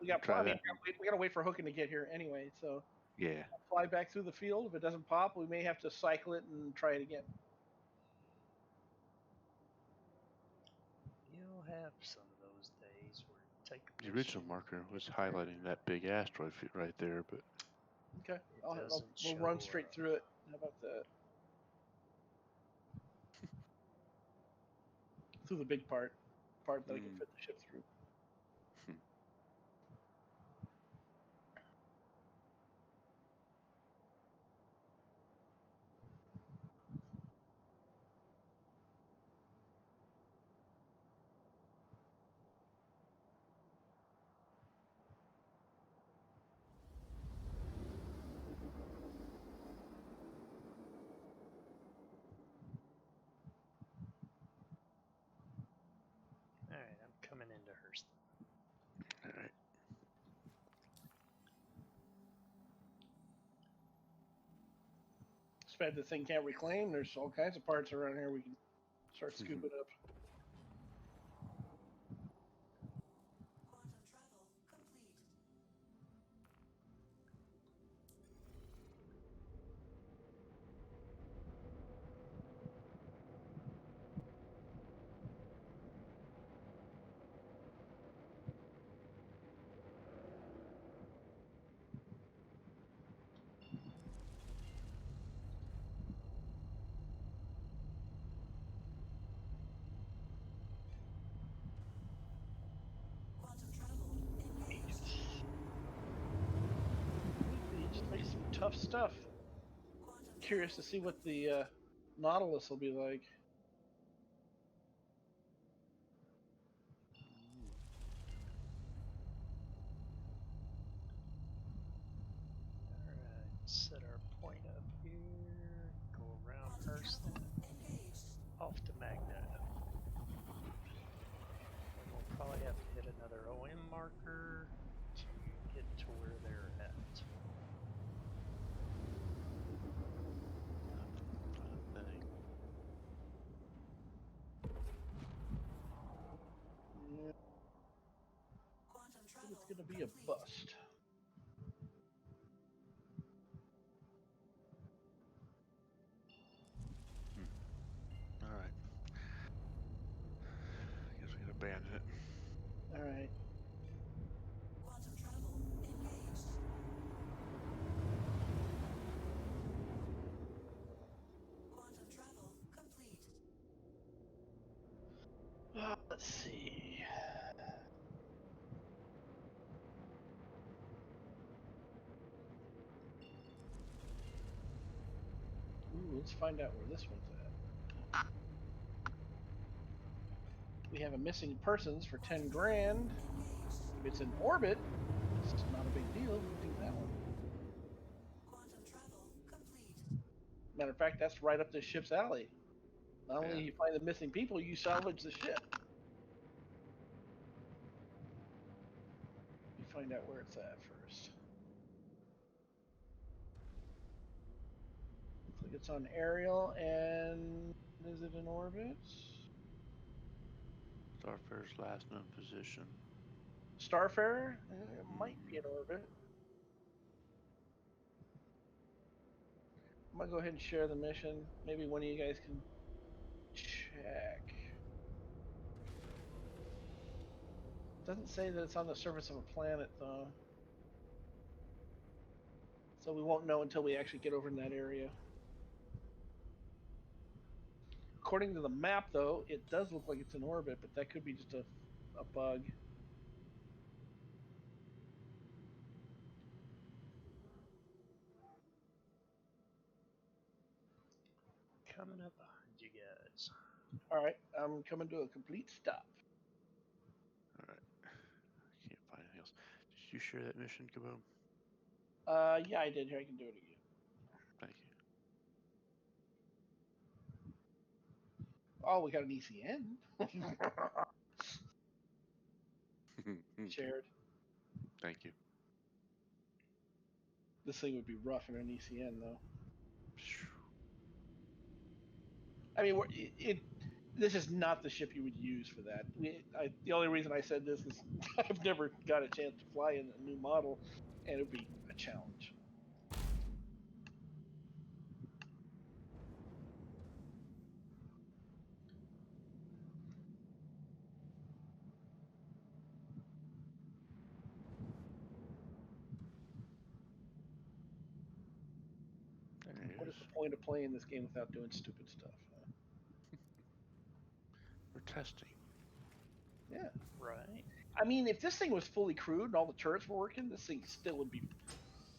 We got. try I mean, that. we gotta wait for Hooken to get here anyway. So Yeah. I'll fly back through the field. If it doesn't pop, we may have to cycle it and try it again. You'll have some of those days where you take a The original mission, marker was get there, highlighting that big asteroid right there, but Okay. it doesn't We'll show run straight through it. How about that? Through the big part that I can fit the ship through. Alright, I'm coming into Hurston. all right. It's bad the thing can't reclaim. There's all kinds of parts around here we can start scooping up. Quantum travel complete. Quantum travel engaged. He just makes some tough stuff. Quantum Curious to see what the Nautilus will be like. Alright, set our point up here, go around Hurston, engaged. off to Magna. And we'll probably have to hit another OM marker to get to where they're at. Thing. Yeah, gonna be a bust. All right. Guess we can abandon it. All right. Quantum travel engaged. Quantum travel complete. Let's see. Ooh, let's find out where this one's at. We have a missing persons for 10 grand. If it's in orbit, it's not a big deal. We'll do that one. Quantum travel complete. Matter of fact, that's right up the ship's alley. Not only Yeah. do you find the missing people, you salvage the ship. You find out where it's at first. Looks like it's on aerial, and is it in orbit? Starfare's last known position. Starfarer? It might be in orbit. I'm gonna go ahead and share the mission. Maybe one of you guys can check. Doesn't say that it's on the surface of a planet though. So we won't know until we actually get over in that area. According to the map though, it does look like it's in orbit, but that could be just a bug. Coming up behind you guys. Alright, I'm coming to a complete stop. All right. Can't find anything else. Did you share that mission, Kaboom? Yeah, I did. Here, I can do it again. Thank Oh, we got an ECN. you. Shared. Thank you. This thing would be rough in an ECN, though. I mean, this is not the ship you would use for that. The only reason I said this is I've never got a chance to fly in a new model, and it would be a challenge. There What he is is. the point of playing this game without doing stupid stuff? Huh? We're testing. Yeah. Right. I mean, if this thing was fully crewed and all the turrets were working, this thing still would be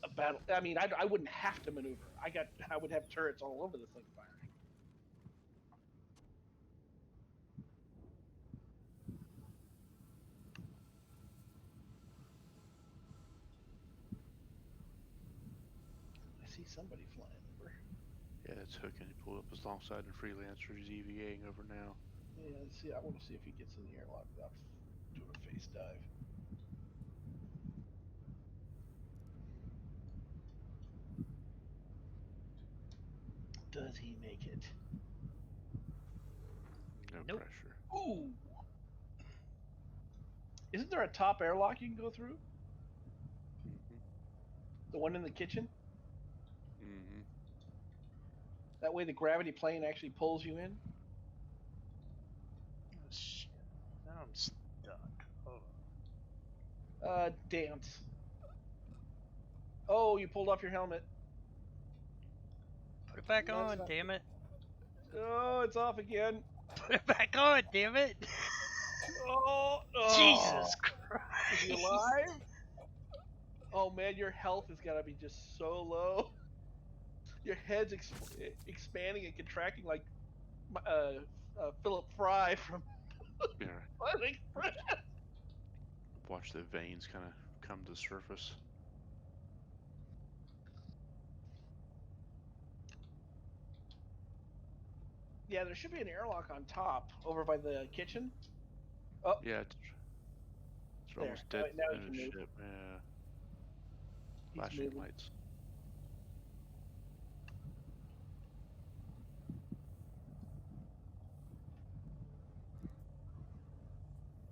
a battle. I mean, I wouldn't have to maneuver. I would have turrets all over the thing firing. I see somebody flying over. Yeah, it's hooking. He pulled up his alongside the freelancer. He's EVAing over now. Yeah, let's see. I want to see if he gets in the airlock without doing a face dive. Does he make it? No Nope. pressure. Ooh! Isn't there a top airlock you can go through? Mm-hmm. The one in the kitchen? Mm-hmm. That way the gravity plane actually pulls you in? Oh, shit. Now I'm stuck. Hold on. Dance. Oh, you pulled off your helmet. Put it back That's on, not- damn it. Oh, it's off again. Put it back on, damn it. Oh, Jesus Is Christ. he alive? Oh man, your health has got to be just so low. Your head's expanding and contracting like Philip Fry from Yeah. Planet Express. Watch the veins kind of come to the surface. Yeah, there should be an airlock on top over by the kitchen. Oh, Yeah, it's there. almost dead Now he in can the move. ship. Yeah. He's Flashing moving. lights.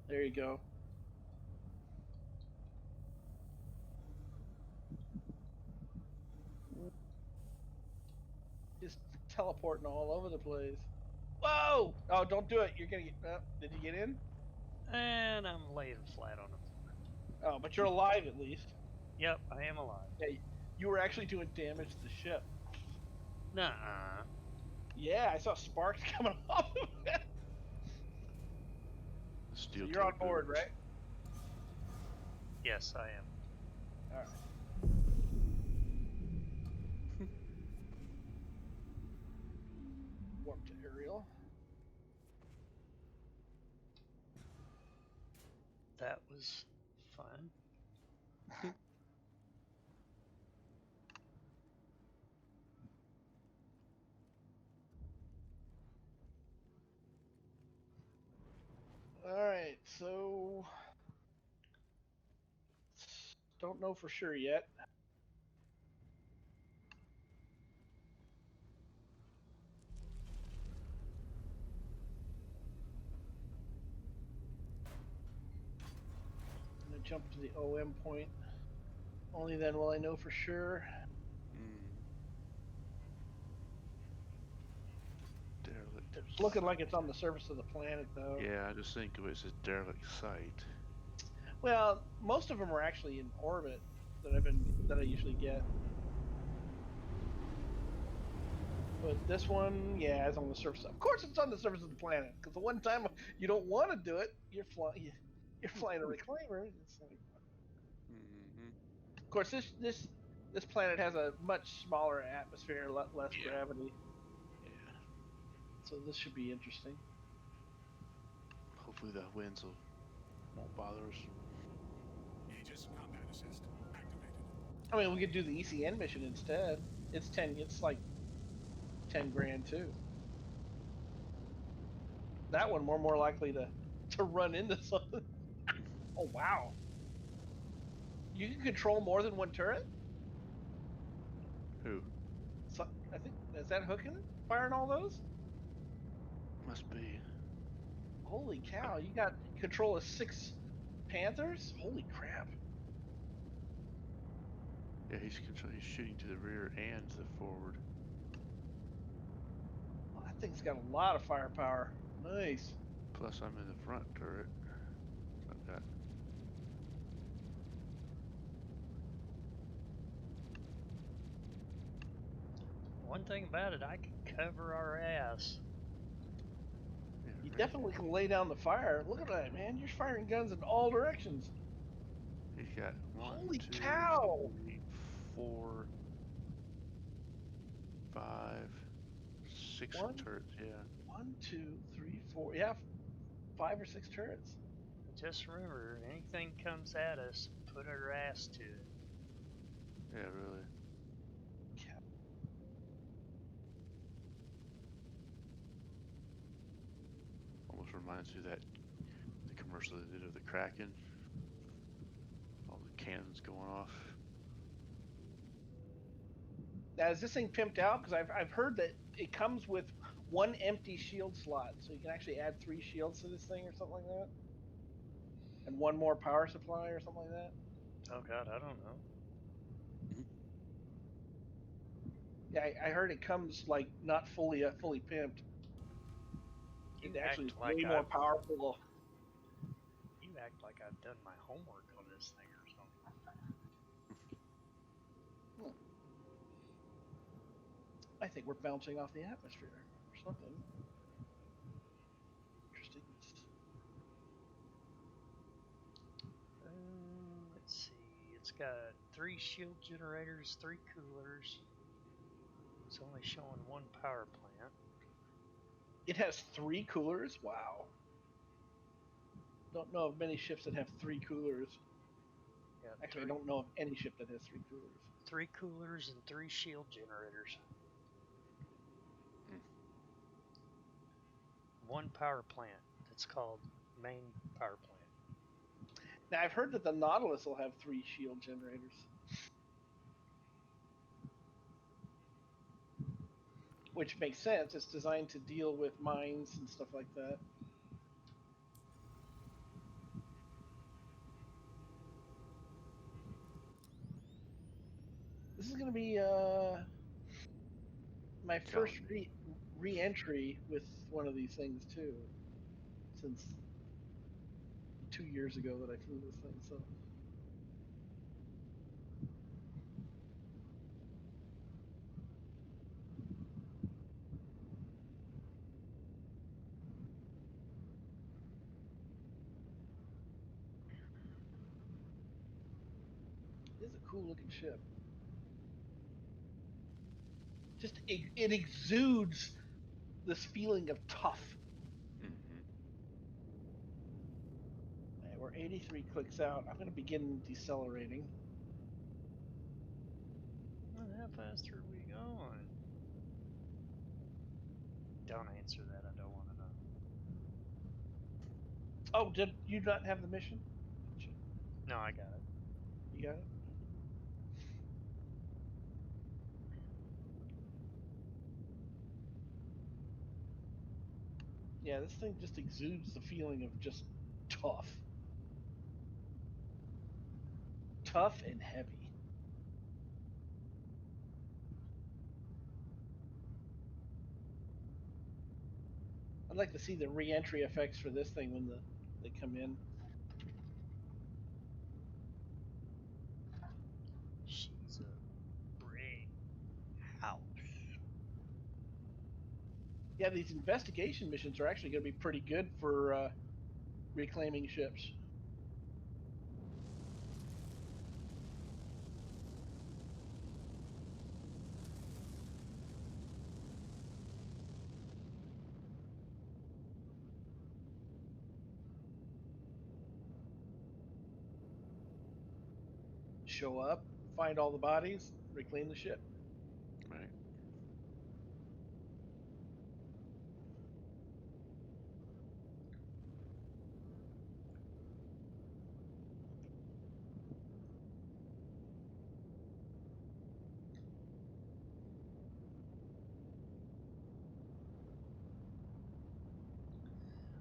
There you go. teleporting all over the place. Whoa! Oh, don't do it. You're gonna get. Did you get in? And I'm laying flat on the floor. Oh, but you're alive at least. Yep, I am alive. Yeah, you were actually doing damage to the ship. Nuh-uh. Yeah, I saw sparks coming off of it. The So steel you're on toe board, boots. right? Yes, I am. All right. Warp to aerial. That was fun. All right, so don't know for sure yet. I'm gonna jump to the OM point. Only then will I know for sure. Derelict. It's looking like it's on the surface of the planet, though. Yeah, I just think of it as a derelict site. Well, most of them are actually in orbit that I usually get. But this one, yeah, is on the surface. Of course, it's on the surface of the planet. Because the one time you don't want to do it, you're flying a reclaimer. It's like, of course, this planet has a much smaller atmosphere, a lot less gravity. Yeah. So this should be interesting. Hopefully the winds won't bother us. Aegis combat assist activated. I mean, we could do the ECN mission instead. It's like 10 grand too. That one more likely to run into something. Oh wow! You can control more than one turret. Who? So, I think is that hooking firing all those? Must be. Holy cow! You got control of 6 Panthers. Holy crap! Yeah, he's shooting to the rear and the forward. Oh, that thing's got a lot of firepower. Nice. Plus, I'm in the front turret. I've got. One thing about it, I can cover our ass. Yeah, You right. definitely can lay down the fire. Look at that, man! You're firing guns in all directions. He's got 1, Holy 2, cow! 3, 4, 5, 6 One? turrets. Yeah. 1, 2, 3, 4. Yeah, 5 or 6 turrets. Just remember, anything comes at us, put our ass to it. Yeah, really. Almost reminds you of the commercial they did of the Kraken. All the cannons going off. Now, is this thing pimped out? Because I've heard that it comes with 1 empty shield slot, so you can actually add 3 shields to this thing or something like that, and 1 more power supply or something like that. Oh God, I don't know. Yeah, I heard it comes like not fully pimped. You It actually is act like way more powerful. You act like I've done my homework on this thing or something. I think we're bouncing off the atmosphere or something. Interesting. Let's see. It's got 3 shield generators, 3 coolers. It's only showing 1 power plant. It has 3 coolers? Wow. Don't know of many ships that have 3 coolers. Yeah, Actually, I don't know of any ship that has 3 coolers. 3 coolers and 3 shield generators. 1 power plant. It's called main power plant. Now, I've heard that the Nautilus will have 3 shield generators. Which makes sense. It's designed to deal with mines and stuff like that. This is going to be my first re-entry with one of these things too, since 2 years ago that I flew this thing. So it's a cool looking ship. Just it exudes this feeling of tough. Mm-hmm. Right, we're 83 clicks out. I'm going to begin decelerating. Well, how fast are we going? Don't answer that. I don't want to know. Oh, did you not have the mission? No, I got it. You got it? Yeah, this thing just exudes the feeling of just tough. Tough and heavy. I'd like to see the re-entry effects for this thing when they come in. She's a brick house. Yeah, these investigation missions are actually going to be pretty good for reclaiming ships. Show up, find all the bodies, reclaim the ship. Right.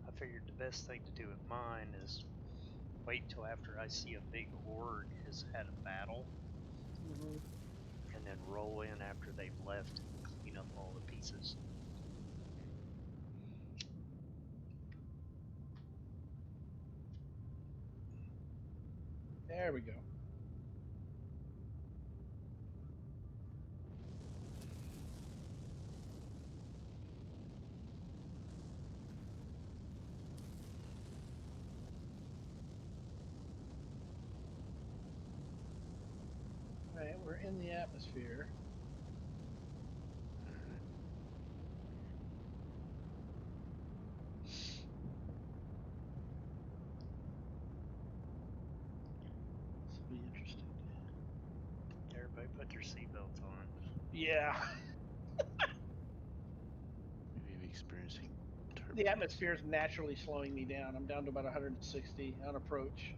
I figured the best thing to do with mine is wait till after I see a big org has had a battle, Mm-hmm. and then roll in after they've left and clean up all the pieces. There we go. All right, we're in the atmosphere. This will be interesting. Everybody put their seatbelts on. Yeah, Maybe experiencing the turbulence. atmosphere is naturally slowing me down. I'm down to about 160 on approach.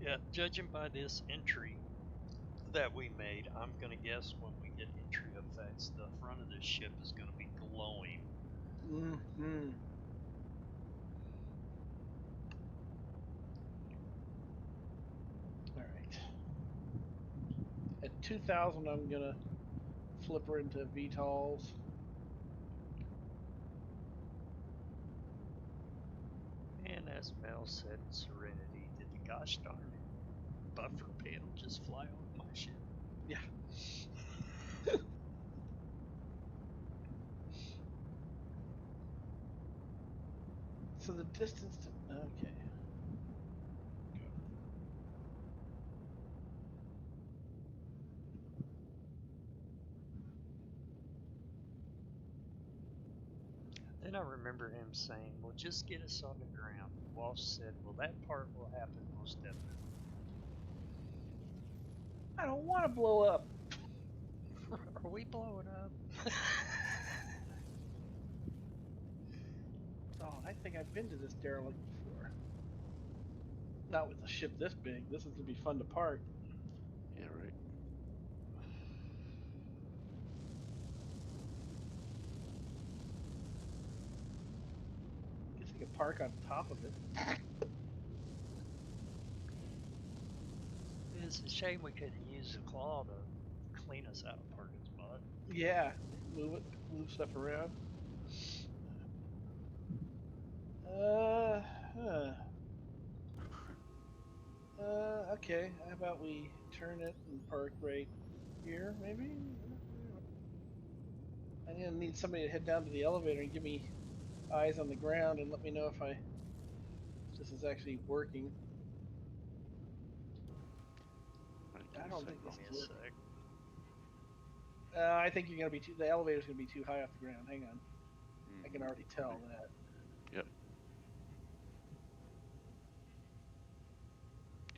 Yeah, judging by this entry that we made, I'm going to guess when we get entry effects, the front of this ship is going to be glowing. Mm-hmm. All right. At 2,000, I'm going to flip her into VTOLs. And as Mel said in Serenity, did the gosh darn buffer panel just fly off my ship? Yeah. So the distance to... Okay. Go. Then I remember him saying, well, just get us on the ground. Walsh said, well, that part will happen most definitely. I don't want to blow up. Are we blowing up? Oh, I think I've been to this derelict before. Not with a ship this big. This is going to be fun to park. Yeah, right. Guess I could park on top of it. It's a shame we couldn't use the claw to clean us out a parking spot. Yeah, move stuff around. Huh. Okay. How about we turn it and park right here, maybe? I'm gonna need somebody to head down to the elevator and give me eyes on the ground and let me know if this is actually working. I don't think this Give me is a working. sec. I think you're gonna be the elevator's gonna be too high off the ground. Hang on. I can already tell that. Yep.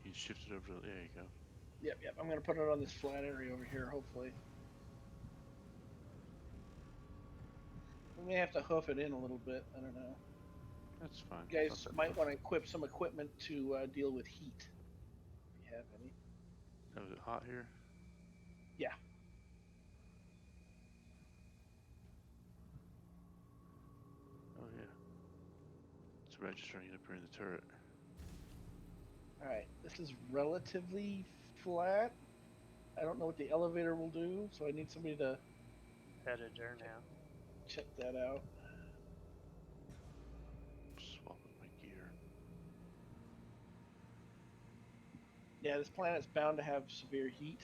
You shifted over to, there you go. Yep. I'm gonna put it on this flat area over here, hopefully. We may have to hoof it in a little bit. I don't know. That's fine. You guys Not that might tough. want to equip some equipment to deal with heat, if you have any. Oh, is it hot here? Yeah. Oh yeah. It's registering up here in the turret. Alright, this is relatively flat. I don't know what the elevator will do, so I need somebody to Headed there now. check that out. Swapping my gear. Yeah, this planet's bound to have severe heat.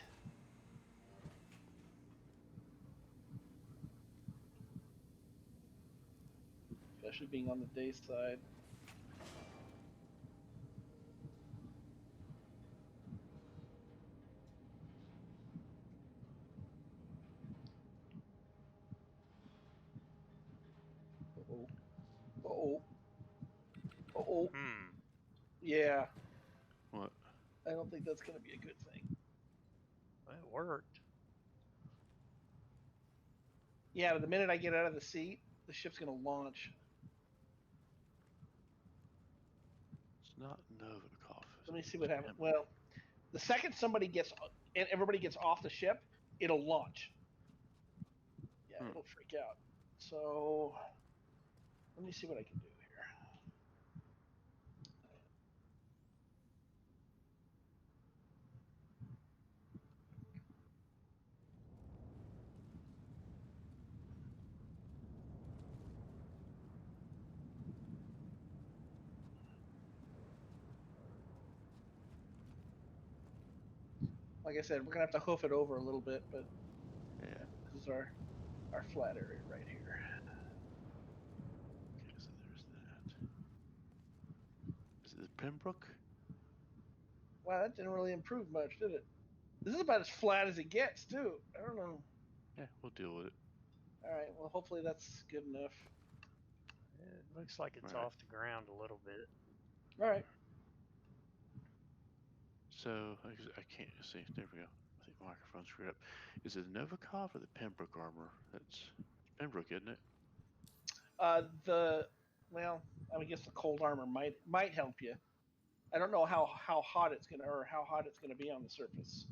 Especially being on the day side. Uh-oh. Uh-oh. Uh-oh. Yeah, What? I don't think that's going to be a good thing. Well, it worked. Yeah, the minute I get out of the seat, the ship's going to launch. It's not Novikov. Let me see what happens. Well, the second somebody gets and everybody gets off the ship, it'll launch. Yeah, it'll freak out. So let me see what I can do here. Like I said, we're gonna have to hoof it over a little bit, but Yeah. this is our flat area right here. Okay, so there's that. Is it the Pembroke? Wow, that didn't really improve much, did it? This is about as flat as it gets, too. I don't know. Yeah, we'll deal with it. All right, well, hopefully that's good enough. It looks like it's Right. off the ground a little bit. All right. So I can't see. There we go. I think the microphone's screwed up. Is it the Novikov or the Pembroke armor? It's Pembroke, isn't it? Well, I guess the cold armor might help you. I don't know how hot it's gonna be on the surface,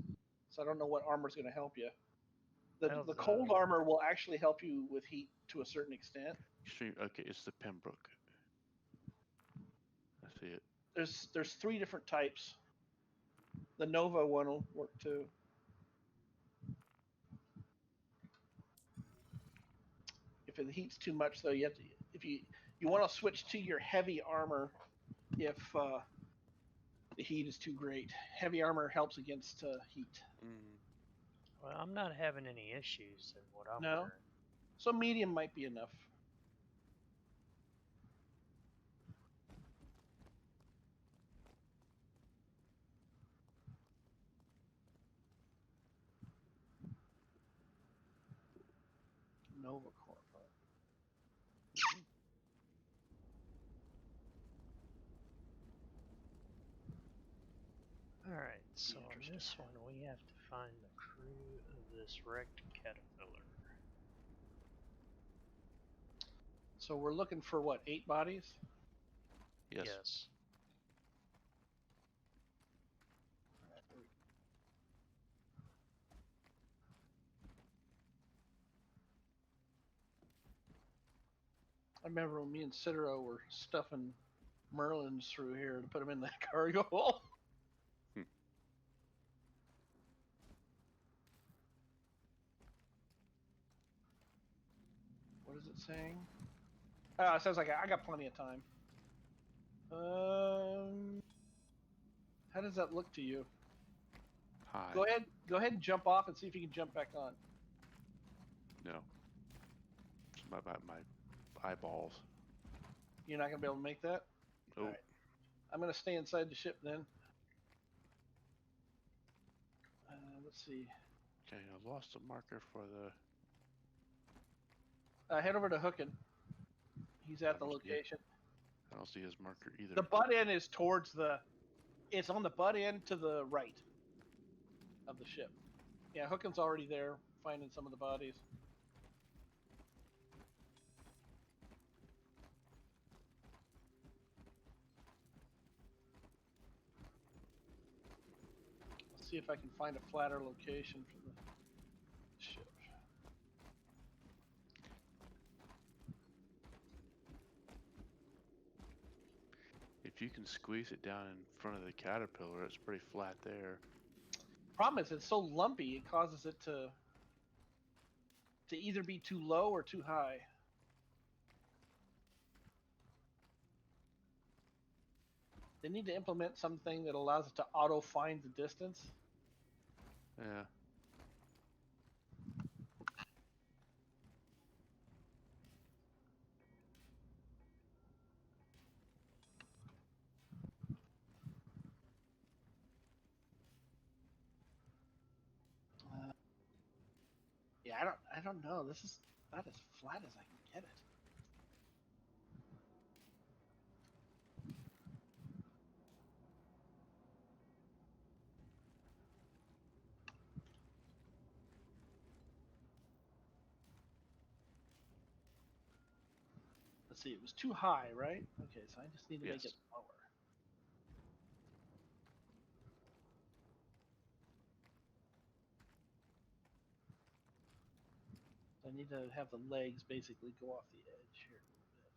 so I don't know what armor's gonna help you. The cold armor will actually help you with heat to a certain extent. Extreme. Okay, it's the Pembroke. I see it. There's 3 different types. The Nova one will work too. If the heat's too much, though, you have to. If you want to switch to your heavy armor, if the heat is too great. Heavy armor helps against heat. Well, I'm not having any issues in what I'm No? wearing. So medium might be enough. Nova Corp. Alright, so on this one we have to find the crew of this wrecked Caterpillar. So we're looking for what, 8 bodies? Yes. I remember when me and Citro were stuffing Merlins through here to put them in that cargo hole. saying? It sounds like I got plenty of time. How does that look to you? Hi. Go ahead and jump off and see if you can jump back on. No. It's my eyeballs. You're not gonna be able to make that? Oh. Alright. I'm gonna stay inside the ship then. Let's see. Okay, I lost the marker for the. Head over to Hookin. He's at the I don't see it. location. I don't see his marker either. The butt end is towards the. It's on the butt end to the right of the ship. Yeah, Hookin's already there, finding some of the bodies. Let's see if I can find a flatter location for the ship. If you can squeeze it down in front of the caterpillar, it's pretty flat there. Problem is, it's so lumpy, it causes it to either be too low or too high. They need to implement something that allows it to auto find the distance. Yeah. Yeah, I don't know. This is about as flat as I can get it. Let's see, it was too high, right? Okay, so I just need to make Yes. it lower. So I need to have the legs basically go off the edge here a little bit.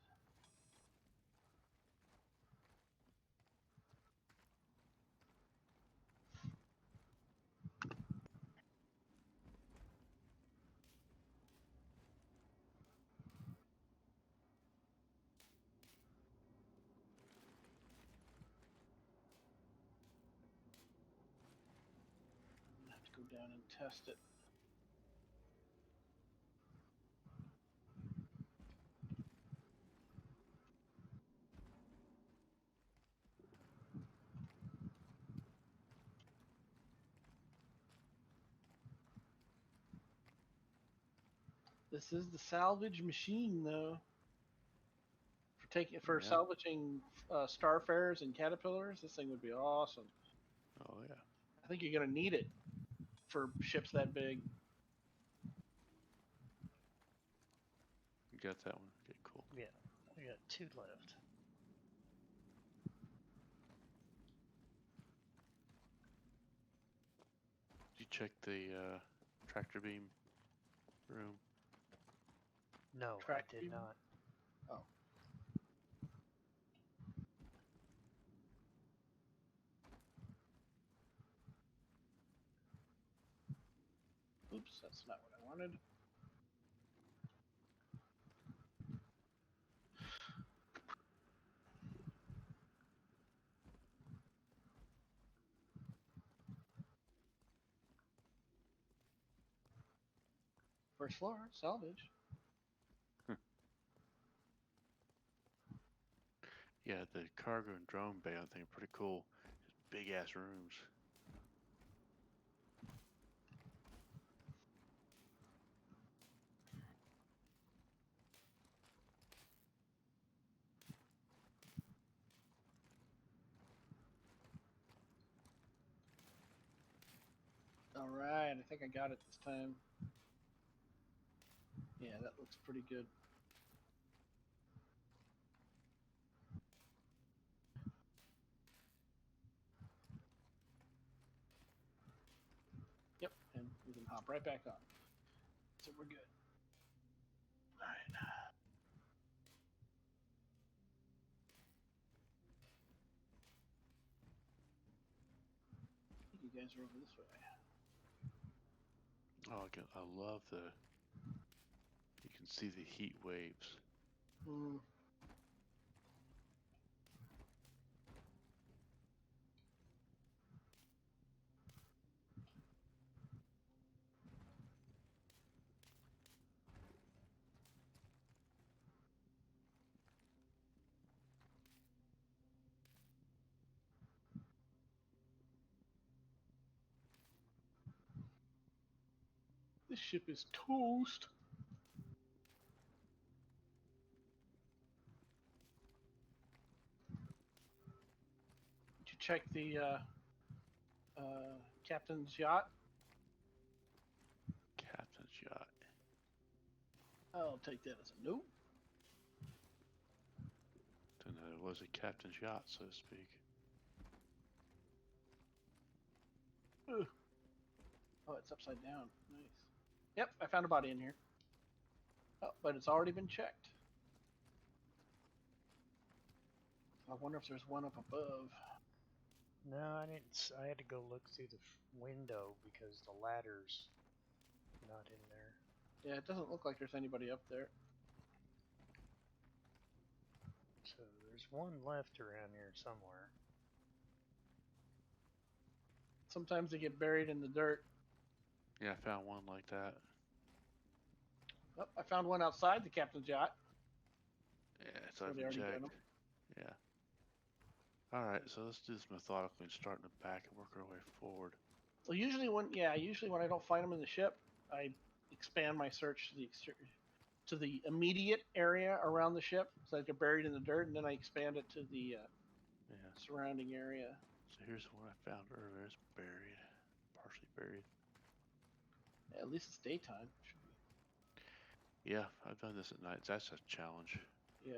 I'm gonna have to go down and test it. This is the salvage machine, though. For Yeah. salvaging starfares and caterpillars, this thing would be awesome. Oh yeah. I think you're gonna need it for ships that big. You got that one. Okay, cool. Yeah, we got 2 left. Did you check the tractor beam room? No, Track I did beam? not. Oh. Oops, that's not what I wanted. First floor, salvage. Yeah, the cargo and drone bay I think are pretty cool. Just big ass rooms. All right, I think I got it this time. Yeah, that looks pretty good. Yep, and we can hop right back on. So we're good. All right. I think you guys are over this way. Oh, I love the. You can see the heat waves. Hmm. This ship is toast. Did you check the captain's yacht? Captain's yacht. I'll take that as a no. Didn't know it was a captain's yacht, so to speak. Ugh. Oh, it's upside down. Nice. Yep, I found a body in here. Oh, but it's already been checked. I wonder if there's one up above. No, I didn't. I had to go look through the window because the ladder's not in there. Yeah, it doesn't look like there's anybody up there. So there's one left around here somewhere. Sometimes they get buried in the dirt. Yeah, I found one like that. Oh, I found one outside the captain's yacht. Yeah, it's So they already already got checked. 'em. Yeah. Alright, so let's do this methodically and start in the back and work our way forward. Well, usually when I don't find them in the ship, I expand my search to the immediate area around the ship, so they're buried in the dirt, and then I expand it to the Yeah. surrounding area. So here's the one I found earlier. It's buried. Partially buried. Yeah, at least it's daytime. Should be. Yeah, I've done this at night. That's a challenge. Yeah.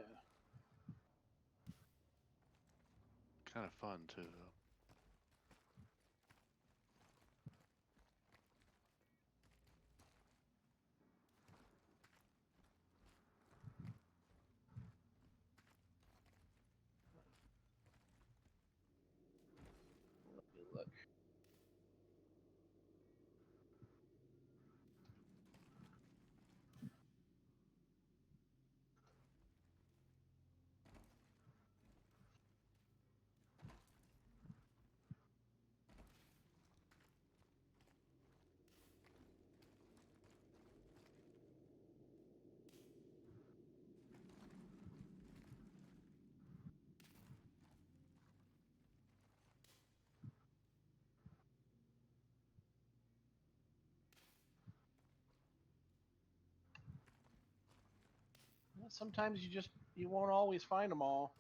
Kind of fun too, though. Let me look. Sometimes you won't always find them all.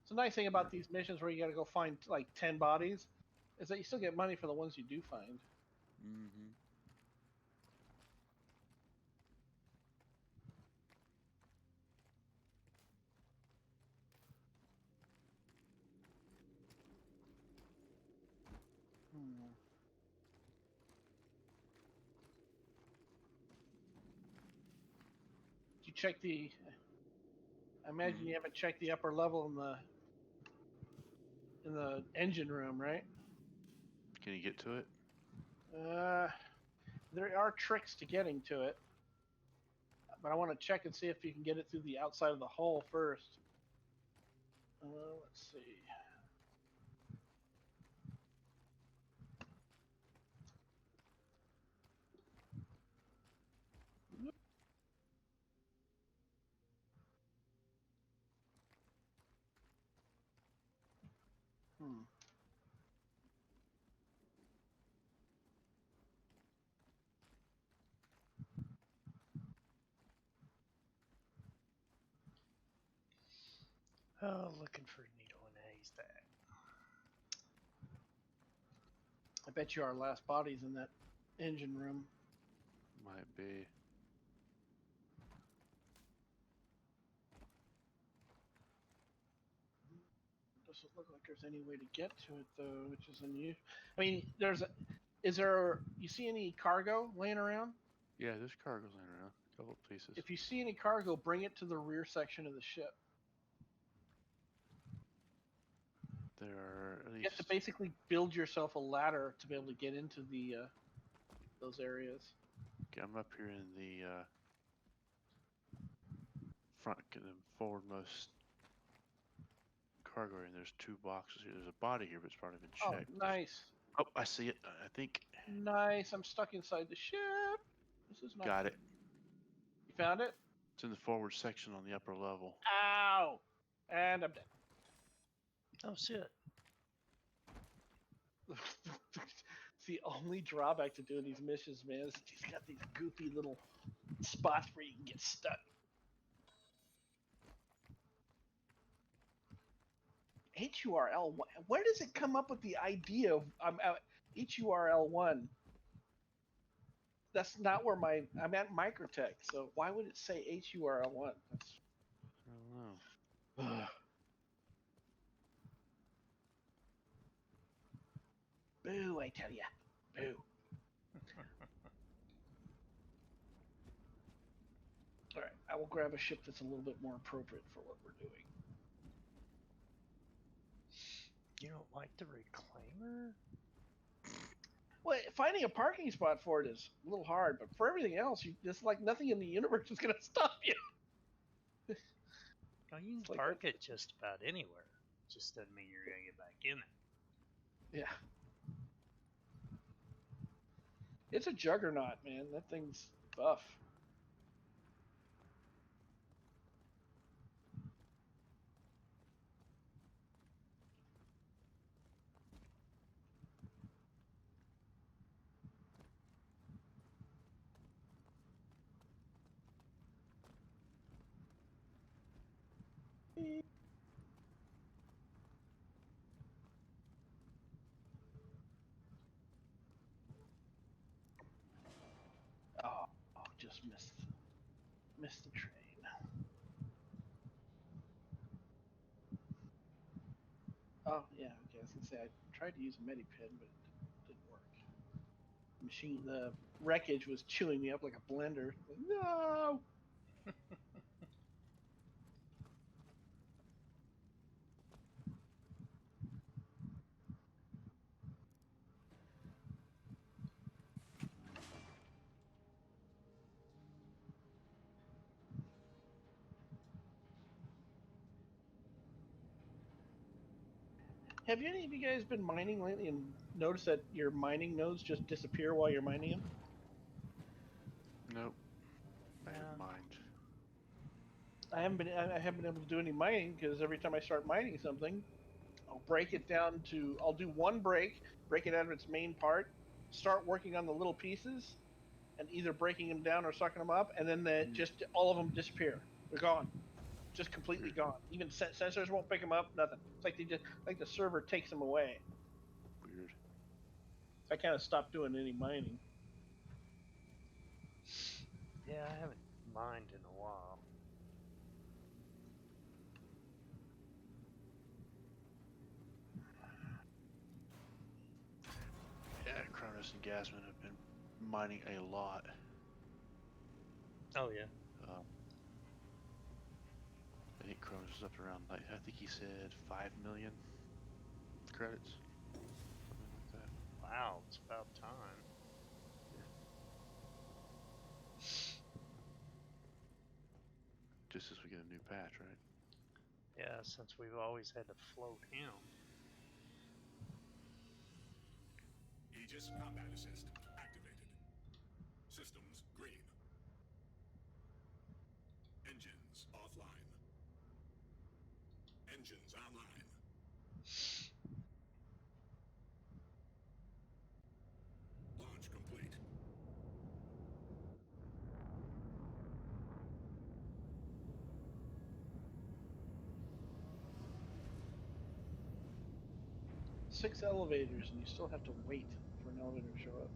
It's a nice thing about these missions where you got to go find like 10 bodies, is that you still get money for the ones you do find. Mm-hmm. You check the. I imagine you haven't checked the upper level in the engine room, right? Can you get to it? There are tricks to getting to it, but I want to check and see if you can get it through the outside of the hull first. Let's see. Hmm. Oh, looking for a needle in a haystack. I bet you our last body's in that engine room. Might be. Doesn't look like there's any way to get to it though, which is unusual. I mean, you see any cargo laying around? Yeah, there's cargoes laying around. A couple of pieces. If you see any cargo, bring it to the rear section of the ship. There are at You least. have to basically build yourself a ladder to be able to get into the those areas. Okay, I'm up here in the the forwardmost cargo area, and there's 2 boxes here. There's a body here, but it's probably been Oh, checked. nice. Oh, I see it. I think. Nice. I'm stuck inside the ship. This is not Got good. it. You found it? It's in the forward section on the upper level. Ow! And I'm dead. Oh shit. It's the only drawback to doing these missions, man, is he's got these goofy little spots where you can get stuck. HURL, where does it come up with the idea of HURL1? That's not where I'm at Microtech, so why would it say HURL1? That's... I don't know. Boo, I tell ya. Boo. Alright, I will grab a ship that's a little bit more appropriate for what we're doing. You don't like the reclaimer? Well, finding a parking spot for it is a little hard, but for everything else, there's like nothing in the universe is going to stop you. Oh, you can like park it just about anywhere. Just doesn't mean you're gonna get back in it. Yeah. It's a juggernaut, man. That thing's buff. Oh, just missed the train. Oh, yeah, okay, I was gonna say, I tried to use a medipin, but it didn't work. The wreckage was chewing me up like a blender. Like, no! Have any of you guys been mining lately and noticed that your mining nodes just disappear while you're mining them? Nope. Bad Yeah. mind. I haven't been able to do any mining because every time I start mining something, I'll break it down to, I'll do one break it out of its main part, start working on the little pieces, and either breaking them down or sucking them up, and then just all of them disappear. They're gone, just completely gone. Even sensors won't pick them up. Nothing. It's like the server takes them away. Weird. So I kind of stopped doing any mining. Yeah, I haven't mined in a while. Yeah, Cronus and Gasman have been mining a lot. Oh yeah. I think Cronus is up around, like, I think he said 5 million credits. Something like that. Wow, it's about time. Just as we get a new patch, right? Yeah, since we've always had to float him. Aegis combat assist activated. Systems green. Engines offline. Engines online. Launch complete. Six elevators, and you still have to wait for an elevator to show up.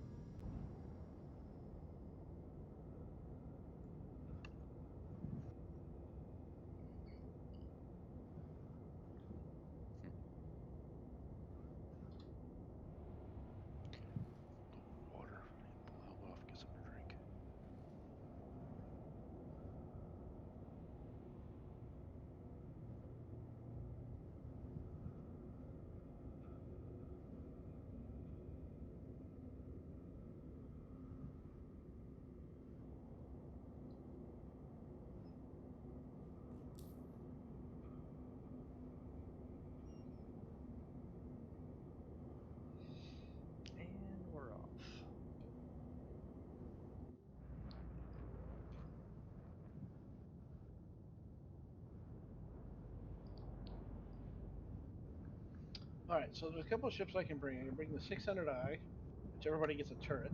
Water. Pull that off, get something to drink. All right, so there's a couple of ships I can bring. I can bring the 600i, which everybody gets a turret,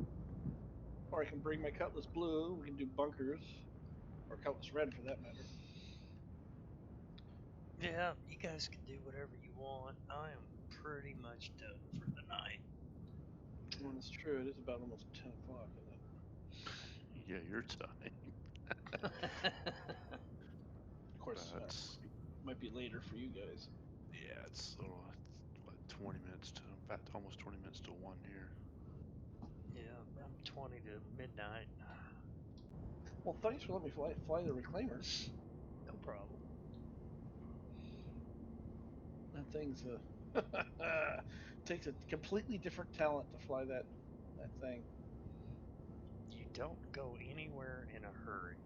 or I can bring my Cutlass Blue. We can do bunkers, or Cutlass Red for that matter. Yeah, you guys can do whatever you want. I am pretty much done for the night. Well, it's true. It is about almost 10 o'clock, isn't it? Yeah, your time. Of course, It's might be later for you guys. yeah, it's a little, what, 20 minutes to, in fact, almost 20 minutes to 1 here. Yeah, I'm 20 to midnight. Well, thanks for letting me fly the Reclaimer. No problem. That thing's takes a completely different talent to fly that thing. You don't go anywhere in a hurry.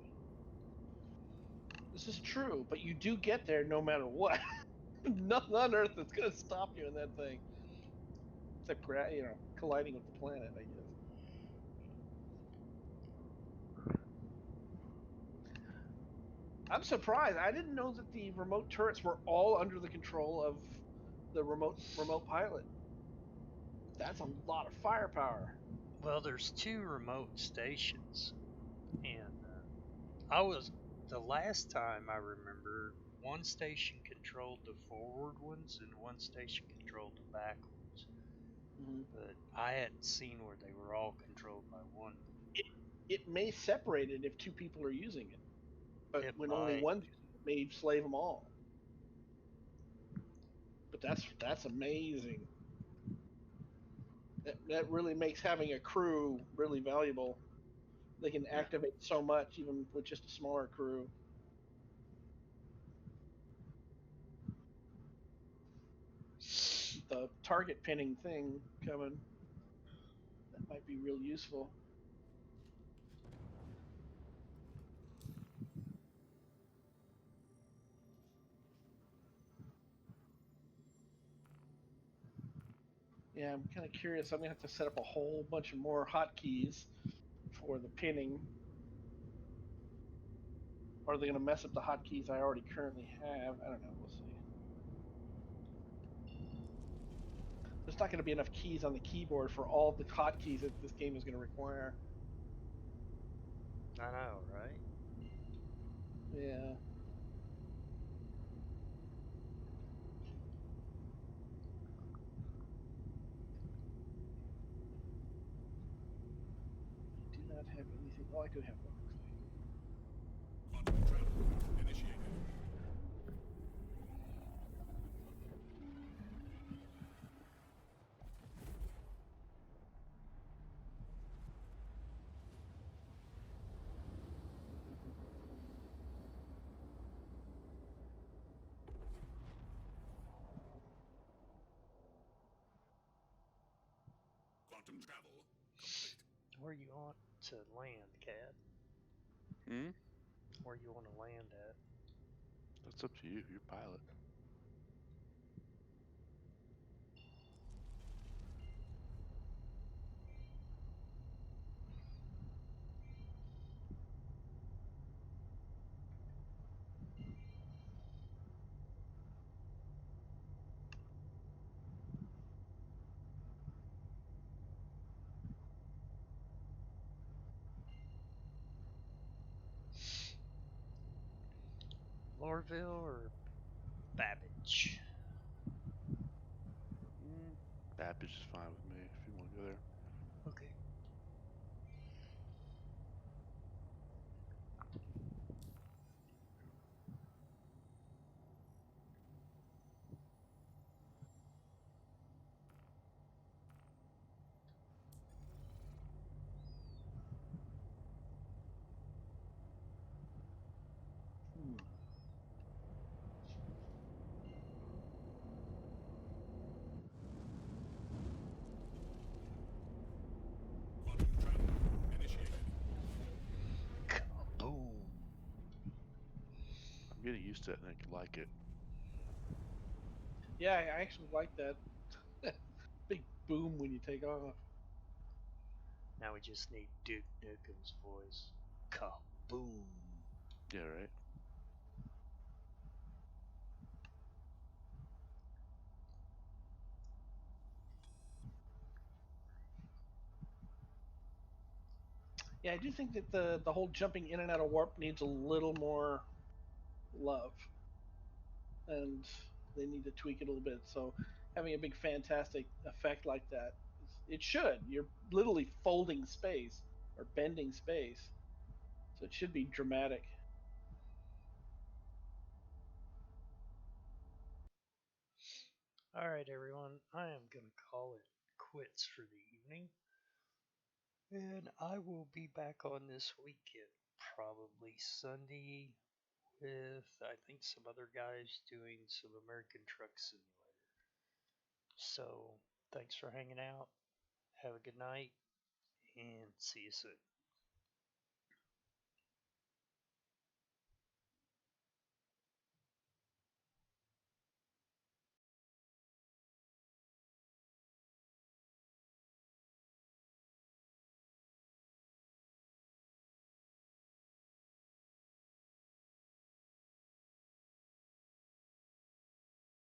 This is true, but you do get there no matter what. Nothing on Earth is going to stop you in that thing, except colliding with the planet, I guess. I'm surprised. I didn't know that the remote turrets were all under the control of the remote pilot. That's a lot of firepower. Well, there's 2 remote stations, and the last time I remember, one station controlled the forward ones and one station controlled the back ones. Mm-hmm. But I hadn't seen where they were all controlled by one. It may separate it if 2 people are using it, but It when might. only one may slave them all. But that's amazing. That really makes having a crew really valuable. They can activate so much even with just a smaller crew. The target pinning thing coming, that might be real useful. Yeah, I'm kind of curious. I'm gonna have to set up a whole bunch of more hotkeys for the pinning. Or are they gonna mess up the hotkeys I already currently have? I don't know. We'll see. There's not going to be enough keys on the keyboard for all the hotkeys that this game is going to require. I know, right? Yeah. I do not have anything. Oh, I do have one. Quantum travel initiated. Quantum travel complete. Where you want to land, Cat? Hmm? Where you want to land at? That's up to you. You're pilot. Lorville or Babbage? Babbage is fine with me if you want to go there. Okay. Quantum travel initiated. Kaboom! I'm getting used to it and I like it. Yeah, I actually like that big boom when you take off. Now we just need Duke Nukem's voice. Kaboom! Yeah, right? Yeah, I do think that the whole jumping in and out of warp needs a little more love, and they need to tweak it a little bit. So having a big fantastic effect like that, it should. You're literally folding space or bending space, so it should be dramatic. All right, everyone. I am going to call it quits for the evening. And I will be back on this weekend, probably Sunday, with I think some other guys doing some American Truck Simulator. So, thanks for hanging out. Have a good night, and see you soon.